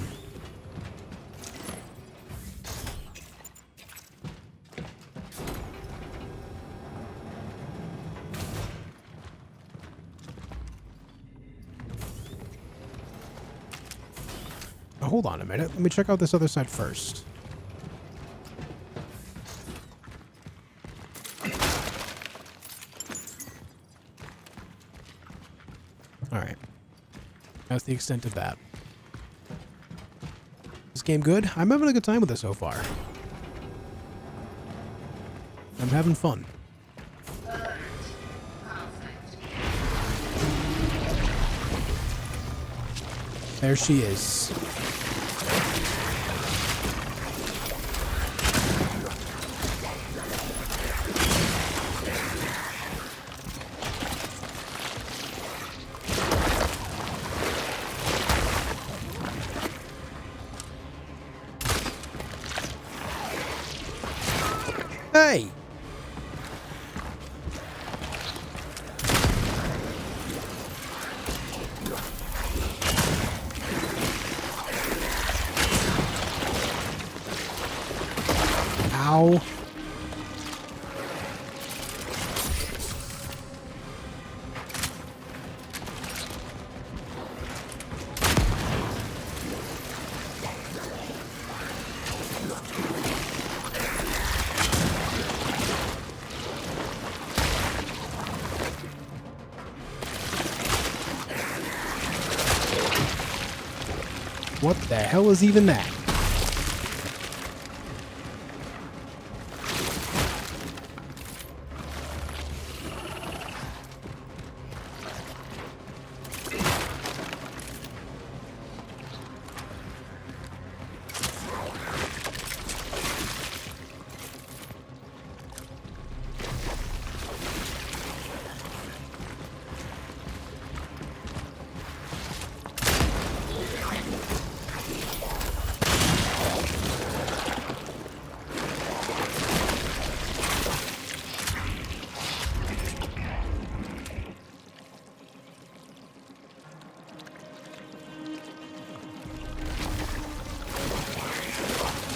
Hold on a minute. Let me check out this other side first. Alright. That's the extent of that. This game good? I'm having a good time with it so far. I'm having fun. There she is. Hey! Ow. What the hell is even that?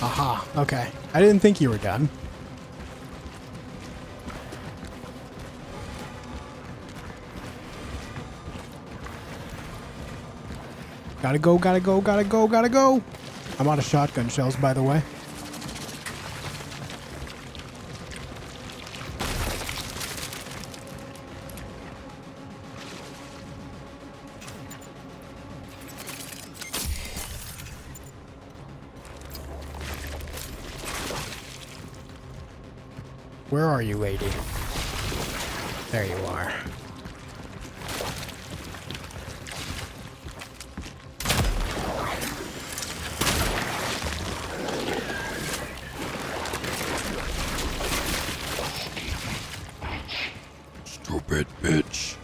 Aha, okay. I didn't think you were done. Gotta go, gotta go, gotta go, gotta go! I'm out of shotgun shells, by the way. Where are you, lady? There you are. Stupid bitch.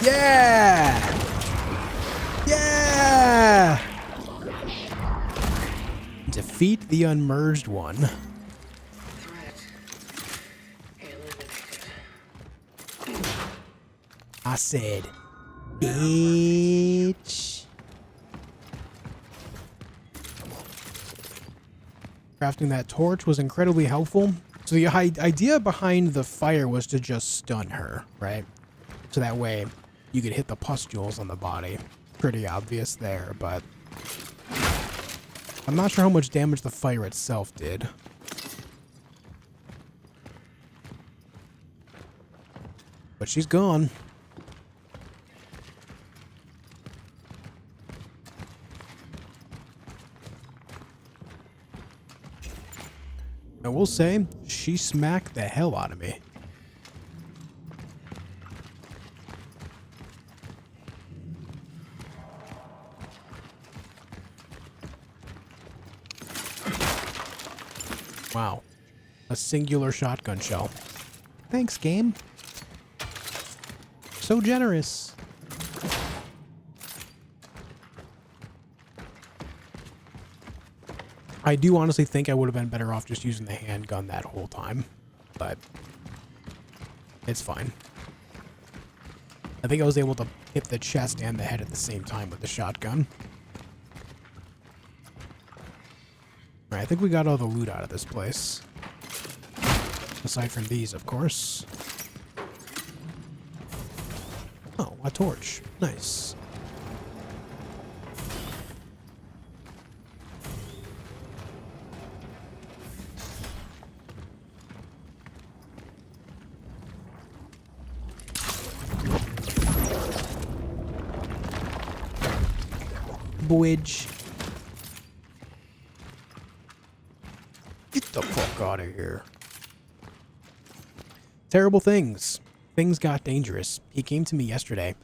Yeah! Yeah! Defeat the unmerged one. I said, bitch. Crafting that torch was incredibly helpful. So the idea behind the fire was to just stun her, right? So that way you could hit the pustules on the body. Pretty obvious there, but I'm not sure how much damage the fire itself did. But she's gone. I will say, she smacked the hell out of me. Wow. A singular shotgun shell. Thanks, game. So generous. I do honestly think I would have been better off just using the handgun that whole time, but it's fine. I think I was able to hit the chest and the head at the same time with the shotgun. Alright, I think we got all the loot out of this place. Aside from these, of course. Oh, a torch. Nice. Bridge. Get the fuck out of here. Terrible things. Things got dangerous. He came to me yesterday,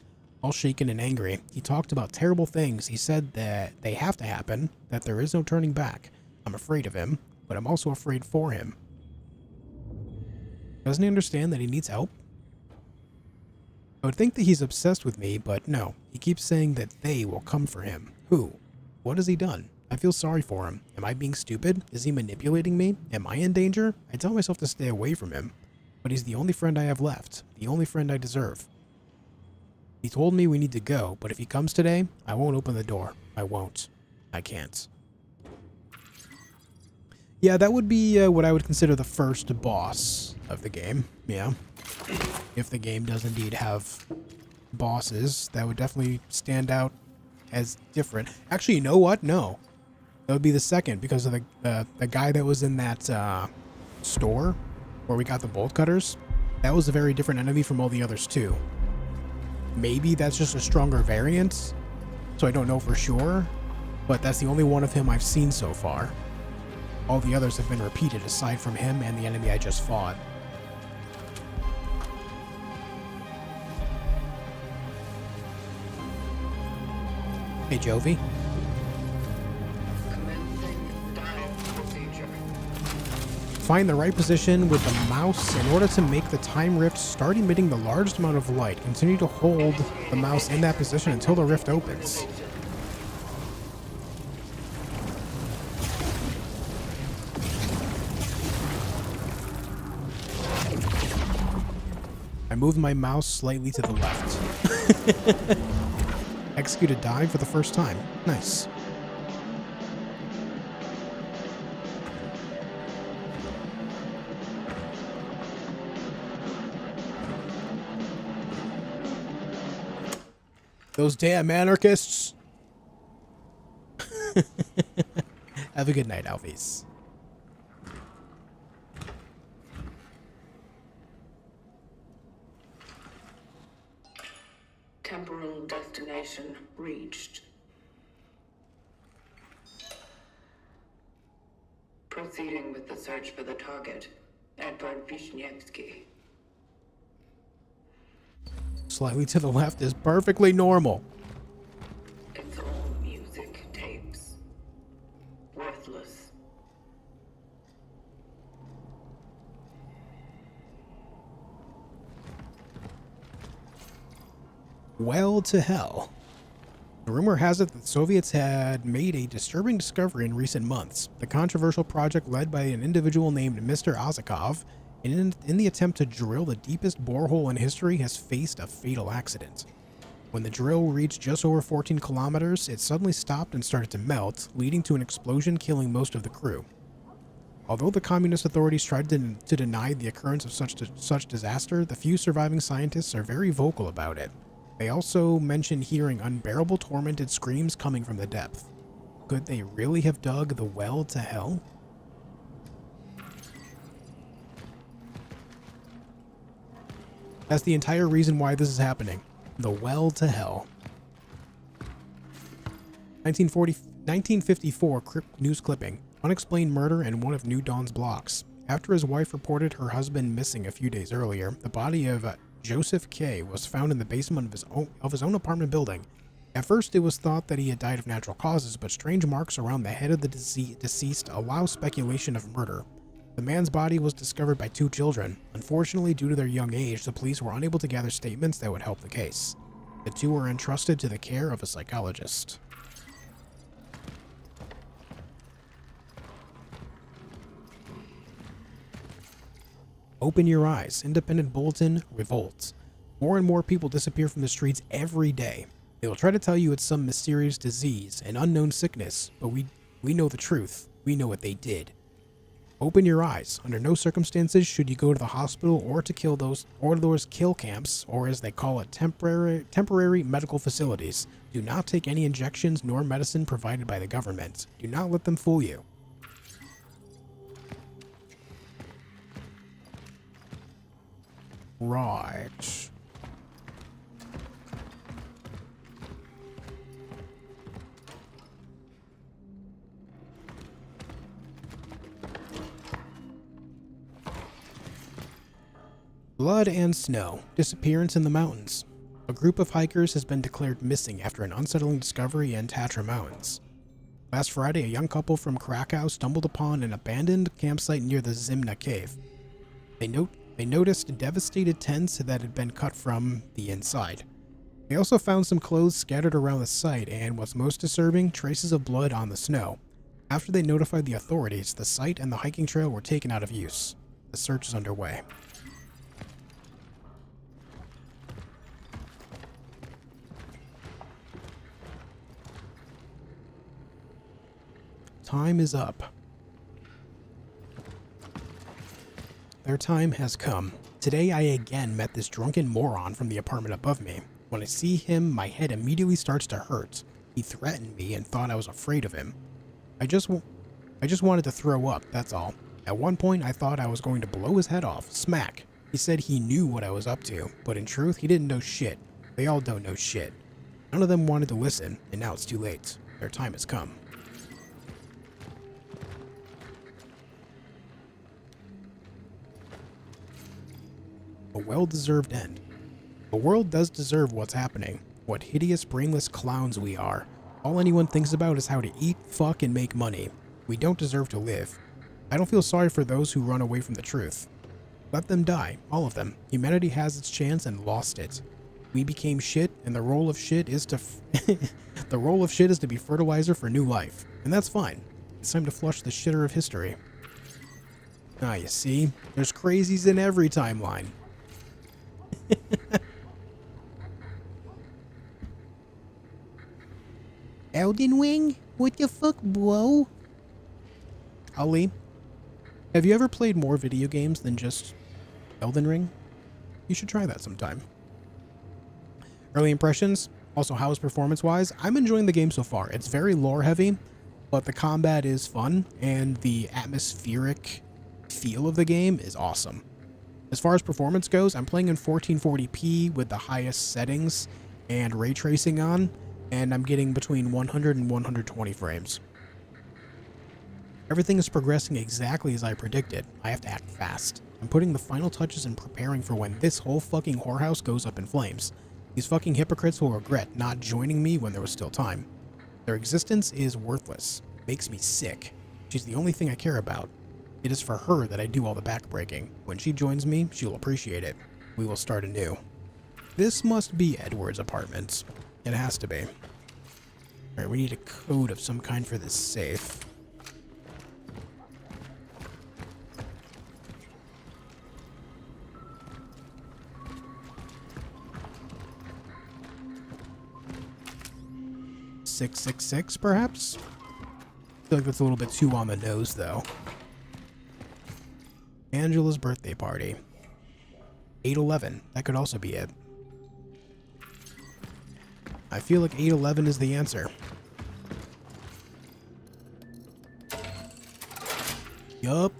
all shaken and angry. He talked about terrible things. He said that they have to happen, that there is no turning back. I'm afraid of him, but I'm also afraid for him. Doesn't he understand that he needs help? I would think that he's obsessed with me, but no. He keeps saying that they will come for him. Who? What has he done? I feel sorry for him. Am I being stupid? Is he manipulating me? Am I in danger? I tell myself to stay away from him. But he's the only friend I have left. The only friend I deserve. He told me we need to go, but if he comes today, I won't open the door. I won't. I can't. Yeah, that would be what I would consider the first boss of the game. Yeah. If the game does indeed have bosses, that would definitely stand out as different. Actually, you know what? No. That would be the second because of the guy that was in that store where we got the bolt cutters. That was a very different enemy from all the others too. Maybe that's just a stronger variant, so I don't know for sure, but that's the only one of him I've seen so far. All the others have been repeated aside from him and the enemy I just fought. Hey, Jovi. Find the right position with the mouse in order to make the time rift start emitting the largest amount of light. Continue to hold the mouse in that position until the rift opens. I moved my mouse slightly to the left. Execute a dive for the first time. Nice. Those damn anarchists. Have a good night, Alphys. Temporal destination reached. Proceeding with the search for the target, Edward Wisniewski. Slightly to the left is perfectly normal. It's all music tapes. Worthless. Well to hell. The rumor has it that the Soviets had made a disturbing discovery in recent months. The controversial project led by an individual named Mr. Azakov, in the attempt to drill the deepest borehole in history, has faced a fatal accident. When the drill reached just over 14 kilometers, it suddenly stopped and started to melt, leading to an explosion killing most of the crew. Although the communist authorities tried to deny the occurrence of such disaster, the few surviving scientists are very vocal about it. They also mention hearing unbearable tormented screams coming from the depth. Could they really have dug the well to hell? That's the entire reason why this is happening. The well to hell. 1954 news clipping. Unexplained murder in one of New Dawn's blocks. After his wife reported her husband missing a few days earlier, the body of Joseph K. was found in the basement of his own apartment building. At first, it was thought that he had died of natural causes, but strange marks around the head of the deceased allow speculation of murder. The man's body was discovered by two children. Unfortunately, due to their young age, the police were unable to gather statements that would help the case. The two were entrusted to the care of a psychologist. Open your eyes. Independent Bulletin revolts. More and more people disappear from the streets every day. They will try to tell you it's some mysterious disease, an unknown sickness, but we know the truth. We know what they did. Open your eyes. Under no circumstances should you go to the hospital or to those kill camps, or as they call it, temporary medical facilities. Do not take any injections nor medicine provided by the government. Do not let them fool you. Right. Blood and snow. Disappearance in the mountains. A group of hikers has been declared missing after an unsettling discovery in Tatra Mountains. Last Friday, a young couple from Krakow stumbled upon an abandoned campsite near the Zimna cave. They noticed devastated tents that had been cut from the inside. They also found some clothes scattered around the site and, what's most disturbing, traces of blood on the snow. After they notified the authorities, the site and the hiking trail were taken out of use. The search is underway. Time is up. Their time has come. Today I again met this drunken moron from the apartment above me. When I see him, my head immediately starts to hurt. He threatened me and thought I was afraid of him. I just wanted to throw up, that's all. At one point, I thought I was going to blow his head off. Smack. He said he knew what I was up to, but in truth, he didn't know shit. They all don't know shit. None of them wanted to listen, and now it's too late. Their time has come. A well-deserved end. The world does deserve what's happening. What hideous, brainless clowns we are. All anyone thinks about is how to eat, fuck, and make money. We don't deserve to live. I don't feel sorry for those who run away from the truth. Let them die, all of them. Humanity has its chance and lost it. We became shit, and the role of shit is to the role of shit is to be fertilizer for new life. And that's fine. It's time to flush the shitter of history. Ah, you see? There's crazies in every timeline. Elden Ring? What the fuck, bro? Ali, have you ever played more video games than just Elden Ring? You should try that sometime. Early impressions? Also, how is performance-wise? I'm enjoying the game so far. It's very lore-heavy, but the combat is fun, and the atmospheric feel of the game is awesome. As far as performance goes, I'm playing in 1440p with the highest settings and ray tracing on, and I'm getting between 100 and 120 frames. Everything is progressing exactly as I predicted. I have to act fast. I'm putting the final touches and preparing for when this whole fucking whorehouse goes up in flames. These fucking hypocrites will regret not joining me when there was still time. Their existence is worthless. Makes me sick. She's the only thing I care about. It is for her that I do all the backbreaking. When she joins me, she'll appreciate it. We will start anew. This must be Edward's apartment. It has to be. Alright, we need a code of some kind for this safe. $666, perhaps? I feel like that's a little bit too on the nose, though. Angela's birthday party. 811. That could also be it. I feel like 811 is the answer. Yup.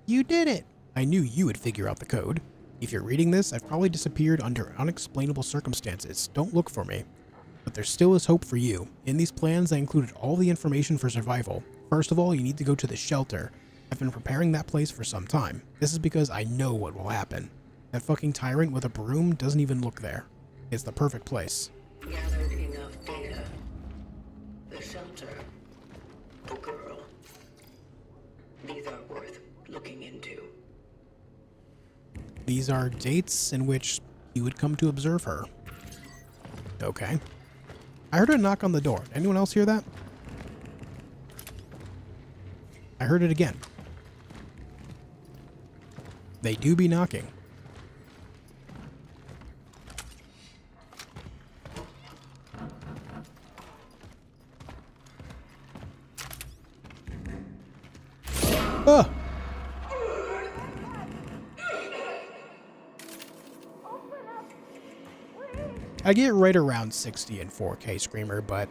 You did it! I knew you would figure out the code. If you're reading this, I've probably disappeared under unexplainable circumstances. Don't look for me. But there still is hope for you. In these plans, I included all the information for survival. First of all, you need to go to the shelter. I've been preparing that place for some time. This is because I know what will happen. That fucking tyrant with a broom doesn't even look there. It's the perfect place. Gathered enough data. The shelter. The girl. These are worth looking into. These are dates in which you would come to observe her. Okay. I heard a knock on the door. Anyone else hear that? I heard it again. They do be knocking. Ah! I get right around 60 in 4K Screamer, but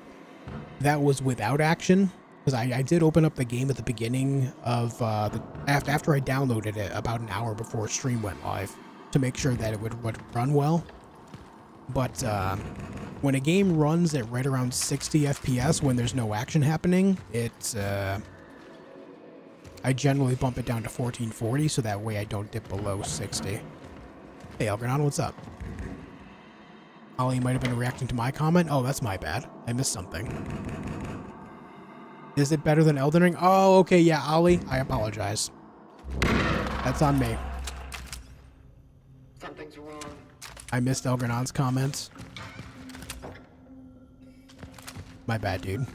that was without action. Because I did open up the game at the beginning of, after I downloaded it about an hour before stream went live to make sure that it would run well. But when a game runs at right around 60 FPS when there's no action happening, I generally bump it down to 1440 so that way I don't dip below 60. Hey Algernon, what's up? Ollie might have been reacting to my comment. Oh, that's my bad. I missed something. Is it better than Elden Ring? Oh, okay, yeah, Ollie, I apologize. That's on me. Something's wrong. I missed Elgernon's comments. My bad, dude.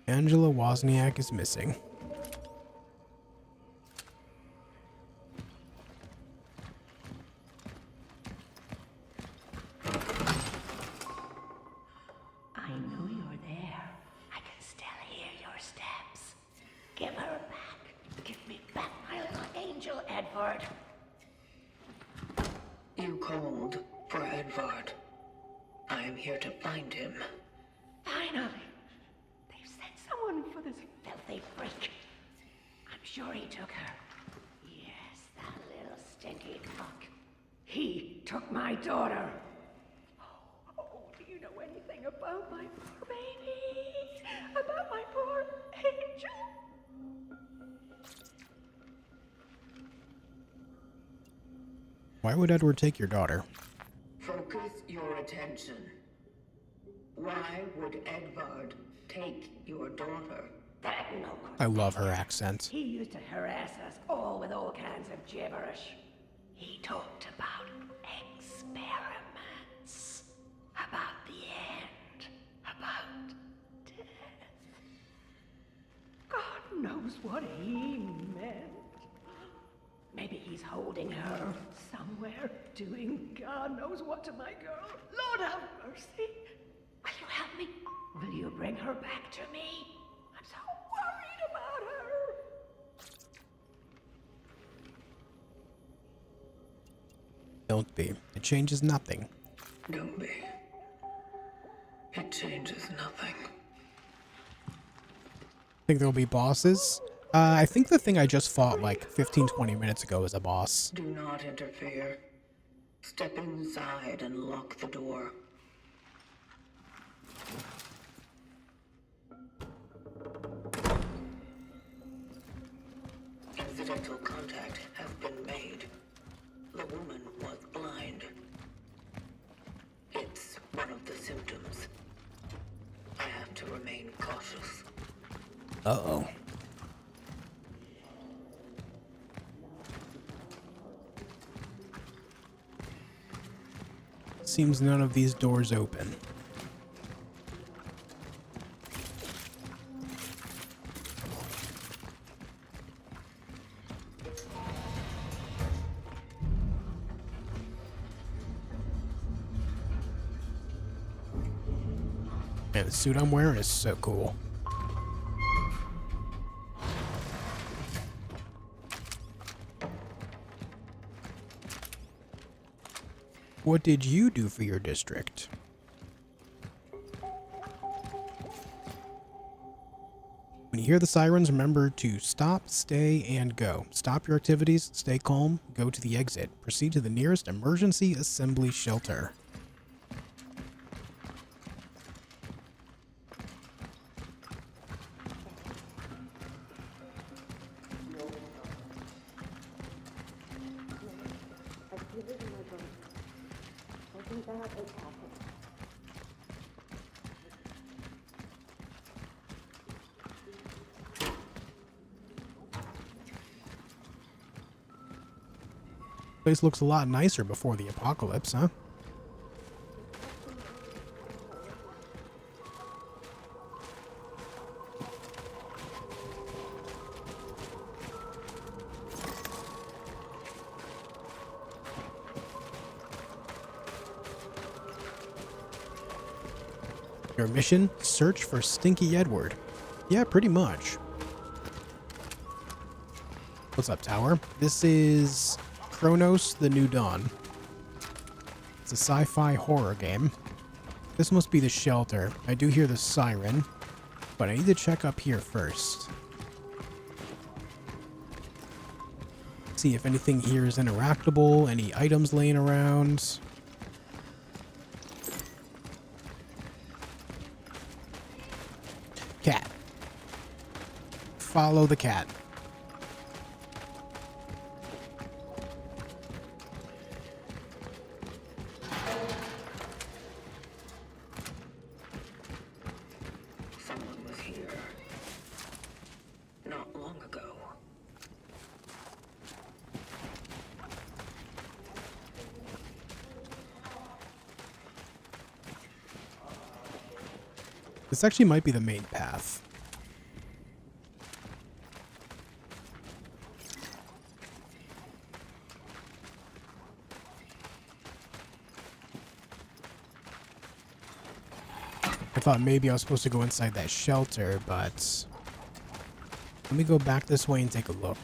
Angela Wozniak is missing. I know you're there. I can still hear your steps. Give her back. Give me back my little angel, Edward. You called for Edward. I am here to find him. Finally. They've sent someone for this filthy freak. I'm sure he took her. Yes, that little stinky fuck. He took my daughter. Oh, do you know anything about my poor baby? About my poor angel? Why would Edward take your daughter? Focus your attention. Why would Edward take your daughter? That no. I love her accent. He used to harass us all with all kinds of gibberish. He talked about experiments, about the end, about death. God knows what he meant. Maybe he's holding her somewhere, doing God knows what to my girl. Lord have mercy. Will you help me? Will you bring her back to me? I'm so worried about her. Don't be. It changes nothing. Don't be. It changes nothing. Think there'll be bosses? I think the thing I just fought like 15-20 minutes ago is a boss. Do not interfere. Step inside and lock the door. Incidental contact has been made. The woman was blind. It's one of the symptoms. I have to remain cautious. Uh-oh. Seems none of these doors open. Man, the suit I'm wearing is so cool. What did you do for your district? When you hear the sirens, remember to stop, stay, and go. Stop your activities, stay calm, go to the exit. Proceed to the nearest emergency assembly shelter. Place looks a lot nicer before the apocalypse, huh? Your mission? Search for Stinky Edward. Yeah, pretty much. What's up, tower? This is Cronos The New Dawn. It's a sci-fi horror game. This must be the shelter. I do hear the siren, but I need to check up here first. See if anything here is interactable, any items laying around. Cat. Follow the cat. Someone was here. Not long ago. This actually might be the main path. I thought maybe I was supposed to go inside that shelter, but let me go back this way and take a look.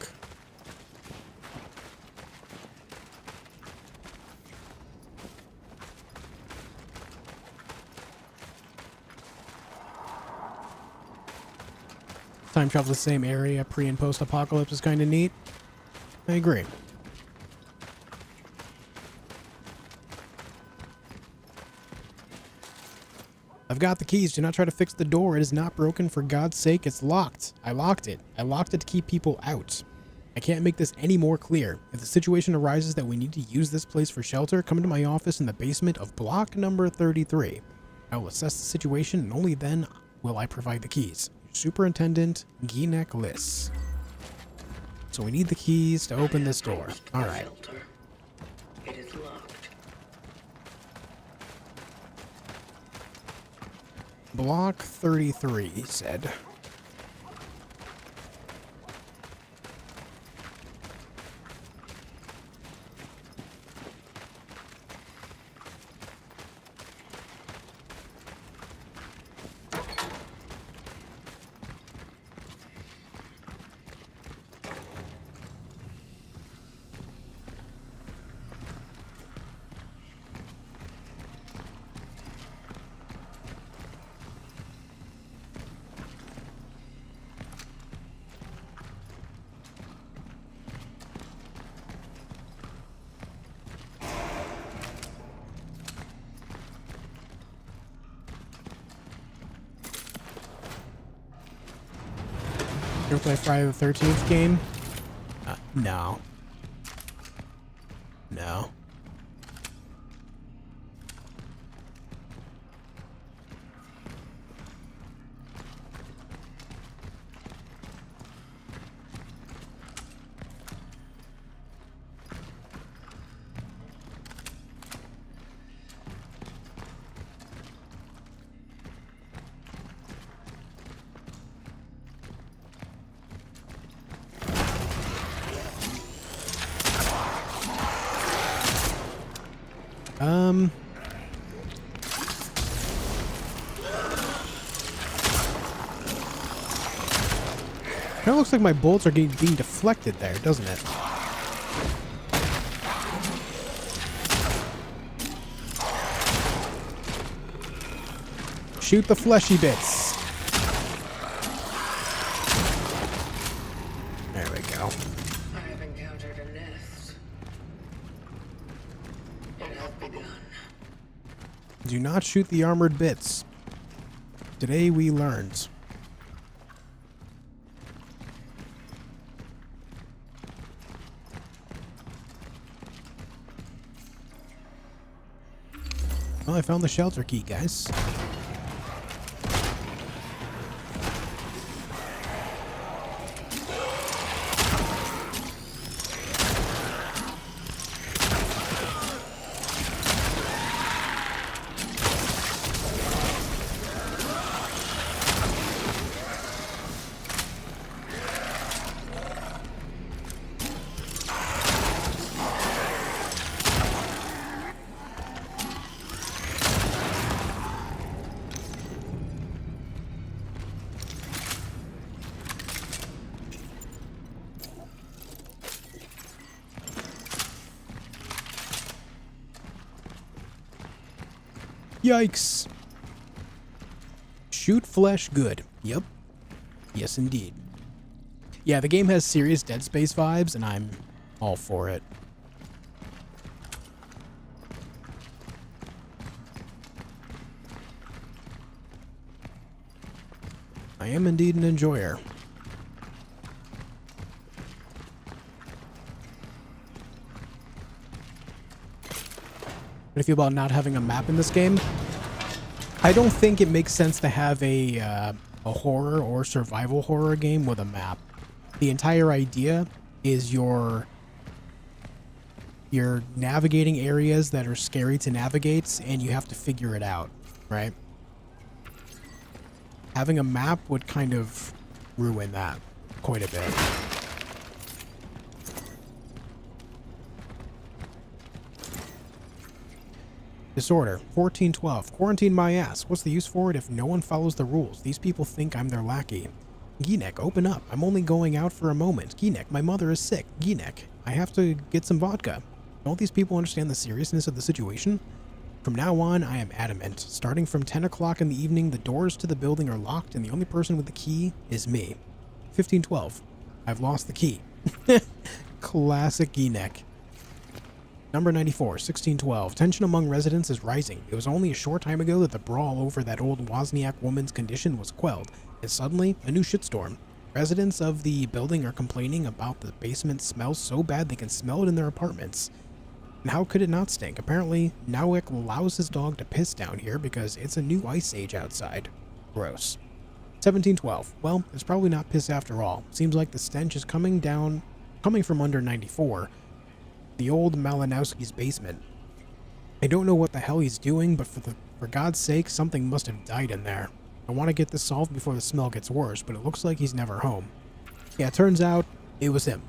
Time travel to the same area, pre and post apocalypse is kind of neat. I agree. I've got the keys. Do not try to fix the door. It is not broken. For God's sake, it's locked. I locked it. I locked it to keep people out. I can't make this any more clear. If the situation arises that we need to use this place for shelter, come to my office in the basement of block number 33. I will assess the situation and only then will I provide the keys. Superintendent Ginek Liss. So we need the keys to open this door. All right. It is locked. Block 33, he said. You ever play Friday the 13th game? No. No. Kind of looks like my bolts are being deflected there, doesn't it? Shoot the fleshy bits. There we go. I have encountered a nest. It has begun. Do not shoot the armored bits. Today we learned. Well, I found the shelter key, guys. Yikes. Shoot flesh good. Yep. Yes, indeed. Yeah, the game has serious Dead Space vibes, and I'm all for it. I am indeed an enjoyer. What do you feel about not having a map in this game? I don't think it makes sense to have a horror or survival horror game with a map. The entire idea is you're navigating areas that are scary to navigate, and you have to figure it out, right? Having a map would kind of ruin that quite a bit. Disorder, 1412. Quarantine my ass. What's the use for it if no one follows the rules? These people think I'm their lackey. Ginek, open up. I'm only going out for a moment. Ginek, my mother is sick. Ginek, I have to get some vodka. Don't these people understand the seriousness of the situation? From now on, I am adamant. Starting from 10 o'clock in the evening, the doors to the building are locked and the only person with the key is me. 1512. I've lost the key. Classic Ginek. Number 94, 1612. Tension among residents is rising. It was only a short time ago that the brawl over that old Wozniak woman's condition was quelled, and suddenly, a new shitstorm. Residents of the building are complaining about the basement smells so bad they can smell it in their apartments. And how could it not stink? Apparently, Nowik allows his dog to piss down here because it's a new ice age outside. Gross. 1712. Well, it's probably not piss after all. Seems like the stench is coming from under 94. The old Malinowski's basement. I don't know what the hell he's doing, but for God's sake, something must have died in there. I want to get this solved before the smell gets worse, but it looks like he's never home. Yeah, it turns out it was him.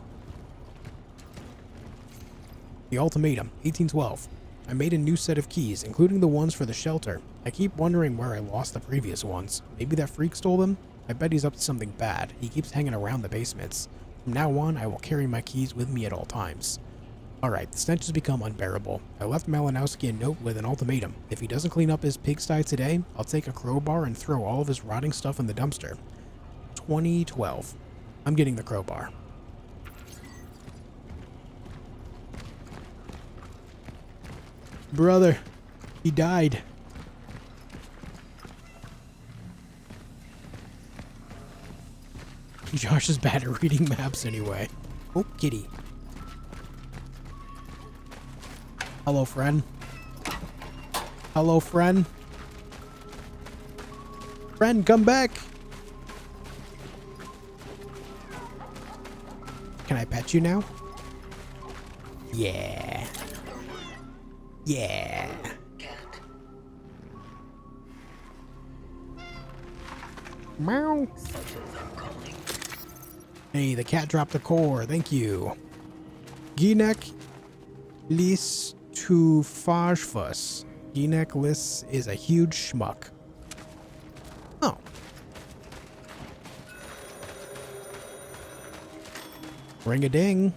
The Ultimatum, 1812. I made a new set of keys, including the ones for the shelter. I keep wondering where I lost the previous ones. Maybe that freak stole them? I bet he's up to something bad. He keeps hanging around the basements. From now on, I will carry my keys with me at all times. Alright, the stench has become unbearable. I left Malinowski a note with an ultimatum. If he doesn't clean up his pigsty today, I'll take a crowbar and throw all of his rotting stuff in the dumpster. 2012. I'm getting the crowbar. Brother, he died. Josh is bad at reading maps anyway. Oh, kitty. Hello, friend. Hello, friend. Friend, come back. Can I pet you now? Yeah. Yeah. Cat. Meow. Hey, the cat dropped the core. Thank you. Ginek lis to Fashfus. Ginek lis is a huge schmuck. Oh. Ring a ding.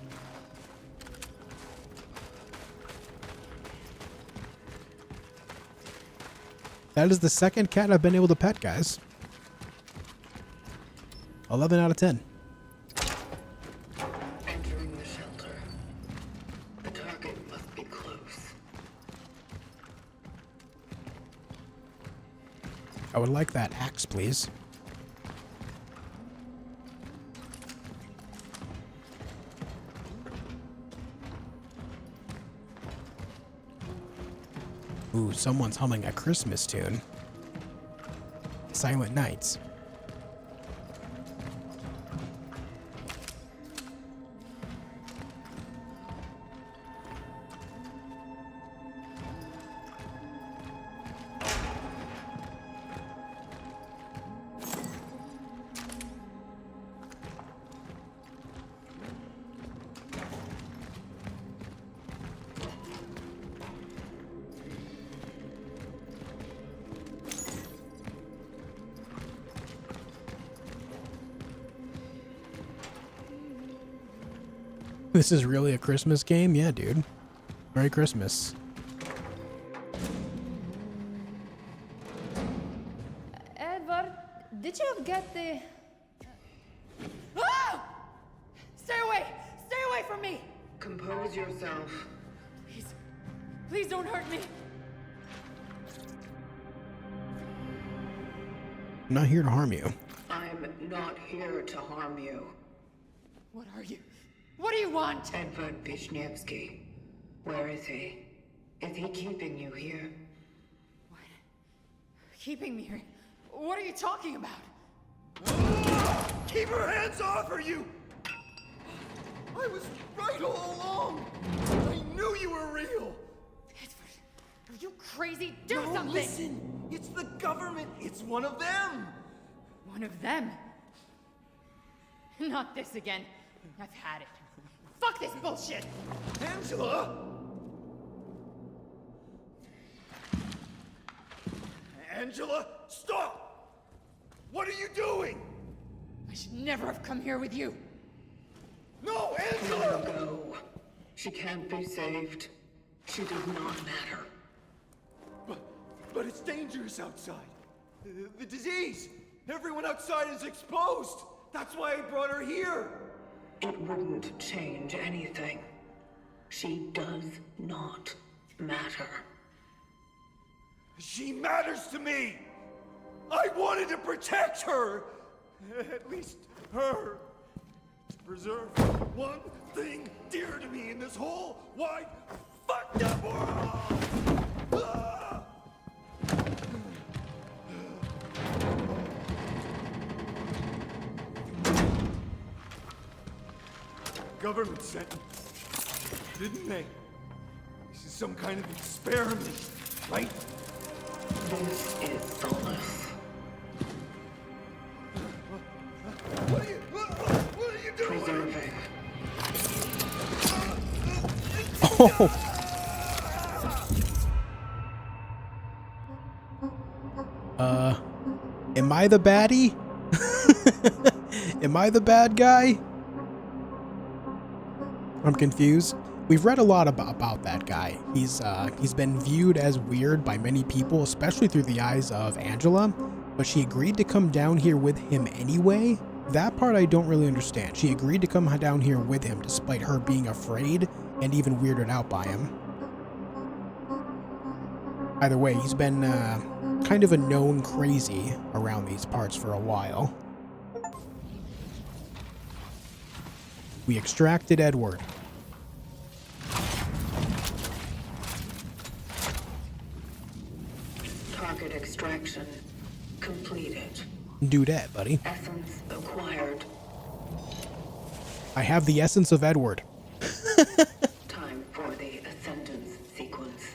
That is the second cat I've been able to pet, guys. 11 out of 10. Entering the shelter. The target must be close. I would like that axe, please. Ooh, someone's humming a Christmas tune. Silent Nights. This is really a Christmas game? Yeah, dude. Merry Christmas. Edward, did you get the... Ah! Stay away! Stay away from me! Compose yourself. Please, please don't hurt me. I'm not here to harm you. I'm not here to harm you. What are you? What do you want? Edward Wisniewski. Where is he? Is he keeping you here? What? Keeping me here? What are you talking about? Keep her hands off her, you! I was right all along! I knew you were real! Edward, are you crazy? Do something! Listen! It's the government! It's one of them! One of them? Not this again. I've had it. Fuck this bullshit! Angela! Angela, stop! What are you doing? I should never have come here with you. No, Let Angela! her go. She can't be saved. She does not matter. But it's dangerous outside. The disease. Everyone outside is exposed. That's why I brought her here. It wouldn't change anything. She does not matter. She matters to me. I wanted to protect her. At least her. To preserve one thing dear to me in this whole wide fucked up world. Ah! Government sent me, didn't they? This is some kind of experiment, right? This is solace. What are you doing? Preserving. Am I the baddie? Am I the bad guy? I'm confused. We've read a lot about that guy. He's been viewed as weird by many people, especially through the eyes of Angela, but she agreed to come down here with him anyway. That part I don't really understand. She agreed to come down here with him despite her being afraid and even weirded out by him. Either way, he's been kind of a known crazy around these parts for a while. We extracted Edward. Target extraction completed. Do that, buddy. Essence acquired. I have the essence of Edward. Time for the ascendance sequence.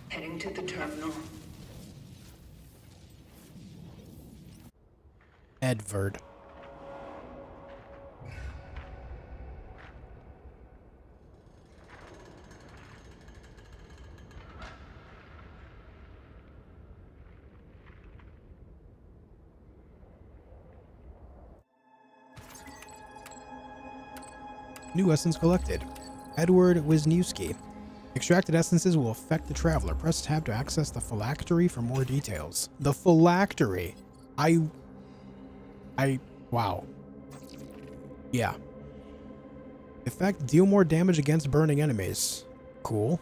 Heading to the terminal. Edward. New essence collected. Edward Wisniewski. Extracted essences will affect the traveler. Press tab to access the phylactery for more details. The phylactery. Wow. Yeah. Effect, deal more damage against burning enemies. Cool.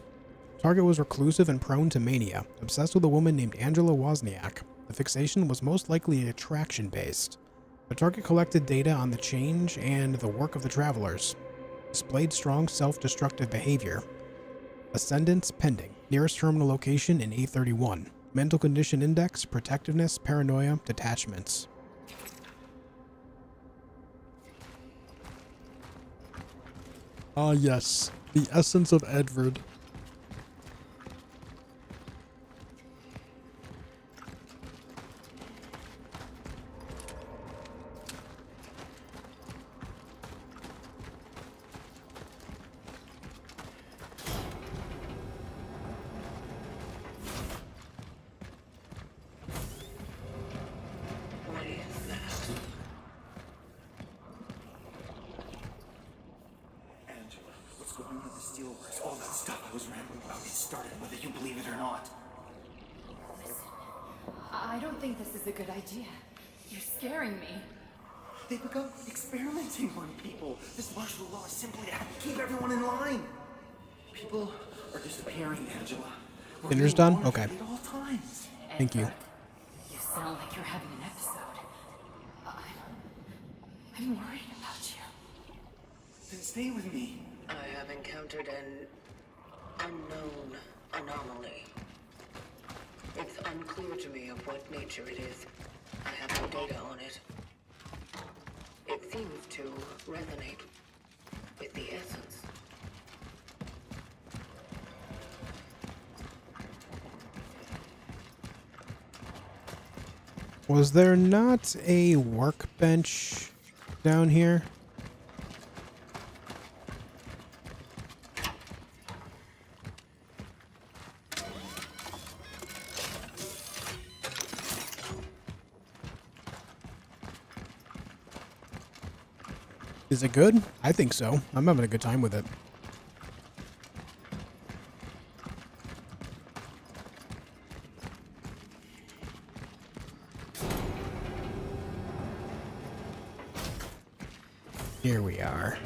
Target was reclusive and prone to mania, obsessed with a woman named Angela Wozniak. The fixation was most likely attraction-based. The target collected data on the change and the work of the travelers. Displayed strong self-destructive behavior. Ascendance pending. Nearest terminal location in A31. Mental condition index, protectiveness, paranoia, detachments. Ah, yes. The essence of Edward. What is that? Angela, what's going on at the steelworks? All that stuff I was rambling about, it started whether you believe it or not. I don't think this is a good idea. You're scaring me. They've begun experimenting on people. This martial law is simply to keep everyone in line. People are disappearing, Angela. We're Dinner's being done? Okay. monitored at all times. Thank you. You sound like you're having an episode. I'm worried about you. Then stay with me. I have encountered an unknown anomaly. It's unclear to me of what nature it is. I have no data on it. It seems to resonate with the essence. Was there not a workbench down here? Is it good? I think so. I'm having a good time with it. Here we are.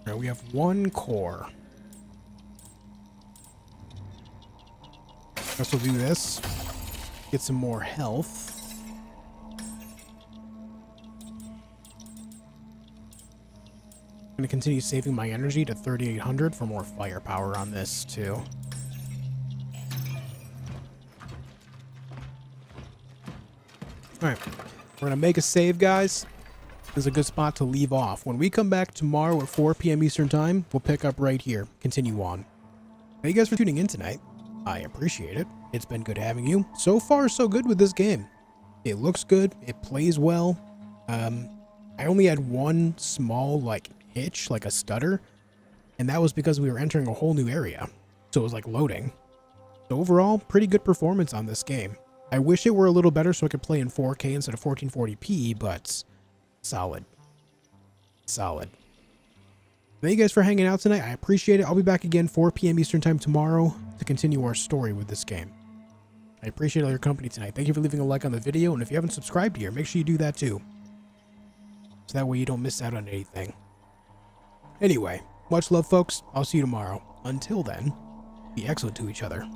All right, we have 1 core. Guess we'll do this. Get some more health. I'm gonna continue saving my energy to 3,800 for more firepower on this too. Alright, we're gonna make a save, guys. This is a good spot to leave off. When we come back tomorrow at 4 p.m. Eastern Time, we'll pick up right here. Continue on. Thank you guys for tuning in tonight. I appreciate it. It's been good having you. So far, so good with this game. It looks good. It plays well. I only had one small, hitch, a stutter. And that was because we were entering a whole new area. So it was, loading. So overall, pretty good performance on this game. I wish it were a little better so I could play in 4K instead of 1440p, but solid. Solid. Thank you guys for hanging out tonight. I appreciate it. I'll be back again 4 p.m. Eastern Time tomorrow to continue our story with this game. I appreciate all your company tonight. Thank you for leaving a like on the video, and if you haven't subscribed here, make sure you do that too. So that way you don't miss out on anything. Anyway, much love, folks. I'll see you tomorrow. Until then, be excellent to each other.